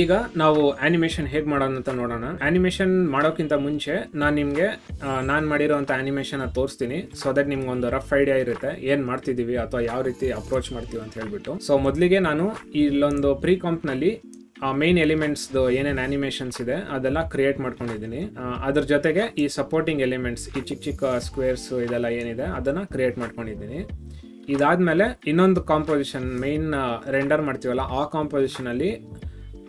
ಈಗ ನಾವು ಆನಿಮೇಷನ್ ಹೇಗೆ ಮಾಡೋಣ ಅಂತ ನೋಡೋಣ. ಆನಿಮೇಷನ್ ಮಾಡೋಕ್ಕಿಂತ ಮುಂಚೆ ನಾನು ನಿಮಗೆ ನಾನು ಮಾಡಿರೋಂಥ ಆನಿಮೇಷನ್ ತೋರಿಸ್ತೀನಿ. ಸೊ ದಟ್ ನಿಮ್ಗೆ ಒಂದು ರಫ್ ಐಡಿಯಾ ಇರುತ್ತೆ ಏನು ಮಾಡ್ತಿದ್ದೀವಿ ಅಥವಾ ಯಾವ ರೀತಿ ಅಪ್ರೋಚ್ ಮಾಡ್ತೀವಿ ಅಂತ ಹೇಳ್ಬಿಟ್ಟು. ಸೊ ಮೊದಲಿಗೆ ನಾನು ಇಲ್ಲೊಂದು ಪ್ರೀ ಕಾಂಪ್ನಲ್ಲಿ ಮೇನ್ ಎಲಿಮೆಂಟ್ಸ್ದು ಏನೇನು ಆನಿಮೇಷನ್ಸ್ ಇದೆ ಅದೆಲ್ಲ ಕ್ರಿಯೇಟ್ ಮಾಡ್ಕೊಂಡಿದ್ದೀನಿ. ಅದ್ರ ಜೊತೆಗೆ ಈ ಸಪೋರ್ಟಿಂಗ್ ಎಲಿಮೆಂಟ್ಸ್, ಈ ಚಿಕ್ಕ ಚಿಕ್ಕ ಸ್ಕ್ವೇರ್ಸ್ ಇದೆಲ್ಲ ಏನಿದೆ ಅದನ್ನು ಕ್ರಿಯೇಟ್ ಮಾಡ್ಕೊಂಡಿದ್ದೀನಿ. ಇದಾದಮೇಲೆ ಇನ್ನೊಂದು ಕಾಂಪೋಸಿಷನ್, ಮೇನ್ ರೆಂಡರ್ ಮಾಡ್ತೀವಲ್ಲ ಆ ಕಾಂಪೋಸಿಷನಲ್ಲಿ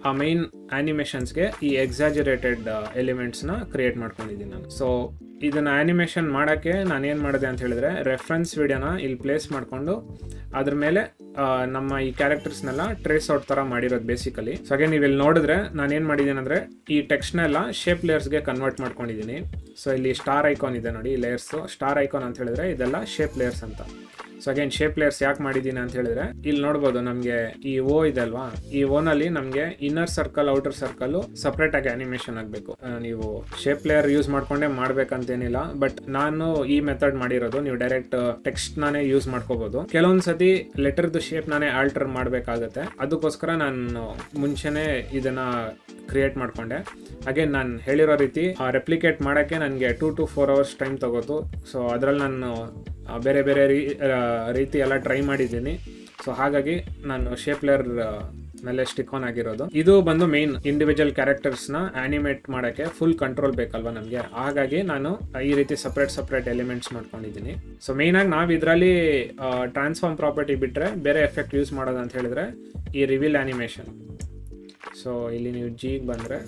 ಆ ಮೇನ್ ಆನಿಮೇಷನ್ಸ್ಗೆ ಈ ಎಕ್ಸಾಜರೇಟೆಡ್ ಎಲಿಮೆಂಟ್ಸ್ನ ಕ್ರಿಯೇಟ್ ಮಾಡ್ಕೊಂಡಿದ್ದೀನಿ ನಾನು. ಸೊ ಇದನ್ನು ಆನಿಮೇಷನ್ ಮಾಡೋಕ್ಕೆ ನಾನು ಏನು ಮಾಡಿದೆ ಅಂತ ಹೇಳಿದ್ರೆ, ರೆಫರೆನ್ಸ್ ವಿಡಿಯೋನ ಇಲ್ಲಿ ಪ್ಲೇಸ್ ಮಾಡಿಕೊಂಡು ಅದ್ರ ಮೇಲೆ ನಮ್ಮ ಈ ಕ್ಯಾರೆಕ್ಟರ್ಸ್ನೆಲ್ಲ ಟ್ರೇಸ್ ಔಟ್ ಥರ ಮಾಡಿರೋದು ಬೇಸಿಕಲಿ. ಸೊ ಹಾಗೆ ನೀವು ಇಲ್ಲಿ ನೋಡಿದ್ರೆ ನಾನು ಏನು ಮಾಡಿದ್ದೀನಿ ಅಂದರೆ ಈ ಟೆಕ್ಸ್ಟ್ನೆಲ್ಲ ಶೇಪ್ ಲೇಯರ್ಸ್ಗೆ ಕನ್ವರ್ಟ್ ಮಾಡ್ಕೊಂಡಿದ್ದೀನಿ. ಸೊ ಇಲ್ಲಿ ಸ್ಟಾರ್ ಐಕಾನ್ ಇದೆ ನೋಡಿ, ಲೇಯರ್ಸು ಸ್ಟಾರ್ ಐಕಾನ್ ಅಂತ ಹೇಳಿದ್ರೆ ಇದೆಲ್ಲ ಶೇಪ್ ಲೇಯರ್ಸ್ ಅಂತ. ಸೊ ಅಗೇನ್ ಶೇಪ್ ಲೇಯರ್ಸ್ ಯಾಕೆ ಮಾಡಿದ್ದೀನಿ ಅಂತ ಹೇಳಿದ್ರೆ, ಇಲ್ಲಿ ನೋಡ್ಬೋದು ನಮಗೆ ಈ ಓ ಇದೆ ಅಲ್ವಾ, ಈ ಓನಲ್ಲಿ ನಮಗೆ inner circle outer circle separate ಆಗಿ ಆನಿಮೇಷನ್ ಆಗಬೇಕು. ನೀವು ಶೇಪ್ ಲೇಯರ್ ಯೂಸ್ ಮಾಡ್ಕೊಂಡೇ ಮಾಡ್ಬೇಕಂತೇನಿಲ್ಲ, ಬಟ್ ನಾನು ಈ ಮೆಥಡ್ ಮಾಡಿರೋದು. ನೀವು ಡೈರೆಕ್ಟ್ ಟೆಕ್ಸ್ಟ್ ನಾನೇ ಯೂಸ್ ಮಾಡ್ಕೋಬಹುದು. ಕೆಲವೊಂದ್ಸತಿ ಲೆಟರ್ದು ಶೇಪ್ ನಾನೇ ಆಲ್ಟರ್ ಮಾಡಬೇಕಾಗತ್ತೆ, ಅದಕ್ಕೋಸ್ಕರ ನಾನು ಮುಂಚೆನೆ ಇದನ್ನ ಕ್ರಿಯೇಟ್ ಮಾಡ್ಕೊಂಡೆ. ಹಾಗೆ ನಾನು ಹೇಳಿರೋ ರೀತಿ ರೆಪ್ಲಿಕೇಟ್ ಮಾಡೋಕ್ಕೆ ನನಗೆ 2 to 4 hours ಟೈಮ್ ತಗೋತು. ಸೊ ಅದರಲ್ಲಿ ನಾನು ಬೇರೆ ಬೇರೆ ರೀತಿ ಎಲ್ಲ ಟ್ರೈ ಮಾಡಿದ್ದೀನಿ. ಸೊ ಹಾಗಾಗಿ ನಾನು ಶೇಪ್ ಲೇಯರ್ ಮೇಲೆ ಸ್ಟಿಕ್ ಆನ್ ಆಗಿರೋದು. ಇದು ಬಂದು ಮೇನ್ ಇಂಡಿವಿಜುವಲ್ ಕ್ಯಾರೆಕ್ಟರ್ಸ್ನ ಆನಿಮೇಟ್ ಮಾಡೋಕ್ಕೆ ಫುಲ್ ಕಂಟ್ರೋಲ್ ಬೇಕಲ್ವಾ ನಮಗೆ, ಹಾಗಾಗಿ ನಾನು ಈ ರೀತಿ ಸಪ್ರೇಟ್ ಎಲಿಮೆಂಟ್ಸ್ ಮಾಡ್ಕೊಂಡಿದ್ದೀನಿ. ಸೊ ಮೇಯ್ನಾಗಿ ನಾವು ಇದರಲ್ಲಿ ಟ್ರಾನ್ಸ್ಫಾರ್ಮ್ ಪ್ರಾಪರ್ಟಿ ಬಿಟ್ಟರೆ ಬೇರೆ ಎಫೆಕ್ಟ್ ಯೂಸ್ ಮಾಡೋದು ಅಂತ ಹೇಳಿದ್ರೆ ಈ ರಿವೀಲ್ ಆನಿಮೇಷನ್. ಸೊ ಇಲ್ಲಿ ನೀವು ಜಿಗೆ ಬಂದರೆ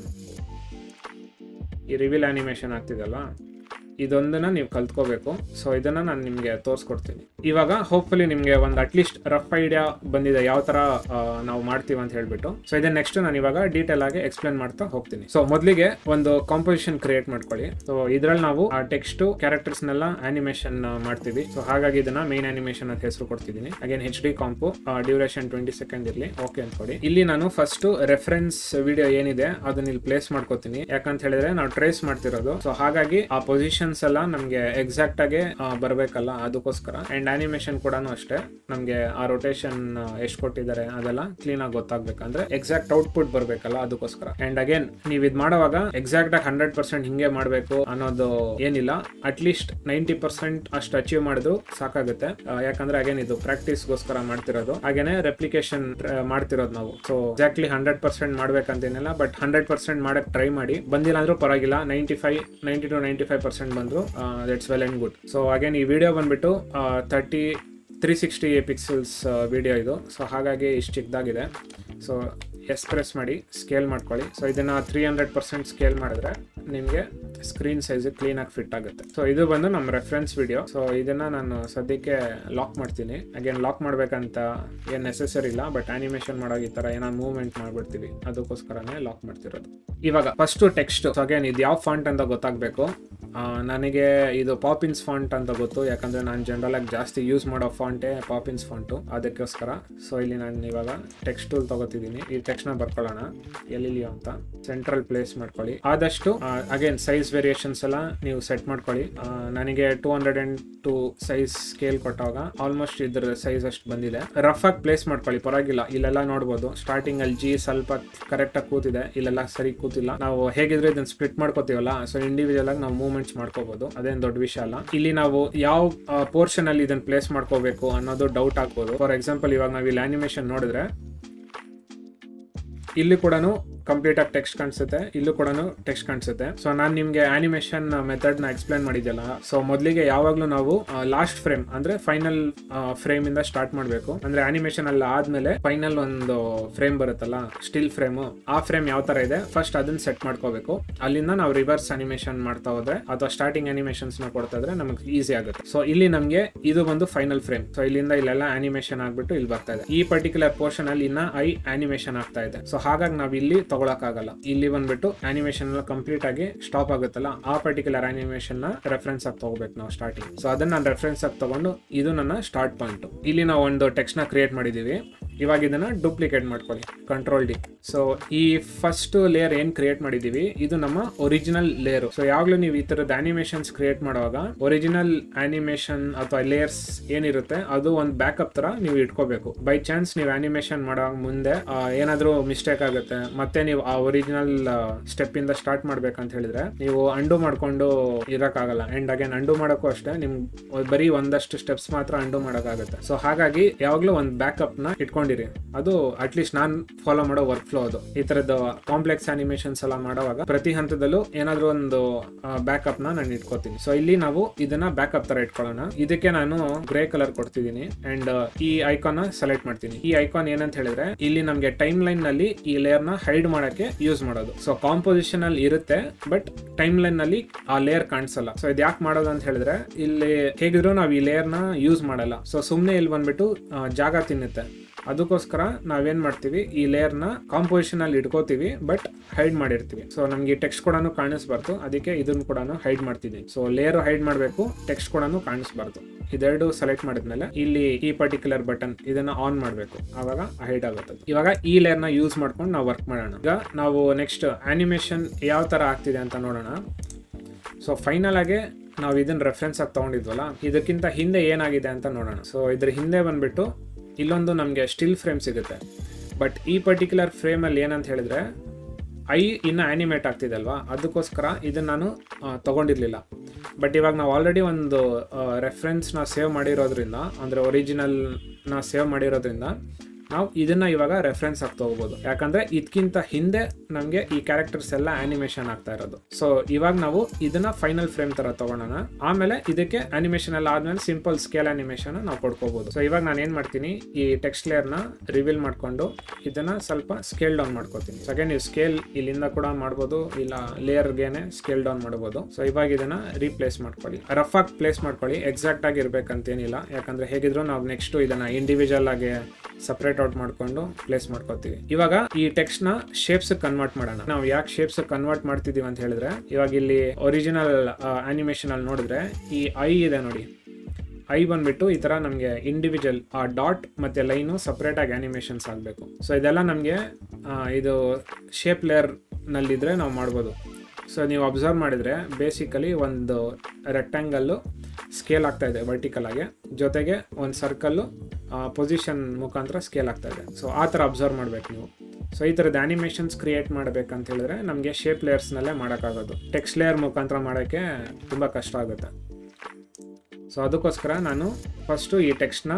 ಈ ರಿವೀಲ್ ಆನಿಮೇಷನ್ ಆಗ್ತಿದಲ್ವಾ, ಇದೊಂದನ್ನು ನೀವು ಕಲ್ತ್ಕೋಬೇಕು. ಸೊ ಇದನ್ನು ನಾನು ನಿಮಗೆ ತೋರಿಸ್ಕೊಡ್ತೀನಿ. ಇವಾಗ ಹೋಪ್ಫುಲಿ ನಿಮಗೆ ಒಂದು ಅಟ್ಲೀಸ್ಟ್ ರಫ್ ಐಡಿಯಾ ಬಂದಿದೆ ಯಾವ ಥರ ನಾವು ಮಾಡ್ತೀವಿ ಅಂತ ಹೇಳ್ಬಿಟ್ಟು. ಸೊ ಇದನ್ನ ನೆಕ್ಸ್ಟ್ ನಾನು ಇವಾಗ ಡೀಟೇಲ್ ಆಗಿ ಎಕ್ಸ್ಪ್ಲೇನ್ ಮಾಡ್ತಾ ಹೋಗ್ತೀನಿ. ಸೊ ಮೊದಲಿಗೆ ಒಂದು ಕಾಂಪೋಸಿಷನ್ ಕ್ರಿಯೇಟ್ ಮಾಡ್ಕೊಳ್ಳಿ. ಸೊ ಇದರಲ್ಲಿ ನಾವು ಆ ಟೆಕ್ಸ್ಟು ಕ್ಯಾರೆಕ್ಟರ್ಸ್ನೆಲ್ಲ ಆನಿಮೇಷನ್ ಮಾಡ್ತೀವಿ. ಸೊ ಹಾಗಾಗಿ ಇದನ್ನ ಮೇನ್ ಆನಿಮೇಷನ್ ಅಂತ ಹೆಸರು ಕೊಡ್ತಿದ್ದೀನಿ. ಅಗೇನ್ HD ಕಾಂಪು, ಡ್ಯೂರೇಷನ್ 20 ಸೆಕೆಂಡ್ ಇರಲಿ, ಓಕೆ ಅಂದ್ಕೊಡಿ. ಇಲ್ಲಿ ನಾನು ಫಸ್ಟ್ ರೆಫರೆನ್ಸ್ ವಿಡಿಯೋ ಏನಿದೆ ಅದನ್ನ ಇಲ್ಲಿ ಪ್ಲೇಸ್ ಮಾಡ್ಕೋತೀನಿ. ಯಾಕಂತ ಹೇಳಿದ್ರೆ ನಾವು ಟ್ರೇಸ್ ಮಾಡ್ತಿರೋದು. ಸೊ ಹಾಗಾಗಿ ಆ ಪೊಸಿಷನ್ ಎಲ್ಲ ನಮಗೆ ಎಕ್ಸಾಕ್ಟ್ ಆಗಿ ಬರಬೇಕಲ್ಲ, ಅದಕ್ಕೋಸ್ಕರ. ಅಂಡ್ ಆನಿಮೇಷನ್ ಕೂಡ ಅಷ್ಟೇ, ನಮಗೆ ಆ ರೊಟೇಷನ್ ಎಷ್ಟು ಕೊಟ್ಟಿದ್ದಾರೆ ಅದೆಲ್ಲ ಕ್ಲೀನ್ ಆಗಿ ಗೊತ್ತಾಗ್ಬೇಕಂದ್ರೆ ಎಕ್ಸಾಕ್ಟ್ ಔಟ್ಪುಟ್ ಬರಬೇಕಲ್ಲ, ಅದಕ್ಕೋಸ್ಕರ. ಅಂಡ್ ಅಗೇನ್ ನೀವು ಇದು ಮಾಡುವಾಗ ಎಕ್ಸಾಕ್ಟ್ ಆಗಿ 100% ಹಿಂಗೆ ಮಾಡಬೇಕು ಅನ್ನೋದು ಏನಿಲ್ಲ. ಅಟ್ಲೀಸ್ಟ್ 90% ಅಷ್ಟು ಅಚೀವ್ ಮಾಡಿದ್ರು ಸಾಕಾಗುತ್ತೆ. ಯಾಕಂದ್ರೆ ಅಗೇನ್ ಇದು ಪ್ರಾಕ್ಟೀಸ್ಗೋಸ್ಕರ ಮಾಡ್ತಿರೋದು, ಹಾಗೇನೆ ರೆಪ್ಲಿಕೇಶನ್ ಮಾಡ್ತಿರೋದು ನಾವು. ಸೊ ಎಕ್ಸಾಕ್ಟ್ಲಿ 100% ಮಾಡ್ಬೇಕಂತೇನಿಲ್ಲ, ಬಟ್ 100% ಮಾಡಕ್ ಟ್ರೈ ಮಾಡಿ. ಬಂದಿಲ್ಲ ಅಂದ್ರೂ ಪರವಾಗಿಲ್ಲ, 90 to 95% ಬಂದ್ರು that's well and good. So again ಈ ವಿಡಿಯೋ ಬಂದ್ಬಿಟ್ಟು 360 ಪಿಕ್ಸೆಲ್ಸ್ ವಿಡಿಯೋ ಇದು. ಸೊ ಹಾಗಾಗಿ ಇಷ್ಟು ಚಿಕ್ಕದಾಗಿದೆ. ಸೊ ಪ್ರೆಸ್ ಮಾಡಿ ಸ್ಕೇಲ್ ಮಾಡ್ಕೊಳ್ಳಿ. ಸೊ ಇದನ್ನ 300% ಸ್ಕೇಲ್ ಮಾಡಿದ್ರೆ ನಿಮಗೆ ಸ್ಕ್ರೀನ್ ಸೈಜ್ ಕ್ಲೀನಾಗಿ ಫಿಟ್ ಆಗುತ್ತೆ. ಸೊ ಇದು ಬಂದು ನಮ್ಮ ರೆಫರೆನ್ಸ್ ವಿಡಿಯೋ. ಸೊ ಇದನ್ನ ನಾನು ಸದ್ಯಕ್ಕೆ ಲಾಕ್ ಮಾಡ್ತೀನಿ. ಅಗೇನ್ ಲಾಕ್ ಮಾಡ್ಬೇಕಂತ ಏನು ನೆಸೆಸರಿ ಇಲ್ಲ, ಬಟ್ ಆನಿಮೇಷನ್ ಮಾಡೋ ಈ ಥರ ಏನೋ ಮೂವ್ಮೆಂಟ್ ಮಾಡ್ಬಿಡ್ತೀವಿ, ಅದಕ್ಕೋಸ್ಕರನೇ ಲಾಕ್ ಮಾಡ್ತಿರೋದು. ಇವಾಗ ಫಸ್ಟ್ ಟೆಕ್ಸ್ಟ್. ಸೊ ಅಗೇನ್ ಇದು ಯಾವ ಫಾಂಟ್ ಅಂತ ಗೊತ್ತಾಗಬೇಕು. ನನಗೆ ಇದು ಪಾಪಿನ್ಸ್ ಫಾಂಟ್ ಅಂತ ಗೊತ್ತು, ಯಾಕಂದರೆ ನಾನು ಜನರಲ್ ಆಗಿ ಜಾಸ್ತಿ ಯೂಸ್ ಮಾಡೋ ಫಾಂಟೇ ಪಾಪಿನ್ಸ್ ಫಾಂಟು, ಅದಕ್ಕೋಸ್ಕರ. ಸೊ ಇಲ್ಲಿ ನಾನು ಇವಾಗ ಟೆಕ್ಸ್ಟ್ ಟೂಲ್ ತಗೋತಿದ್ದೀನಿ. ಈ ಟೆಕ್ಸ್ಟ್ನ ಬರ್ಕೊಳ್ಳೋಣ, ಎಲ್ಲಿಯೋ ಅಂತ ಸೆಂಟ್ರಲ್ ಪ್ಲೇಸ್ ಮಾಡ್ಕೊಳ್ಳಿ. ಆದಷ್ಟು ಅಗೇನ್ ಸೈಜ್ ವೇರಿಯೇಷನ್ಸ್ ಎಲ್ಲ ನೀವು ಸೆಟ್ ಮಾಡ್ಕೊಳ್ಳಿ. ನನಗೆ 202 ಸೈಜ್ ಸ್ಕೇಲ್ ಕೊಟ್ಟಾಗ ಆಲ್ಮೋಸ್ಟ್ ಇದ್ರ ಸೈಜ್ ಅಷ್ಟು ಬಂದಿದೆ. ರಫ್ ಆಗಿ ಪ್ಲೇಸ್ ಮಾಡ್ಕೊಳ್ಳಿ, ಪರವಾಗಿಲ್ಲ. ಇಲ್ಲೆಲ್ಲ ನೋಡ್ಬೋದು ಸ್ಟಾರ್ಟಿಂಗ್ ಅಲ್ಲಿ ಜಿ ಸ್ವಲ್ಪ ಕರೆಕ್ಟಾಗಿ ಕೂತಿದೆ, ಇಲ್ಲೆಲ್ಲ ಸರಿ ಕೂತಿಲ್ಲ. ನಾವು ಹೇಗಿದ್ರೆ ಇದನ್ನ ಸ್ಪ್ಲಿಟ್ ಮಾಡ್ಕೋತೀವಲ್ಲ, ಸೊ ಇಂಡಿವಿಜುವಲ್ ಆಗಿ ನಾವು ಮೂವ್ಮೆಂಟ್ಸ್ ಮಾಡ್ಕೋಬಹುದು, ಅದೇನು ದೊಡ್ಡ ವಿಷಯ ಅಲ್ಲ. ಇಲ್ಲಿ ನಾವು ಯಾವ ಪೋರ್ಷನ್ ಅಲ್ಲಿ ಇದನ್ನ ಪ್ಲೇಸ್ ಮಾಡ್ಕೋಬೇಕು ಅನ್ನೋದು ಡೌಟ್ ಆಗ್ಬೋದು. ಫಾರ್ ಎಕ್ಸಾಂಪಲ್ ಇವಾಗ ನಾವು ಇಲ್ಲಿ ಆನಿಮೇಷನ್ ನೋಡಿದ್ರೆ ಇಲ್ಲಿ ಕೂಡ ಕಂಪ್ಲೀಟ್ ಆಗಿ ಟೆಕ್ಸ್ಟ್ ಕಾಣಿಸುತ್ತೆ, ಇಲ್ಲೂ ಕೂಡ ಟೆಕ್ಸ್ಟ್ ಕಾಣಿಸುತ್ತೆ. ಸೊ ನಾನು ನಿಮಗೆ ಆನಿಮೇಷನ್ ಮೆಥಡ್ ನ ಎಕ್ಸ್ಪ್ಲೇನ್ ಮಾಡಿದ್ದಲ್ಲ. ಸೊ ಮೊದಲಿಗೆ ಯಾವಾಗಲೂ ನಾವು ಲಾಸ್ಟ್ ಫ್ರೇಮ್ ಅಂದ್ರೆ ಫೈನಲ್ ಫ್ರೇಮ್ ಇಂದ ಸ್ಟಾರ್ಟ್ ಮಾಡಬೇಕು. ಅಂದ್ರೆ ಆನಿಮೇಷನ್ ಎಲ್ಲ ಆದ್ಮೇಲೆ ಫೈನಲ್ ಒಂದು ಫ್ರೇಮ್ ಬರುತ್ತಲ್ಲ, ಸ್ಟಿಲ್ ಫ್ರೇಮ್, ಆ ಫ್ರೇಮ್ ಯಾವ ತರ ಇದೆ ಫಸ್ಟ್ ಅದನ್ನ ಸೆಟ್ ಮಾಡ್ಕೋಬೇಕು. ಅಲ್ಲಿಂದ ನಾವು ರಿವರ್ಸ್ ಆನಿಮೇಷನ್ ಮಾಡ್ತಾ ಹೋದ್ರೆ ಅಥವಾ ಸ್ಟಾರ್ಟಿಂಗ್ ಆನಿಮೇಷನ್ಸ್ ನ ಕೊಡ್ತಾ ಇದ್ರೆ ನಮಗೆ ಈಸಿ ಆಗುತ್ತೆ. ಸೊ ಇಲ್ಲಿ ನಮಗೆ ಇದು ಒಂದು ಫೈನಲ್ ಫ್ರೇಮ್. ಸೊ ಇಲ್ಲಿಂದ ಇಲ್ಲೆಲ್ಲ ಆನಿಮೇಷನ್ ಆಗ್ಬಿಟ್ಟು ಇಲ್ಲಿ ಬರ್ತಾ ಇದೆ. ಈ ಪರ್ಟಿಕ್ಯುಲರ್ ಪೋರ್ಷನ್ ಅಲ್ಲಿ ಇನ್ನ ಆನಿಮೇಷನ್ ಆಗ್ತಾ ಇದೆ. ಸೊ ಹಾಗಾಗಿ ನಾವು ಇಲ್ಲಿ ತಗೊಳಕ್ಕಾಗಲ್ಲ. ಇಲ್ಲಿ ಬಂದ್ಬಿಟ್ಟು ಆನಿಮೇಷನ್ ಕಂಪ್ಲೀಟ್ ಆಗಿ ಸ್ಟಾಪ್ ಆಗುತ್ತಲ್ಲ, ಆ ಪರ್ಟಿಕ್ಯುಲರ್ ಆನಿಮೇಷನ್ ನ ರೆಫರೆನ್ಸ್ ಆಗಿ ತಗೋಬೇಕು ನಾವು ಸ್ಟಾರ್ಟಿಂಗ್. ಸೊ ಅದನ್ನ ನಾನು ರೆಫರೆನ್ಸ್ ಆಗಿ ತಗೊಂಡು ಇದು ನನ್ನ ಸ್ಟಾರ್ಟ್ ಪಾಯಿಂಟ್. ಇಲ್ಲಿ ನಾವು ಒಂದು ಟೆಕ್ಸ್ಟ್ ನ ಕ್ರಿಯೇಟ್ ಮಾಡಿದೀವಿ. ಇವಾಗ ಇದನ್ನ ಡೂಪ್ಲಿಕೇಟ್ ಮಾಡ್ಕೊಳ್ಳಿ, ಕಂಟ್ರೋಲ್ ಡಿ. ಸೊ ಈ ಫಸ್ಟ್ ಲೇಯರ್ ಏನ್ ಕ್ರಿಯೇಟ್ ಮಾಡಿದೀವಿ ಇದು ನಮ್ಮ ಒರಿಜಿನಲ್ ಲೇಯರ್. ಸೊ ಯಾವಾಗ್ಲೂ ನೀವು ಈ ತರದ ಆನಿಮೇಷನ್ಸ್ ಕ್ರಿಯೇಟ್ ಮಾಡುವಾಗ ಒರಿಜಿನಲ್ ಆನಿಮೇಷನ್ ಅಥವಾ ಲೇಯರ್ಸ್ ಏನಿರುತ್ತೆ ಅದು ಒಂದು ಬ್ಯಾಕಪ್ ತರ ನೀವು ಇಟ್ಕೋಬೇಕು. ಬೈ ಚಾನ್ಸ್ ನೀವು ಆನಿಮೇಷನ್ ಮಾಡೋ ಮುಂದೆ ಏನಾದ್ರೂ ಮಿಸ್ಟೇಕ್ ಆಗುತ್ತೆ, ಮತ್ತೆ ನೀವು ಆ ಒರಿಜಿನಲ್ ಸ್ಟೆಪ್ ಇಂದ ಸ್ಟಾರ್ಟ್ ಮಾಡ್ಬೇಕಂತ ಹೇಳಿದ್ರೆ ನೀವು ಅಂಡು ಮಾಡ್ಕೊಂಡು ಇರಕ್ಕಾಗಲ್ಲ. ಅಂಡ್ ಅಗೇನ್ ಅಂಡು ಮಾಡೋಕ್ಕೂ ಅಷ್ಟೇ ನಿಮ್ಗೆ ಬರೀ ಒಂದಷ್ಟು ಸ್ಟೆಪ್ಸ್ ಮಾತ್ರ ಅಂಡು ಮಾಡೋಕ್ಕಾಗುತ್ತೆ. ಸೊ ಹಾಗಾಗಿ ಯಾವಾಗ್ಲೂ ಒಂದು ಬ್ಯಾಕಪ್ ನ ಇಟ್ಕೊಂಡಿರಿ. ಅದು ಅಟ್ಲೀಸ್ಟ್ ನಾನ್ ಫಾಲೋ ಮಾಡೋ ವರ್ಕ್ ಫ್ಲೋ ಅದು. ಈ ತರದ ಕಾಂಪ್ಲೆಕ್ಸ್ ಆನಿಮೇಷನ್ಸ್ ಎಲ್ಲ ಮಾಡುವಾಗ ಪ್ರತಿ ಹಂತದಲ್ಲೂ ಏನಾದ್ರೂ ಒಂದು ಬ್ಯಾಕಪ್ ನ ನಾನು ಇಟ್ಕೋತೀನಿ. ಸೊ ಇಲ್ಲಿ ನಾವು ಇದನ್ನ ಬ್ಯಾಕಪ್ ತರ ಇಟ್ಕೊಳ್ಳೋಣ. ಇದಕ್ಕೆ ನಾನು ಗ್ರೇ ಕಲರ್ ಕೊಡ್ತಿದ್ದೀನಿ ಅಂಡ್ ಈ ಐಕಾನ್ ಸೆಲೆಕ್ಟ್ ಮಾಡ್ತೀನಿ. ಈ ಐಕಾನ್ ಏನಂತ ಹೇಳಿದ್ರೆ ಇಲ್ಲಿ ನಮ್ಗೆ ಟೈಮ್ ಲೈನ್ ನಲ್ಲಿ ಈ ಲೇಯರ್ ನ ಹೈಡ್ ಮಾಡಕ್ಕೆ ಯೂಸ್ ಮಾಡೋದು. ಸೊ ಕಾಂಪೋಸಿಷನ್ ಅಲ್ಲಿ ಇರುತ್ತೆ ಬಟ್ ಟೈಮ್ ಲೈನ್ ನಲ್ಲಿ ಆ ಲೇಯರ್ ಕಾಣಿಸಲ್ಲ. ಸೊ ಇದು ಯಾಕೆ ಮಾಡೋದು ಅಂತ ಹೇಳಿದ್ರೆ ಇಲ್ಲಿ ಹೇಗಿದ್ರು ನಾವು ಈ ಲೇಯರ್ ನ ಯೂಸ್ ಮಾಡಲ್ಲ. ಸೊ ಸುಮ್ನೆ ಇಲ್ಲಿ ಬಂದ್ಬಿಟ್ಟು ಜಾಗ ತಿನ್ನುತ್ತೆ. ಅದಕ್ಕೋಸ್ಕರ ನಾವೇನ್ ಮಾಡ್ತೀವಿ ಈ ಲೇಯರ್ ನ ಕಾಂಪೋಸಿಷನ್ ಅಲ್ಲಿ ಇಟ್ಕೋತೀವಿ ಬಟ್ ಹೈಡ್ ಮಾಡಿರ್ತೀವಿ. ಸೊ ನಮ್ಗೆ ಟೆಕ್ಸ್ಟ್ ಕೂಡ ಕಾಣಿಸ್ಬಾರ್ದು, ಅದಕ್ಕೆ ಇದನ್ನು ಕೂಡ ಹೈಡ್ ಮಾಡ್ತಿದ್ದೀನಿ. ಸೊ ಲೇಯರ್ ಹೈಡ್ ಮಾಡಬೇಕು, ಟೆಕ್ಸ್ಟ್ ಕೂಡ ಕಾಣಿಸ್ಬಾರ್ದು. ಇದೆರಡು ಸೆಲೆಕ್ಟ್ ಮಾಡಿದ್ಮೇಲೆ ಇಲ್ಲಿ ಈ ಪರ್ಟಿಕ್ಯುಲರ್ ಬಟನ್ ಇದನ್ನ ಆನ್ ಮಾಡಬೇಕು, ಆವಾಗ ಹೈಡ್ ಆಗುತ್ತೆ. ಇವಾಗ ಈ ಲೇಯರ್ ನ ಯೂಸ್ ಮಾಡ್ಕೊಂಡು ನಾವು ವರ್ಕ್ ಮಾಡೋಣ. ಈಗ ನಾವು ನೆಕ್ಸ್ಟ್ ಆನಿಮೇಷನ್ ಯಾವ ತರ ಆಗ್ತಿದೆ ಅಂತ ನೋಡೋಣ. ಸೊ ಫೈನಲ್ ಆಗಿ ನಾವು ಇದನ್ನ ರೆಫರೆನ್ಸ್ ಆಗಿ ತಗೊಂಡಿದ್ವಲ್ಲ, ಇದಕ್ಕಿಂತ ಹಿಂದೆ ಏನಾಗಿದೆ ಅಂತ ನೋಡೋಣ. ಸೊ ಇದ್ರ ಹಿಂದೆ ಬಂದ್ಬಿಟ್ಟು ಇಲ್ಲೊಂದು ನಮಗೆ ಸ್ಟಿಲ್ ಫ್ರೇಮ್ ಸಿಗುತ್ತೆ. ಬಟ್ ಈ ಪರ್ಟಿಕ್ಯುಲರ್ ಫ್ರೇಮಲ್ಲಿ ಏನಂತ ಹೇಳಿದ್ರೆ ಇನ್ನು ಆನಿಮೇಟ್ ಆಗ್ತಿದೆ ಅಲ್ವಾ, ಅದಕ್ಕೋಸ್ಕರ ಇದನ್ನು ನಾನು ತೊಗೊಂಡಿರಲಿಲ್ಲ. ಬಟ್ ಇವಾಗ ನಾವು ಆಲ್ರೆಡಿ ಒಂದು ರೆಫರೆನ್ಸ್ನ ಸೇವ್ ಮಾಡಿರೋದ್ರಿಂದ, ಅಂದರೆ ಒರಿಜಿನಲ್ನ ಸೇವ್ ಮಾಡಿರೋದ್ರಿಂದ ನಾವು ಇದನ್ನ ಇವಾಗ ರೆಫರೆನ್ಸ್ ಆಗಿ ತಗೋಬಹುದು. ಯಾಕಂದ್ರೆ ಇದಕ್ಕಿಂತ ಹಿಂದೆ ನಮಗೆ ಈ ಕ್ಯಾರೆಕ್ಟರ್ಸ್ ಎಲ್ಲ ಆನಿಮೇಷನ್ ಆಗ್ತಾ ಇರೋದು. ಸೊ ಇವಾಗ ನಾವು ಇದನ್ನ ಫೈನಲ್ ಫ್ರೇಮ್ ತರ ತಗೊಳ್ಳೋಣ. ಆಮೇಲೆ ಇದಕ್ಕೆ ಆನಿಮೇಷನ್ ಎಲ್ಲ ಆದ್ಮೇಲೆ ಸಿಂಪಲ್ ಸ್ಕೇಲ್ ಆನಿಮೇಷನ್ ನಾವು ಕೊಡ್ಕೋಬಹುದು. ಸೊ ಇವಾಗ ನಾನು ಏನ್ ಮಾಡ್ತೀನಿ, ಈ ಟೆಕ್ಸ್ಟ್ ಲೇಯರ್ ನ ರಿವೀಲ್ ಮಾಡ್ಕೊಂಡು ಇದನ್ನ ಸ್ವಲ್ಪ ಸ್ಕೇಲ್ ಡೌನ್ ಮಾಡ್ಕೋತೀನಿ. ಸೊ ಹಾಗೆ ನೀವು ಸ್ಕೇಲ್ ಇಲ್ಲಿಂದ ಕೂಡ ಮಾಡ್ಬೋದು, ಇಲ್ಲ ಲೇಯರ್ಗೆನೆ ಸ್ಕೇಲ್ ಡೌನ್ ಮಾಡಬಹುದು. ಸೊ ಇವಾಗ ಇದನ್ನ ರೀಪ್ಲೇಸ್ ಮಾಡ್ಕೊಳ್ಳಿ, ರಫ್ ಆಗಿ ಪ್ಲೇಸ್ ಮಾಡ್ಕೊಳ್ಳಿ, ಎಕ್ಸಾಕ್ಟ್ ಆಗಿ ಇರ್ಬೇಕಂತೇನಿಲ್ಲ. ಯಾಕಂದ್ರೆ ಹೇಗಿದ್ರು ನಾವು ನೆಕ್ಸ್ಟ್ ಇದನ್ನ ಇಂಡಿವಿಜುವಲ್ ಆಗಿ ಸಪರೇಟ್ ಔಟ್ ಮಾಡ್ಕೊಂಡು ಪ್ಲೇಸ್ ಮಾಡ್ಕೋತೀವಿ. ಇವಾಗ ಈ ಟೆಕ್ಸ್ಟ್ ನ ಶೇಪ್ಸ್ ಕನ್ವರ್ಟ್ ಮಾಡೋಣ. ನಾವು ಯಾಕೆ ಶೇಪ್ಸ್ ಕನ್ವರ್ಟ್ ಮಾಡ್ತಿದೀವಿ ಅಂತ ಹೇಳಿದ್ರೆ, ಇವಾಗ ಇಲ್ಲಿ ಒರಿಜಿನಲ್ ಆನಿಮೇಷನ್ ಅಲ್ಲಿ ನೋಡಿದ್ರೆ ಈ ಐ ಇದೆ ನೋಡಿ, ಐ ಬಂದ್ಬಿಟ್ಟು ಈ ತರ ನಮಗೆ ಇಂಡಿವಿಜುವಲ್ ಆ ಡಾಟ್ ಮತ್ತೆ ಲೈನು ಸಪರೇಟ್ ಆಗಿ ಆನಿಮೇಷನ್ಸ್ ಆಗಬೇಕು. ಸೊ ಇದೆಲ್ಲ ನಮಗೆ ಇದು ಶೇಪ್ ಲೇಯರ್ ನಲ್ಲಿದ್ರೆ ನಾವು ಮಾಡ್ಬೋದು. ಸೊ ನೀವು ಅಬ್ಸರ್ವ್ ಮಾಡಿದ್ರೆ ಬೇಸಿಕಲಿ ಒಂದು ರೆಕ್ಟ್ಯಾಂಗಲ್ಲು ಸ್ಕೇಲ್ ಆಗ್ತಾ ಇದೆ ವರ್ಟಿಕಲ್ ಆಗಿ, ಜೊತೆಗೆ ಒಂದು ಸರ್ಕಲ್ಲು ಪೊಸಿಷನ್ ಮುಖಾಂತರ ಸ್ಕೇಲ್ ಆಗ್ತಾ ಇದೆ. ಸೊ ಆ ಥರ ಅಬ್ಸರ್ವ್ ಮಾಡ್ಬೇಕು ನೀವು. ಸೊ ಈ ಥರದ ಆನಿಮೇಷನ್ಸ್ ಕ್ರಿಯೇಟ್ ಮಾಡಬೇಕಂತ ಹೇಳಿದ್ರೆ ನಮಗೆ ಶೇಪ್ ಲೇಯರ್ಸ್ನಲ್ಲೇ ಮಾಡೋಕ್ಕಾಗೋದು. ಟೆಕ್ಸ್ಟ್ ಲೇಯರ್ ಮುಖಾಂತರ ಮಾಡೋಕ್ಕೆ ತುಂಬ ಕಷ್ಟ ಆಗುತ್ತೆ. ಸೊ ಅದಕ್ಕೋಸ್ಕರ ನಾನು ಫಸ್ಟು ಈ ಟೆಕ್ಸ್ಟ್ನ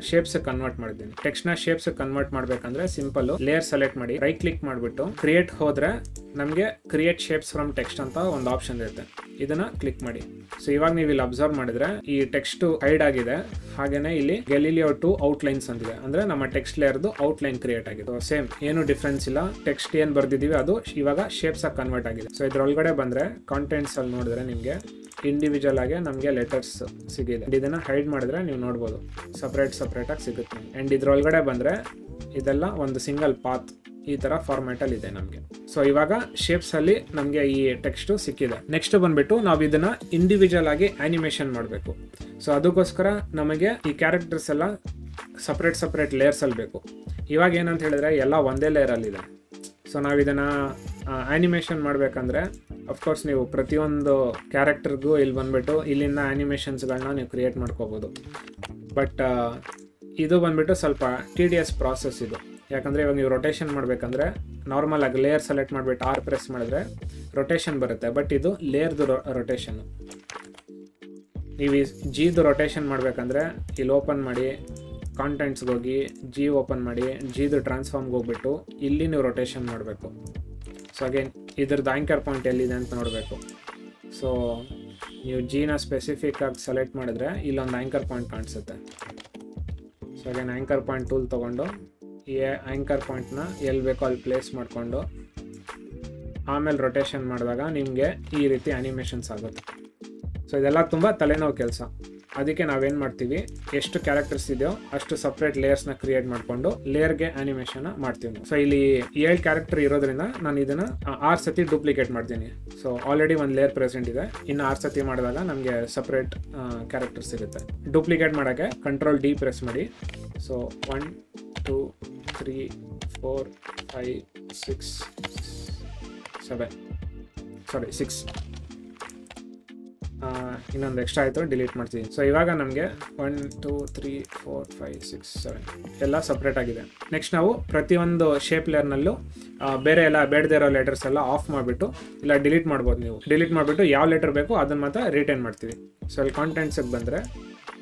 ಶೇಪ್ಸ್ ಕನ್ವರ್ಟ್ ಮಾಡಿದ್ದೀನಿ. ಟೆಕ್ಸ್ಟ್ನ ಶೇಪ್ಸ್ ಕನ್ವರ್ಟ್ ಮಾಡಬೇಕಂದ್ರೆ ಸಿಂಪಲ್ ಲೇಯರ್ ಸೆಲೆಕ್ಟ್ ಮಾಡಿ ರೈಟ್ ಕ್ಲಿಕ್ ಮಾಡಿಬಿಟ್ಟು ಕ್ರಿಯೇಟ್ ಹೋದ್ರೆ ನಮಗೆ ಕ್ರಿಯೇಟ್ ಶೇಪ್ಸ್ ಫ್ರಮ್ ಟೆಕ್ಸ್ಟ್ ಅಂತ ಒಂದು ಆಪ್ಷನ್ ಇರುತ್ತೆ, ಇದನ್ನ ಕ್ಲಿಕ್ ಮಾಡಿ. ಸೊ ಇವಾಗ ನೀವು ಇಲ್ಲಿ ಅಬ್ಸರ್ವ್ ಮಾಡಿದ್ರೆ ಈ ಟೆಕ್ಸ್ಟ್ ಹೈಡ್ ಆಗಿದೆ, ಹಾಗೇನೆ ಇಲ್ಲಿ ಗ್ಯಾಲಿಲಿಯೋ 2 ಔಟ್ಲೈನ್ಸ್ ಅಂತಿದೆ, ಅಂದ್ರೆ ನಮ್ಮ ಟೆಕ್ಸ್ಟ್ ಲೇಯರ್ದು ಔಟ್ಲೈನ್ ಕ್ರಿಯೇಟ್ ಆಗಿದೆ. ಸೇಮ್ ಏನು ಡಿಫ್ರೆನ್ಸ್ ಇಲ್ಲ, ಟೆಕ್ಸ್ಟ್ ಏನ್ ಬರ್ದಿದೀವಿ ಅದು ಇವಾಗ ಶೇಪ್ಸ್ ಆಗಿ ಕನ್ವರ್ಟ್ ಆಗಿದೆ. ಸೊ ಇದ್ರೊಳಗಡೆ ಬಂದ್ರೆ ಕಾಂಟೆಂಟ್ಸ್ ಅಲ್ಲಿ ನೋಡಿದ್ರೆ ನಿಮ್ಗೆ ಇಂಡಿವಿಜುವಲ್ ಆಗಿ ನಮಗೆ ಲೆಟರ್ಸ್ ಸಿಗಿದೆ. ಇದನ್ನ ಹೈಡ್ ಮಾಡಿದ್ರೆ ನೀವು ನೋಡ್ಬೋದು ಸಪರೇಟ್ ಆಗಿ ಸಿಗುತ್ತೆ. ಅಂಡ್ ಇದ್ರೊಳಗಡೆ ಬಂದ್ರೆ ಇದೆಲ್ಲ ಒಂದು ಸಿಂಗಲ್ ಪಾತ್ ಈ ತರ ಫಾರ್ಮ್ಯಾಟ್ ಅಲ್ಲಿ ಇದೆ ನಮಗೆ. ಸೊ ಇವಾಗ ಶೇಪ್ಸ್ ಅಲ್ಲಿ ನಮಗೆ ಈ ಟೆಕ್ಸ್ಟ್ ಸಿಕ್ಕಿದೆ. ನೆಕ್ಸ್ಟ್ ಬಂದ್ಬಿಟ್ಟು ನಾವು ಇದನ್ನ ಇಂಡಿವಿಜುವಲ್ ಆಗಿ ಆನಿಮೇಷನ್ ಮಾಡಬೇಕು. ಸೊ ಅದಕ್ಕೋಸ್ಕರ ನಮಗೆ ಈ ಕ್ಯಾರೆಕ್ಟರ್ಸ್ ಎಲ್ಲ ಸಪರೇಟ್ ಲೇಯರ್ಸ್ ಅಲ್ಲಿ ಬೇಕು. ಇವಾಗ ಏನಂತ ಹೇಳಿದ್ರೆ ಎಲ್ಲ ಒಂದೇ ಲೇಯರ್ ಅಲ್ಲಿ ಇದೆ. ಸೊ ನಾವು ಇದನ್ನ ಆನಿಮೇಷನ್ ಮಾಡ್ಬೇಕಂದ್ರೆ ಅಫ್ಕೋರ್ಸ್ ನೀವು ಪ್ರತಿಯೊಂದು ಕ್ಯಾರೆಕ್ಟರ್ಗೂ ಇಲ್ಲಿ ಬಂದ್ಬಿಟ್ಟು ಇಲ್ಲಿಂದ ಆನಿಮೇಷನ್ಸ್ಗಳನ್ನ ನೀವು ಕ್ರಿಯೇಟ್ ಮಾಡ್ಕೋಬೋದು. ಬಟ್ ಇದು ಬಂದ್ಬಿಟ್ಟು ಸ್ವಲ್ಪ TDS ಪ್ರಾಸೆಸ್ ಇದು. ಯಾಕಂದರೆ ಇವಾಗ ನೀವು ರೊಟೇಷನ್ ಮಾಡಬೇಕಂದ್ರೆ ನಾರ್ಮಲ್ ಆಗಿ ಲೇಯರ್ ಸೆಲೆಕ್ಟ್ ಮಾಡಿಬಿಟ್ಟು R ಪ್ರೆಸ್ ಮಾಡಿದ್ರೆ ರೊಟೇಷನ್ ಬರುತ್ತೆ. ಬಟ್ ಇದು ಲೇಯರ್ದು ರೊಟೇಷನ್ನು. ನೀವು ಈ Gದು ರೊಟೇಷನ್ ಮಾಡಬೇಕಂದ್ರೆ ಇಲ್ಲಿ ಓಪನ್ ಮಾಡಿ ಕಾಂಟೆಂಟ್ಸ್ಗೆ ಹೋಗಿ G ಓಪನ್ ಮಾಡಿ Gದು ಟ್ರಾನ್ಸ್ಫಾರ್ಮ್ಗೆ ಹೋಗ್ಬಿಟ್ಟು ಇಲ್ಲಿ ನೀವು ರೊಟೇಷನ್ ಮಾಡಬೇಕು. ಸೊ ಅಗೇನ್ ಇದ್ರದ್ದು ಆ್ಯಂಕರ್ ಪಾಯಿಂಟ್ ಎಲ್ಲಿದೆ ಅಂತ ನೋಡಬೇಕು. ಸೊ ನೀವು Gನ ಸ್ಪೆಸಿಫಿಕ್ ಆಗಿ ಸೆಲೆಕ್ಟ್ ಮಾಡಿದ್ರೆ ಇಲ್ಲೊಂದು ಆ್ಯಂಕರ್ ಪಾಯಿಂಟ್ ಕಾಣಿಸುತ್ತೆ. So again anchor point tool ತೊಗೊಂಡು ಈ ಆ್ಯಂಕರ್ ಪಾಯಿಂಟ್ನ ಎಲ್ಲಿ ಬೇಕೋ ಅಲ್ಲಿ ಪ್ಲೇಸ್ ಮಾಡಿಕೊಂಡು ಆಮೇಲೆ ರೊಟೇಷನ್ ಮಾಡಿದಾಗ ನಿಮಗೆ ಈ ರೀತಿ ಆನಿಮೇಷನ್ಸ್ ಆಗುತ್ತೆ. ಸೊ ಇದೆಲ್ಲ ತುಂಬ ತಲೆನೋವು ಕೆಲಸ. ಅದಕ್ಕೆ ನಾವೇನು ಮಾಡ್ತೀವಿ, ಎಷ್ಟು ಕ್ಯಾರೆಕ್ಟರ್ಸ್ ಇದೆಯೋ ಅಷ್ಟು ಸಪ್ರೇಟ್ ಲೇಯರ್ಸ್ನ ಕ್ರಿಯೇಟ್ ಮಾಡಿಕೊಂಡು ಲೇಯರ್ಗೆ ಆನಿಮೇಷನ್ ಮಾಡ್ತೀವಿ. ಸೊ ಇಲ್ಲಿ 7 ಕ್ಯಾರೆಕ್ಟರ್ ಇರೋದ್ರಿಂದ ನಾನು ಇದನ್ನು 6 ಸತಿ ಡೂಪ್ಲಿಕೇಟ್ ಮಾಡ್ತೀನಿ. ಸೊ ಆಲ್ರೆಡಿ ಒಂದು ಲೇಯರ್ ಪ್ರೆಸೆಂಟ್ ಇದೆ, ಇನ್ನು 6 ಸತಿ ಮಾಡಿದಾಗ ನಮಗೆ ಸಪ್ರೇಟ್ ಕ್ಯಾರೆಕ್ಟರ್ಸ್ ಸಿಗುತ್ತೆ. ಡೂಪ್ಲಿಕೇಟ್ ಮಾಡೋಕ್ಕೆ Ctrl D ಪ್ರೆಸ್ ಮಾಡಿ. ಸೊ 1 2 3 4 5 6 7 ಸಾರಿ 6 ಇನ್ನೊಂದು ಎಕ್ಸ್ಟ್ರಾ ಆಯಿತು, ಡಿಲೀಟ್ ಮಾಡ್ತೀನಿ. ಸೊ ಇವಾಗ ನಮಗೆ 1 2 3 4 5 6 7 ಎಲ್ಲ ಸಪ್ರೇಟ್ ಆಗಿದೆ. ನೆಕ್ಸ್ಟ್ ನಾವು ಪ್ರತಿಯೊಂದು ಶೇಪ್ ಲೇಯರ್ನಲ್ಲೂ ಬೇರೆ ಎಲ್ಲ ಬೇಡದೇ ಇರೋ ಲೆಟರ್ಸ್ ಎಲ್ಲ ಆಫ್ ಮಾಡಿಬಿಟ್ಟು ಇಲ್ಲ ಡಿಲೀಟ್ ಮಾಡ್ಬೋದು. ನೀವು ಡಿಲೀಟ್ ಮಾಡಿಬಿಟ್ಟು ಯಾವ ಲೆಟರ್ ಬೇಕು ಅದನ್ನು ಮಾತ್ರ ರಿಟೈನ್ ಮಾಡ್ತೀವಿ. ಸೊ ಅಲ್ಲಿ ಕಾಂಟೆಂಟ್ಸಿಗೆ ಬಂದರೆ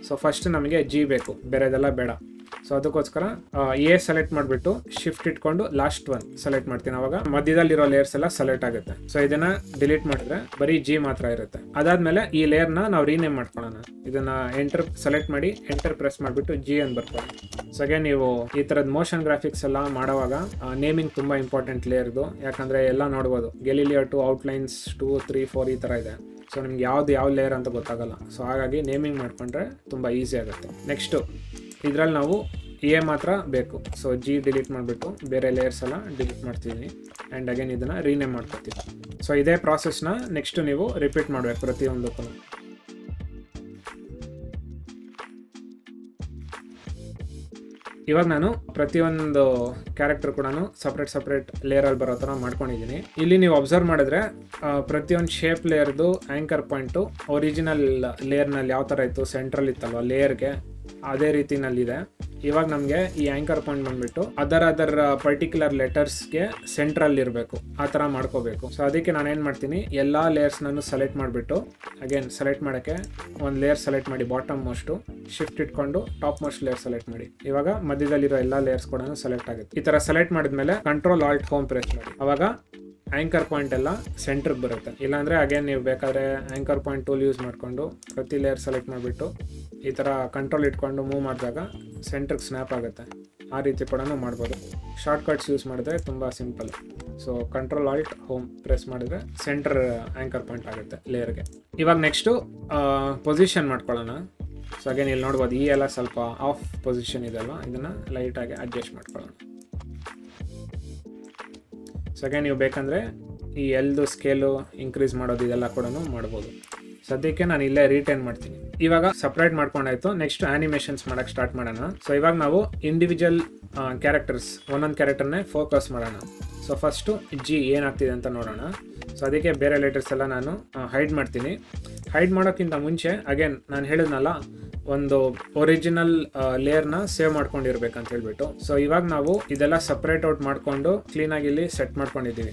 ಸೊ ಫಸ್ಟ್ ನಮಗೆ ಜಿ ಬೇಕು, ಬೇರೆದೆಲ್ಲ ಬೇಡ. ಸೊ ಅದಕ್ಕೋಸ್ಕರ ಎ ಸೆಲೆಕ್ಟ್ ಮಾಡಿಬಿಟ್ಟು ಶಿಫ್ಟ್ ಇಟ್ಕೊಂಡು ಲಾಸ್ಟ್ ಒನ್ ಸೆಲೆಕ್ಟ್ ಮಾಡ್ತೀನಿ. ಅವಾಗ ಮಧ್ಯದಲ್ಲಿರೋ ಲೇಯರ್ಸ್ ಎಲ್ಲ ಸೆಲೆಕ್ಟ್ ಆಗುತ್ತೆ. ಸೊ ಇದನ್ನ ಡಿಲೀಟ್ ಮಾಡಿದ್ರೆ ಬರೀ ಜಿ ಮಾತ್ರ ಇರುತ್ತೆ. ಅದಾದ್ಮೇಲೆ ಈ ಲೇಯರ್ನ ನಾವು ರೀನೇಮ್ ಮಾಡ್ಕೊಳ್ಳೋಣ. ಇದನ್ನ ಎಂಟರ್ ಸೆಲೆಕ್ಟ್ ಮಾಡಿ ಎಂಟರ್ ಪ್ರೆಸ್ ಮಾಡಿಬಿಟ್ಟು ಜಿ ಅಂತ ಬರ್ಕೊಳ್ಳಿ. ಸೊ ಹಾಗೆ ನೀವು ಈ ಥರದ ಮೋಷನ್ ಗ್ರಾಫಿಕ್ಸ್ ಎಲ್ಲ ಮಾಡುವಾಗ ನೇಮಿಂಗ್ ತುಂಬ ಇಂಪಾರ್ಟೆಂಟ್ ಲೇಯರ್ದು. ಯಾಕಂದರೆ ಎಲ್ಲ ನೋಡ್ಬೋದು, ಗೆಲಿಲಿಯೋ 2 ಔಟ್ಲೈನ್ಸ್ 2 3 4 ಈ ಥರ ಇದೆ. ಸೊ ನಿಮ್ಗೆ ಯಾವ ಲೇಯರ್ ಅಂತ ಗೊತ್ತಾಗಲ್ಲ. ಸೊ ಹಾಗಾಗಿ ನೇಮಿಂಗ್ ಮಾಡ್ಕೊಂಡ್ರೆ ತುಂಬ ಈಸಿ ಆಗುತ್ತೆ. ನೆಕ್ಸ್ಟು ಇದರಲ್ಲಿ ನಾವು ಎ ಮಾತ್ರ ಬೇಕು. ಸೊ ಜಿ ಡಿಲೀಟ್ ಮಾಡಿಬಿಟ್ಟು ಬೇರೆ ಲೇಯರ್ಸ್ ಎಲ್ಲ ಡಿಲೀಟ್ ಮಾಡ್ತಿದ್ದೀನಿ ಆ್ಯಂಡ್ ಅಗೇನ್ ಇದನ್ನು ರೀನೇಮ್ ಮಾಡ್ಕೊತೀನಿ. ಸೊ ಇದೇ ಪ್ರಾಸೆಸ್ನ ನೆಕ್ಸ್ಟ್ ನೀವು ರಿಪೀಟ್ ಮಾಡಬೇಕು ಪ್ರತಿಯೊಂದಕ್ಕೂ. ಇವಾಗ ನಾನು ಪ್ರತಿಯೊಂದು ಕ್ಯಾರೆಕ್ಟರ್ ಕೂಡ ಸಪ್ರೇಟ್ ಲೇಯರಲ್ಲಿ ಬರೋ ಥರ ಮಾಡ್ಕೊಂಡಿದ್ದೀನಿ. ಇಲ್ಲಿ ನೀವು ಅಬ್ಸರ್ವ್ ಮಾಡಿದ್ರೆ ಪ್ರತಿಯೊಂದು ಶೇಪ್ ಲೇಯರ್ದು ಆ್ಯಂಕರ್ ಪಾಯಿಂಟು ಒರಿಜಿನಲ್ ಲೇಯರ್ನಲ್ಲಿ ಯಾವ ಥರ ಇತ್ತು, ಸೆಂಟ್ರಲ್ ಇತ್ತಲ್ವ ಲೇಯರ್ಗೆ, ಅದೇ ರೀತಿನಲ್ಲಿದೆ. ಇವಾಗ ನಮಗೆ ಈ ಆ್ಯಂಕರ್ ಪಾಯಿಂಟ್ ಬಂದ್ಬಿಟ್ಟು ಅದರ ಪರ್ಟಿಕ್ಯುಲರ್ ಲೆಟರ್ಸ್ಗೆ ಸೆಂಟ್ರಲ್ಲಿ ಇರಬೇಕು, ಆ ಥರ ಮಾಡ್ಕೋಬೇಕು. ಸೊ ಅದಕ್ಕೆ ನಾನು ಏನು ಮಾಡ್ತೀನಿ, ಎಲ್ಲ ಲೇಯರ್ಸ್ನೂ ಸೆಲೆಕ್ಟ್ ಮಾಡಿಬಿಟ್ಟು ಅಗೇನ್ ಸೆಲೆಕ್ಟ್ ಮಾಡೋಕ್ಕೆ ಒಂದು ಲೇಯರ್ ಸೆಲೆಕ್ಟ್ ಮಾಡಿ ಬಾಟಮ್ ಮೋಸ್ಟು ಶಿಫ್ಟ್ ಇಟ್ಕೊಂಡು ಟಾಪ್ ಮೋಸ್ಟ್ ಲೇಯರ್ ಸೆಲೆಕ್ಟ್ ಮಾಡಿ. ಇವಾಗ ಮಧ್ಯದಲ್ಲಿರೋ ಎಲ್ಲ ಲೇಯರ್ಸ್ ಕೂಡ ಸೆಲೆಕ್ಟ್ ಆಗುತ್ತೆ. ಈ ಥರ ಸೆಲೆಕ್ಟ್ ಮಾಡಿದ್ಮೇಲೆ ಕಂಟ್ರೋಲ್ ಆಲ್ಟ್ ಹೋಮ್ ಪ್ರೆಸ್ ಮಾಡಿ. ಅವಾಗ ಆ್ಯಂಕರ್ ಪಾಯಿಂಟ್ ಎಲ್ಲ ಸೆಂಟ್ರಿಗೆ ಬರುತ್ತೆ. ಇಲ್ಲಾಂದರೆ ಅಗೇನ್ ನೀವು ಬೇಕಾದರೆ ಆ್ಯಂಕರ್ ಪಾಯಿಂಟ್ ಟೂಲ್ ಯೂಸ್ ಮಾಡಿಕೊಂಡು ಪ್ರತಿ ಲೇಯರ್ ಸೆಲೆಕ್ಟ್ ಮಾಡಿಬಿಟ್ಟು ಈ ಥರ ಕಂಟ್ರೋಲ್ ಇಟ್ಕೊಂಡು ಮೂವ್ ಮಾಡಿದಾಗ ಸೆಂಟ್ರಿಗೆ ಸ್ನ್ಯಾಪ್ ಆಗುತ್ತೆ. ಆ ರೀತಿ ಕೂಡ ಮಾಡ್ಬೋದು. ಶಾರ್ಟ್ಕಟ್ಸ್ ಯೂಸ್ ಮಾಡಿದ್ರೆ ತುಂಬ simple. So control halt home press ಮಾಡಿದ್ರೆ ಸೆಂಟರ್ ಆ್ಯಂಕರ್ ಪಾಯಿಂಟ್ ಆಗುತ್ತೆ ಲೇಯರ್ಗೆ. ಇವಾಗ ನೆಕ್ಸ್ಟು ಪೊಸಿಷನ್ ಮಾಡ್ಕೊಳ್ಳೋಣ. ಸೊ ಅಗೇನ್ ಇಲ್ಲಿ ನೋಡ್ಬೋದು ಈ ಎಲ್ಲ ಸ್ವಲ್ಪ ಆಫ್ ಪೊಸಿಷನ್ ಇದೆ ಅಲ್ವಾ, ಇದನ್ನು ಲೈಟಾಗಿ ಅಡ್ಜಸ್ಟ್ ಮಾಡ್ಕೊಳ್ಳೋಣ. ಸೊ ಅಗೇನ್ ನೀವು ಬೇಕಂದರೆ ಈ ಎಲ್ದು ಸ್ಕೇಲು ಇನ್ಕ್ರೀಸ್ ಮಾಡೋದು ಇದೆಲ್ಲ ಕೂಡ ಮಾಡ್ಬೋದು. ಸದ್ಯಕ್ಕೆ ನಾನು ಇಲ್ಲೇ ರಿಟೈನ್ ಮಾಡ್ತೀನಿ. ಇವಾಗ ಸಪ್ರೇಟ್ ಮಾಡ್ಕೊಂಡಾಯ್ತು. ನೆಕ್ಸ್ಟ್ ಆನಿಮೇಷನ್ಸ್ ಮಾಡೋಕ್ಕೆ ಸ್ಟಾರ್ಟ್ ಮಾಡೋಣ. ಸೊ ಇವಾಗ ನಾವು ಇಂಡಿವಿಜುವಲ್ ಕ್ಯಾರೆಕ್ಟರ್ಸ್ ಒಂದೊಂದು ಕ್ಯಾರೆಕ್ಟರ್ನೇ ಫೋಕಸ್ ಮಾಡೋಣ. ಸೊ ಫಸ್ಟು ಜಿ ಏನಾಗ್ತಿದೆ ಅಂತ ನೋಡೋಣ. ಸೊ ಅದಕ್ಕೆ ಬೇರೆ ಲೆಟರ್ಸ್ ಎಲ್ಲ ನಾನು ಹೈಡ್ ಮಾಡ್ತೀನಿ. ಹೈಡ್ ಮಾಡೋಕ್ಕಿಂತ ಮುಂಚೆ ಅಗೇನ್ ನಾನು ಹೇಳಿದ್ನಲ್ಲ ಒಂದು ಒರಿಜಿನಲ್ ಲೇಯರ್ನ ಸೇವ್ ಮಾಡ್ಕೊಂಡಿರ್ಬೇಕಂತ ಹೇಳ್ಬಿಟ್ಟು. ಸೊ ಇವಾಗ ನಾವು ಇದೆಲ್ಲ ಸಪ್ರೇಟ್ ಔಟ್ ಮಾಡಿಕೊಂಡು ಕ್ಲೀನಾಗಿ ಇಲ್ಲಿ ಸೆಟ್ ಮಾಡ್ಕೊಂಡಿದ್ದೀವಿ.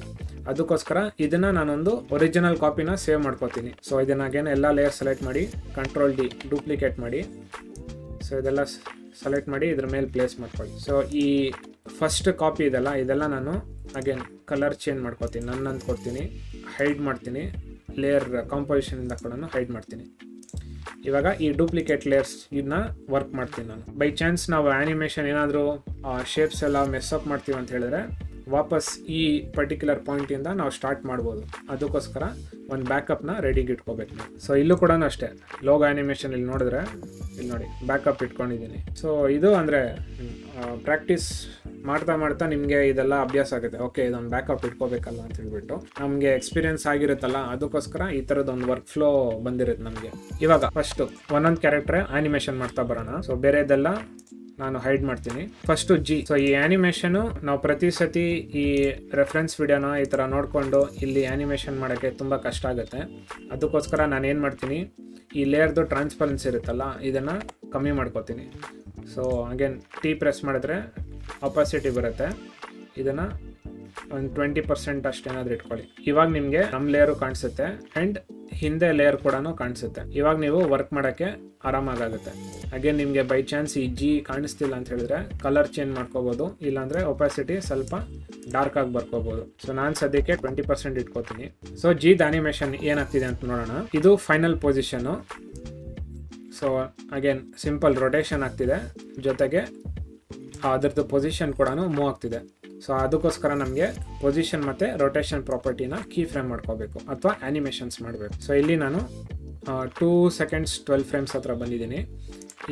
ಅದಕ್ಕೋಸ್ಕರ ಇದನ್ನು ನಾನೊಂದು ಒರಿಜಿನಲ್ ಕಾಪಿನ ಸೇವ್ ಮಾಡ್ಕೋತೀನಿ. ಸೊ ಇದನ್ನ ಅಗೇನ್ ಎಲ್ಲ ಲೇಯರ್ ಸೆಲೆಕ್ಟ್ ಮಾಡಿ ಕಂಟ್ರೋಲ್ ಡಿ ಡೂಪ್ಲಿಕೇಟ್ ಮಾಡಿ. ಸೊ ಇದೆಲ್ಲ ಸೆಲೆಕ್ಟ್ ಮಾಡಿ ಇದ್ರ ಮೇಲೆ ಪ್ಲೇಸ್ ಮಾಡ್ಕೊಳ್ಳಿ. ಸೊ ಈ ಫಸ್ಟ್ ಕಾಪಿ ಇದೆಲ್ಲ ನಾನು ಅಗೇನ್ ಕಲರ್ ಚೇಂಜ್ ಮಾಡ್ಕೋತೀನಿ, ನನ್ನಂತ ಕೊಡ್ತೀನಿ, ಹೈಡ್ ಮಾಡ್ತೀನಿ, ಲೇಯರ್ ಕಾಂಪೋಸಿಷನಿಂದ ಕೂಡ ಹೈಡ್ ಮಾಡ್ತೀನಿ. ಇವಾಗ ಈ ಡೂಪ್ಲಿಕೇಟ್ ಲೇಯರ್ಸ್ ಇದನ್ನ ವರ್ಕ್ ಮಾಡ್ತೀನಿ ನಾನು. ಬೈ ಚಾನ್ಸ್ ನಾವು ಆ್ಯನಿಮೇಷನ್ ಏನಾದರೂ ಶೇಪ್ಸ್ ಎಲ್ಲ ಮೆಸ್ಅಪ್ ಮಾಡ್ತೀವಿ ಅಂತ ಹೇಳಿದ್ರೆ ವಾಪಸ್ ಈ ಪರ್ಟಿಕ್ಯುಲರ್ ಪಾಯಿಂಟಿಂದ ನಾವು ಸ್ಟಾರ್ಟ್ ಮಾಡ್ಬೋದು. ಅದಕ್ಕೋಸ್ಕರ ಒಂದು ಬ್ಯಾಕಪ್ನ ರೆಡಿಗೆ ಇಟ್ಕೋಬೇಕು ನಾವು. ಸೊ ಇಲ್ಲೂ ಕೂಡ ಅಷ್ಟೇ ಲೋಗೋ ಆ್ಯನಿಮೇಷನ್ ಇಲ್ಲಿ ನೋಡಿದ್ರೆ ಇಲ್ಲಿ ನೋಡಿ ಬ್ಯಾಕಪ್ ಇಟ್ಕೊಂಡಿದ್ದೀನಿ. ಸೊ ಇದು ಅಂದರೆ ಪ್ರಾಕ್ಟೀಸ್ ಮಾಡ್ತಾ ನಿಮಗೆ ಇದೆಲ್ಲ ಅಭ್ಯಾಸ ಆಗುತ್ತೆ. ಓಕೆ ಇದೊಂದು ಬ್ಯಾಕಪ್ ಇಟ್ಕೋಬೇಕಲ್ಲ ಅಂತ ಹೇಳ್ಬಿಟ್ಟು ನಮಗೆ ಎಕ್ಸ್ಪೀರಿಯನ್ಸ್ ಆಗಿರುತ್ತಲ್ಲ, ಅದಕ್ಕೋಸ್ಕರ ಈ ಥರದೊಂದು ವರ್ಕ್ ಫ್ಲೋ ಬಂದಿರುತ್ತೆ ನಮಗೆ. ಇವಾಗ ಫಸ್ಟು ಒಂದೊಂದು ಕ್ಯಾರೆಕ್ಟರ್ ಆ್ಯನಿಮೇಷನ್ ಮಾಡ್ತಾ ಬರೋಣ. ಸೊ ಬೇರೆದೆಲ್ಲ ನಾನು ಹೈಡ್ ಮಾಡ್ತೀನಿ. First G. ಸೊ ಈ ಆ್ಯನಿಮೇಷನು ನಾವು ಪ್ರತಿ ಸತಿ ಈ ರೆಫರೆನ್ಸ್ ವಿಡಿಯೋನ ಈ ಥರ ನೋಡಿಕೊಂಡು ಇಲ್ಲಿ ಆ್ಯನಿಮೇಷನ್ ಮಾಡೋಕ್ಕೆ ತುಂಬ ಕಷ್ಟ ಆಗುತ್ತೆ. ಅದಕ್ಕೋಸ್ಕರ ನಾನು ಏನು ಮಾಡ್ತೀನಿ, ಈ ಲೇಯರ್ದು ಟ್ರಾನ್ಸ್ಪರೆನ್ಸಿ ಇರುತ್ತಲ್ಲ ಇದನ್ನು ಕಮ್ಮಿ ಮಾಡ್ಕೋತೀನಿ. ಸೊ ಅಗೇನ್ ಟಿ ಪ್ರೆಸ್ ಮಾಡಿದ್ರೆ ಅಪಾಸಿಟಿ ಬರುತ್ತೆ. ಇದನ್ನು ಒಂದು 20% ಅಷ್ಟೇನಾದರೂ ಇಟ್ಕೊಳ್ಳಿ. ಇವಾಗ ನಿಮಗೆ ನಮ್ಮ ಲೇಯರು ಕಾಣಿಸುತ್ತೆ ಆ್ಯಂಡ್ ಹಿಂದೆ ಲೇಯರ್ ಕೂಡ ಕಾಣಿಸುತ್ತೆ. ಇವಾಗ ನೀವು ವರ್ಕ್ ಮಾಡೋಕ್ಕೆ ಆರಾಮಾಗುತ್ತೆ. ಅಗೇನ್ ನಿಮಗೆ ಬೈ ಚಾನ್ಸ್ ಈ ಜಿ ಕಾಣಿಸ್ತಿಲ್ಲ ಅಂತ ಹೇಳಿದ್ರೆ ಕಲರ್ ಚೇಂಜ್ ಮಾಡ್ಕೋಬೋದು, ಇಲ್ಲಾಂದರೆ ಒಪಾಸಿಟಿ ಸ್ವಲ್ಪ ಡಾರ್ಕ್ ಆಗಿ ಬರ್ಕೋಬೋದು. ಸೊ ನಾನು ಸದ್ಯಕ್ಕೆ 20% ಇಟ್ಕೋತೀನಿ. ಸೊ ಜಿದ್ ಆನಿಮೇಷನ್ ಏನಾಗ್ತಿದೆ ಅಂತ ನೋಡೋಣ. ಇದು final position. So again simple rotation ಆಗ್ತಿದೆ, ಜೊತೆಗೆ ಅದರದ್ದು ಪೊಸಿಷನ್ ಕೂಡ ಮೂವ್ ಆಗ್ತಿದೆ. ಸೊ ಅದಕ್ಕೋಸ್ಕರ ನಮಗೆ ಪೊಸಿಷನ್ ಮತ್ತು ರೊಟೇಷನ್ ಪ್ರಾಪರ್ಟಿನ ಕೀ ಫ್ರೇಮ್ ಮಾಡ್ಕೋಬೇಕು ಅಥವಾ ಆ್ಯನಿಮೇಷನ್ಸ್ ಮಾಡಬೇಕು. ಸೊ ಇಲ್ಲಿ ನಾನು 2 seconds 12 frames ಹತ್ರ ಬಂದಿದ್ದೀನಿ.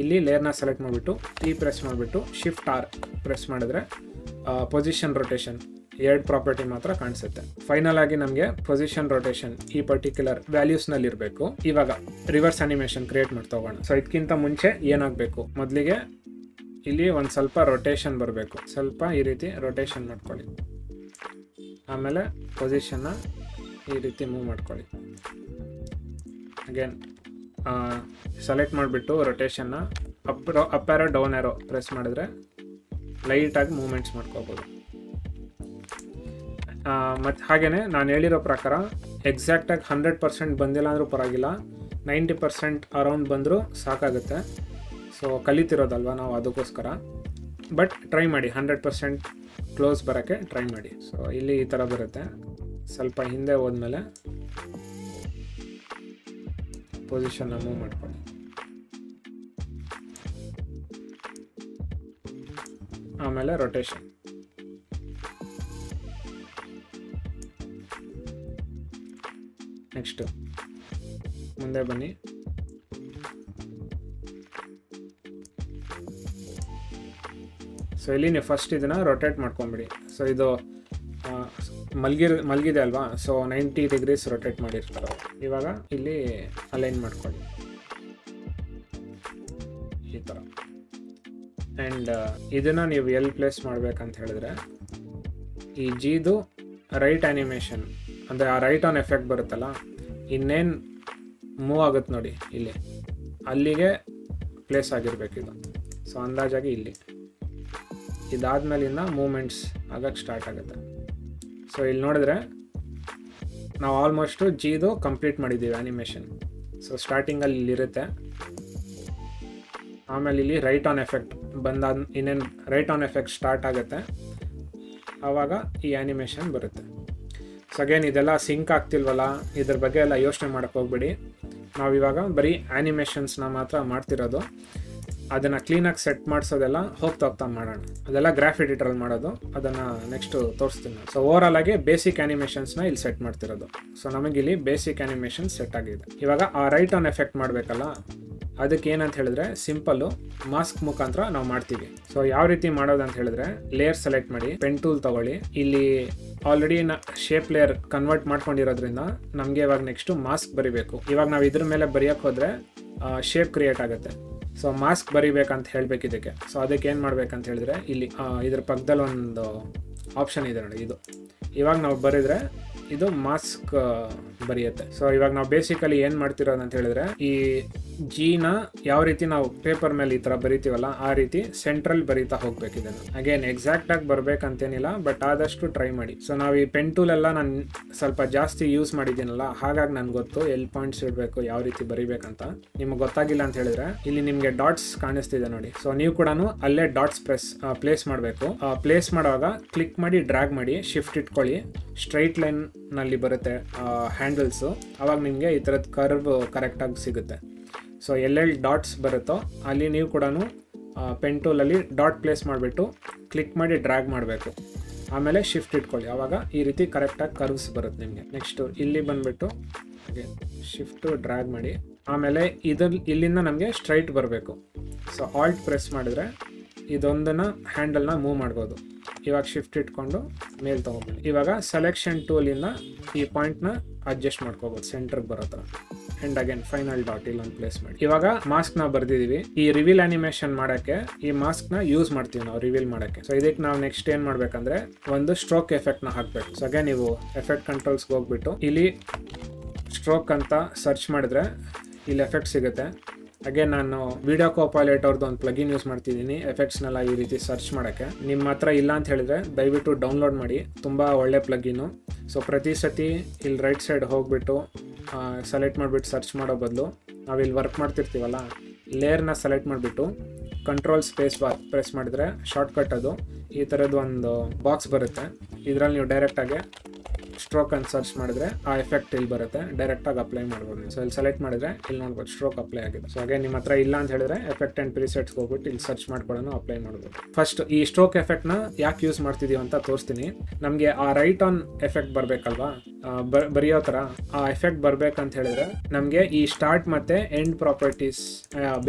ಇಲ್ಲಿ ಲೇಯರ್ನ ಸೆಲೆಕ್ಟ್ ಮಾಡಿಬಿಟ್ಟು ಟಿ ಪ್ರೆಸ್ ಮಾಡಿಬಿಟ್ಟು ಶಿಫ್ಟ್ ಆರ್ ಪ್ರೆಸ್ ಮಾಡಿದ್ರೆ ಪೊಸಿಷನ್ ರೊಟೇಷನ್ 2 ಪ್ರಾಪರ್ಟಿ ಮಾತ್ರ ಕಾಣಿಸುತ್ತೆ. ಫೈನಲ್ ಆಗಿ ನಮಗೆ ಪೊಸಿಷನ್ ರೊಟೇಷನ್ ಈ ಪರ್ಟಿಕ್ಯುಲರ್ ವ್ಯಾಲ್ಯೂಸ್ನಲ್ಲಿ ಇರಬೇಕು. ಇವಾಗ ರಿವರ್ಸ್ ಆನಿಮೇಷನ್ ಕ್ರಿಯೇಟ್ ಮಾಡ್ತಾ ಹೋಗೋಣ. ಸೊ ಇದಕ್ಕಿಂತ ಮುಂಚೆ ಏನಾಗಬೇಕು, ಮೊದಲಿಗೆ ಇಲ್ಲಿ ಒಂದು ಸ್ವಲ್ಪ ರೊಟೇಷನ್ ಬರಬೇಕು, ಸ್ವಲ್ಪ ಈ ರೀತಿ ರೊಟೇಷನ್ ಮಾಡ್ಕೊಳ್ಳಿ. ಆಮೇಲೆ ಪೊಸಿಷನ್ನ ಈ ರೀತಿ ಮೂವ್ ಮಾಡ್ಕೊಳ್ಳಿ. ಅಗೇನ್ ಸೆಲೆಕ್ಟ್ ಮಾಡಿಬಿಟ್ಟು ರೊಟೇಷನ್ನ ಅಪ್ ಆರೋ ಡೌನ್ ಆರೋ ಪ್ರೆಸ್ ಮಾಡಿದ್ರೆ ಲೈಟಾಗಿ ಮೂಮೆಂಟ್ಸ್ ಮಾಡ್ಕೋಬೋದು. ಮತ್ತು ಹಾಗೆಯೇ ನಾನು ಹೇಳಿರೋ ಪ್ರಕಾರ ಎಕ್ಸಾಕ್ಟಾಗಿ 100% ಬಂದಿಲ್ಲ ಅಂದರೂ ಪರವಾಗಿಲ್ಲ, 90% ಅರೌಂಡ್ ಬಂದರೂ ಸಾಕಾಗುತ್ತೆ. ಸೊ ಕಲಿತಿರೋದಲ್ವ ನಾವು, ಅದಕ್ಕೋಸ್ಕರ. ಬಟ್ ಟ್ರೈ ಮಾಡಿ, 100% ಕ್ಲೋಸ್ ಬರೋಕ್ಕೆ ಟ್ರೈ ಮಾಡಿ. ಸೊ ಇಲ್ಲಿ ಈ ಥರ ಬರುತ್ತೆ. ಸ್ವಲ್ಪ ಹಿಂದೆ ಹೋದ್ಮೇಲೆ ಪೊಸಿಷನ್ನ ಮೂವ್ ಮಾಡ್ಕೊಳ್ಳಿ. ಆಮೇಲೆ ರೊಟೇಷನ್. ನೆಕ್ಸ್ಟು ಮುಂದೆ ಬನ್ನಿ. ಸೊ ಇಲ್ಲಿ ನೀವು ಫಸ್ಟ್ ಇದನ್ನು ರೊಟೇಟ್ ಮಾಡ್ಕೊಂಬಿಡಿ. ಸೊ ಇದು ಮಲಗಿದೆ ಅಲ್ವಾ, ಸೊ 90 ಡಿಗ್ರೀಸ್ ರೊಟೇಟ್ ಮಾಡಿರ್ತಾರೆ. ಇವಾಗ ಇಲ್ಲಿ ಅಲೈನ್ ಮಾಡ್ಕೊಳ್ಳಿ ಈ ಥರ. ಆ್ಯಂಡ್ ಇದನ್ನು ನೀವು ಎಲ್ಲಿ ಪ್ಲೇಸ್ ಮಾಡ್ಬೇಕಂತ ಹೇಳಿದ್ರೆ, ಈ ಜಿದು ರೈಟ್ ಆ್ಯನಿಮೇಷನ್ ಅಂದರೆ ಆ ರೈಟ್ ಆನ್ ಎಫೆಕ್ಟ್ ಬರುತ್ತಲ್ಲ, ಇನ್ನೇನು ಮೂವ್ ಆಗುತ್ತೆ ನೋಡಿ ಇಲ್ಲಿ, ಅಲ್ಲಿಗೆ ಪ್ಲೇಸ್ ಆಗಿರಬೇಕಿದು. ಸೊ ಅಂದಾಜಾಗಿ ಇಲ್ಲಿ ಇದಾದ್ಮೇಲಿಂದ ಮೂಮೆಂಟ್ಸ್ ಆಗಕ್ಕೆ ಸ್ಟಾರ್ಟ್ ಆಗುತ್ತೆ. ಸೊ ಇಲ್ಲಿ ನೋಡಿದ್ರೆ ನಾವು ಆಲ್ಮೋಸ್ಟು ಜಿದು ಕಂಪ್ಲೀಟ್ ಮಾಡಿದ್ದೀವಿ ಆ್ಯನಿಮೇಷನ್. ಸೊ ಸ್ಟಾರ್ಟಿಂಗಲ್ಲಿ ಇಲ್ಲಿರುತ್ತೆ, ಆಮೇಲೆ ಇಲ್ಲಿ ರೈಟ್ ಆನ್ ಎಫೆಕ್ಟ್ ಬಂದಾದ ಇನ್ನೇನು ರೈಟ್ ಆನ್ ಎಫೆಕ್ಟ್ ಸ್ಟಾರ್ಟ್ ಆಗುತ್ತೆ, ಆವಾಗ ಈ ಆ್ಯನಿಮೇಷನ್ ಬರುತ್ತೆ. ಸೊ ಅಗೇನ್ ಇದೆಲ್ಲ ಸಿಂಕ್ ಆಗ್ತಿಲ್ವಲ್ಲ, ಇದ್ರ ಬಗ್ಗೆ ಎಲ್ಲ ಯೋಚನೆ ಮಾಡೋಕ್ಕೆ ಹೋಗ್ಬೇಡಿ. ನಾವಿವಾಗ ಬರೀ ಆ್ಯನಿಮೇಷನ್ಸ್ನ ಮಾತ್ರ ಮಾಡ್ತಿರೋದು. ಅದನ್ನು ಕ್ಲೀನಾಗಿ ಸೆಟ್ ಮಾಡಿಸೋದೆಲ್ಲ ಹೋಗ್ತಾ ಮಾಡೋಣ. ಅದೆಲ್ಲ ಗ್ರಾಫ್ ಎಡಿಟರಲ್ಲಿ ಮಾಡೋದು, ಅದನ್ನು ನೆಕ್ಸ್ಟು ತೋರಿಸ್ತೀನಿ. ಸೊ ಓವರಾಲ್ ಆಗಿ ಬೇಸಿಕ್ ಆ್ಯನಿಮೇಷನ್ಸ್ನ ಇಲ್ಲಿ ಸೆಟ್ ಮಾಡ್ತಿರೋದು. ಸೊ ನಮಗಿಲ್ಲಿ ಬೇಸಿಕ್ ಆ್ಯನಿಮೇಷನ್ ಸೆಟ್ ಆಗಿದೆ. ಇವಾಗ ಆ ರೈಟ್ ಆನ್ ಎಫೆಕ್ಟ್ ಮಾಡಬೇಕಲ್ಲ, ಅದಕ್ಕೆ ಏನಂತ ಹೇಳಿದ್ರೆ ಸಿಂಪಲ್ಲು ಮಾಸ್ಕ್ ಮುಖಾಂತರ ನಾವು ಮಾಡ್ತೀವಿ. ಸೊ ಯಾವ ರೀತಿ ಮಾಡೋದು ಅಂತ ಹೇಳಿದ್ರೆ, ಲೇಯರ್ ಸೆಲೆಕ್ಟ್ ಮಾಡಿ, ಪೆನ್ ಟೂಲ್ ತಗೊಳ್ಳಿ. ಇಲ್ಲಿ ಆಲ್ರೆಡಿ ಶೇಪ್ ಲೇಯರ್ ಕನ್ವರ್ಟ್ ಮಾಡ್ಕೊಂಡಿರೋದ್ರಿಂದ ನಮಗೆ ಇವಾಗ ನೆಕ್ಸ್ಟು ಮಾಸ್ಕ್ ಬರಿಬೇಕು. ಇವಾಗ ನಾವು ಇದ್ರ ಮೇಲೆ ಬರೆಯೋಕ್ಕೆ ಹೋದರೆ ಶೇಪ್ ಕ್ರಿಯೇಟ್ ಆಗುತ್ತೆ. ಸೊ ಮಾಸ್ಕ್ ಬರಿಬೇಕಂತ ಹೇಳ್ಬೇಕು ಇದಕ್ಕೆ. ಸೊ ಅದಕ್ಕೆ ಏನು ಮಾಡ್ಬೇಕಂತ ಹೇಳಿದ್ರೆ, ಇಲ್ಲಿ ಇದ್ರ ಪಕ್ಕದಲ್ಲಿ ಒಂದು ಆಪ್ಷನ್ ಇದೆ ನೋಡಿ, ಇದು ಇವಾಗ ನಾವು ಬರೆದ್ರೆ ಇದು ಮಾಸ್ಕ್ ಬರೆಯುತ್ತೆ. ಸೊ ಇವಾಗ ನಾವು ಬೇಸಿಕಲಿ ಏನು ಮಾಡ್ತಿರೋದು ಅಂತ ಹೇಳಿದ್ರೆ, ಈ ಜಿನ ಯಾವ ರೀತಿ ನಾವು ಪೇಪರ್ ಮೇಲೆ ಈ ಥರ ಬರಿತೀವಲ್ಲ, ಆ ರೀತಿ ಸೆಂಟ್ರಲ್ ಬರೀತಾ ಹೋಗ್ಬೇಕು. ಇದನ್ನು ಅಗೇನ್ ಎಕ್ಸಾಕ್ಟಾಗಿ ಬರಬೇಕಂತೇನಿಲ್ಲ, ಬಟ್ ಆದಷ್ಟು ಟ್ರೈ ಮಾಡಿ. ಸೊ ನಾವು ಈ ಪೆನ್ ಟೂಲ್ ಎಲ್ಲ ನಾನು ಸ್ವಲ್ಪ ಜಾಸ್ತಿ ಯೂಸ್ ಮಾಡಿದ್ದೀನಲ್ಲ, ಹಾಗಾಗಿ ನನಗೆ ಗೊತ್ತು ಎಲ್ಲಿ ಪಾಯಿಂಟ್ಸ್ ಇಡಬೇಕು, ಯಾವ ರೀತಿ ಬರಿಬೇಕಂತ. ನಿಮ್ಗೆ ಗೊತ್ತಾಗಿಲ್ಲ ಅಂತ ಹೇಳಿದ್ರೆ ಇಲ್ಲಿ ನಿಮಗೆ ಡಾಟ್ಸ್ ಕಾಣಿಸ್ತಿದೆ ನೋಡಿ. ಸೊ ನೀವು ಕೂಡ ಅಲ್ಲೇ ಡಾಟ್ಸ್ ಪ್ಲೇಸ್ ಮಾಡಬೇಕು. ಪ್ಲೇಸ್ ಮಾಡುವಾಗ ಕ್ಲಿಕ್ ಮಾಡಿ ಡ್ರ್ಯಾಗ್ ಮಾಡಿ, ಶಿಫ್ಟ್ ಇಟ್ಕೊಳ್ಳಿ, ಸ್ಟ್ರೈಟ್ ಲೈನ್ ನಲ್ಲಿ ಬರುತ್ತೆ ಹ್ಯಾಂಡಲ್ಸು. ಅವಾಗ ನಿಮಗೆ ಈ ಥರದ್ದು ಕರ್ವ್ ಕರೆಕ್ಟಾಗಿ ಸಿಗುತ್ತೆ. ಸೊ ಎಲ್ಲೆಲ್ಲಿ ಡಾಟ್ಸ್ ಬರುತ್ತೋ ಅಲ್ಲಿ ನೀವು ಕೂಡ ಪೆನ್ ಟೂಲಲ್ಲಿ ಡಾಟ್ ಪ್ಲೇಸ್ ಮಾಡಿಬಿಟ್ಟು ಕ್ಲಿಕ್ ಮಾಡಿ ಡ್ರ್ಯಾಗ್ ಮಾಡಬೇಕು. ಆಮೇಲೆ ಶಿಫ್ಟ್ ಇಟ್ಕೊಳ್ಳಿ, ಆವಾಗ ಈ ರೀತಿ ಕರೆಕ್ಟಾಗಿ ಕರ್ವ್ಸ್ ಬರುತ್ತೆ ನಿಮಗೆ. ನೆಕ್ಸ್ಟು ಇಲ್ಲಿ ಬಂದುಬಿಟ್ಟು ಹಾಗೆ ಶಿಫ್ಟು ಡ್ರ್ಯಾಗ್ ಮಾಡಿ, ಆಮೇಲೆ ಇಲ್ಲಿಂದ ನಮಗೆ ಸ್ಟ್ರೈಟ್ ಬರಬೇಕು. ಸೊ ಆಲ್ಟ್ ಪ್ರೆಸ್ ಮಾಡಿದ್ರೆ ಇದೊಂದನ್ನು ಹ್ಯಾಂಡಲ್ನ ಮೂವ್ ಮಾಡ್ಬೋದು. ಇವಾಗ ಶಿಫ್ಟ್ ಇಟ್ಕೊಂಡು ಮೇಲೆ ತೊಗೊಬೋದು. ಇವಾಗ ಸೆಲೆಕ್ಷನ್ ಟೂಲಿಂದ ಈ ಪಾಯಿಂಟ್ನ ಅಡ್ಜಸ್ಟ್ ಮಾಡ್ಕೋಬೋದು ಸೆಂಟ್ರಿಗೆ ಬರೋ ಥರ. ಆ್ಯಂಡ್ ಅಗೇನ್ ಫೈನಲ್ ಡಾಟ್ ಇಲ್ಲೊಂದು ಪ್ಲೇಸ್ ಮಾಡಿ. ಇವಾಗ ಮಾಸ್ಕ್ನ ಬರ್ದಿದ್ದೀವಿ. ಈ ರಿವೀಲ್ ಆನಿಮೇಷನ್ ಮಾಡೋಕ್ಕೆ ಈ ಮಾಸ್ಕ್ನ ಯೂಸ್ ಮಾಡ್ತೀವಿ ನಾವು ರಿವೀಲ್ ಮಾಡೋಕ್ಕೆ. ಸೊ ಇದಕ್ಕೆ ನಾವು ನೆಕ್ಸ್ಟ್ ಏನು ಮಾಡಬೇಕಂದ್ರೆ ಒಂದು ಸ್ಟ್ರೋಕ್ ಎಫೆಕ್ಟ್ನ ಹಾಕಬೇಕು. ಸೊ ಅಗೇನ್ ನೀವು ಎಫೆಕ್ಟ್ ಕಂಟ್ರೋಲ್ಸ್ಗೆ ಹೋಗ್ಬಿಟ್ಟು ಇಲ್ಲಿ ಸ್ಟ್ರೋಕ್ ಅಂತ ಸರ್ಚ್ ಮಾಡಿದ್ರೆ ಇಲ್ಲಿ ಎಫೆಕ್ಟ್ ಸಿಗುತ್ತೆ. ಅಗೇನ್ ನಾನು ವಿಡಿಯೋ ಕೋಪೈಲಟ್ ಅವ್ರದ್ದು ಒಂದು ಪ್ಲಗಿನ್ ಯೂಸ್ ಮಾಡ್ತಿದ್ದೀನಿ ಎಫೆಕ್ಟ್ಸ್ನೆಲ್ಲ ಈ ರೀತಿ ಸರ್ಚ್ ಮಾಡೋಕ್ಕೆ. ನಿಮ್ಮ ಹತ್ರ ಇಲ್ಲ ಅಂತ ಹೇಳಿದ್ರೆ ದಯವಿಟ್ಟು ಡೌನ್ಲೋಡ್ ಮಾಡಿ, ತುಂಬ ಒಳ್ಳೆ ಪ್ಲಗಿನ್ನು. ಸೊ ಪ್ರತಿ ಸತಿ ಇಲ್ಲಿ ರೈಟ್ ಸೈಡ್ ಹೋಗ್ಬಿಟ್ಟು ಸೆಲೆಕ್ಟ್ ಮಾಡಿಬಿಟ್ಟು ಸರ್ಚ್ ಮಾಡೋ ಬದಲು ನಾವು ಇಲ್ಲಿ ವರ್ಕ್ ಮಾಡ್ತಿರ್ತೀವಲ್ಲ, ಲೇಯರ್ನ ಸೆಲೆಕ್ಟ್ ಮಾಡಿಬಿಟ್ಟು ಕಂಟ್ರೋಲ್ ಸ್ಪೇಸ್ ಬಾರ್ ಪ್ರೆಸ್ ಮಾಡಿದ್ರೆ ಶಾರ್ಟ್ಕಟ್ ಅದು ಈ ಥರದ್ದು ಒಂದು ಬಾಕ್ಸ್ ಬರುತ್ತೆ. ಇದರಲ್ಲಿ ನೀವು ಡೈರೆಕ್ಟಾಗಿ ಸ್ಟ್ರೋಕ್ ಅಂತ ಸರ್ಚ್ ಮಾಡಿದ್ರೆ ಆ ಎಫೆಕ್ಟ್ ಇಲ್ಲಿ ಬರುತ್ತೆ, ಡೈರೆಕ್ಟಾಗಿ ಅಪ್ಲೈ ಮಾಡ್ಬೋದು. ಸೊ ಇಲ್ಲಿ ಸೆಲೆಕ್ಟ್ ಮಾಡಿದ್ರೆ ಇಲ್ಲಿ ನೋಡ್ಬೋದು ಸ್ಟ್ರೋಕ್ ಅಪ್ಲೈ ಆಗಿದೆ. ಸೊ ಹಾಗೆ ನಿಮ್ಮ ಹತ್ರ ಇಲ್ಲ ಅಂತ ಹೇಳಿದ್ರೆ ಎಫೆಕ್ಟ್ ಆ್ಯಂಡ್ ಪ್ರಿಸೆಟ್ಸ್ಗೆ ಹೋಗ್ಬಿಟ್ಟು ಇಲ್ಲಿ ಸರ್ಚ್ ಮಾಡ್ಕೊಳ್ಳೋಣ ಅಪ್ಲೈ ಮಾಡ್ಬೋದು. ಫಸ್ಟ್ ಈ ಸ್ಟ್ರೋಕ್ ಎಫೆಕ್ಟ್ನ ಯಾಕೆ ಯೂಸ್ ಮಾಡ್ತಿದ್ದೀವಿ ಅಂತ ತೋರಿಸ್ತೀನಿ. ನಮಗೆ ಆ ರೈಟ್ ಆನ್ ಎಫೆಕ್ಟ್ ಬರಬೇಕಲ್ವಾ, ಬರೆಯೋ ಥರ ಆ ಎಫೆಕ್ಟ್ ಬರ್ಬೇಕಂತ ಹೇಳಿದ್ರೆ ನಮಗೆ ಈ ಸ್ಟಾರ್ಟ್ ಮತ್ತು ಎಂಡ್ ಪ್ರಾಪರ್ಟೀಸ್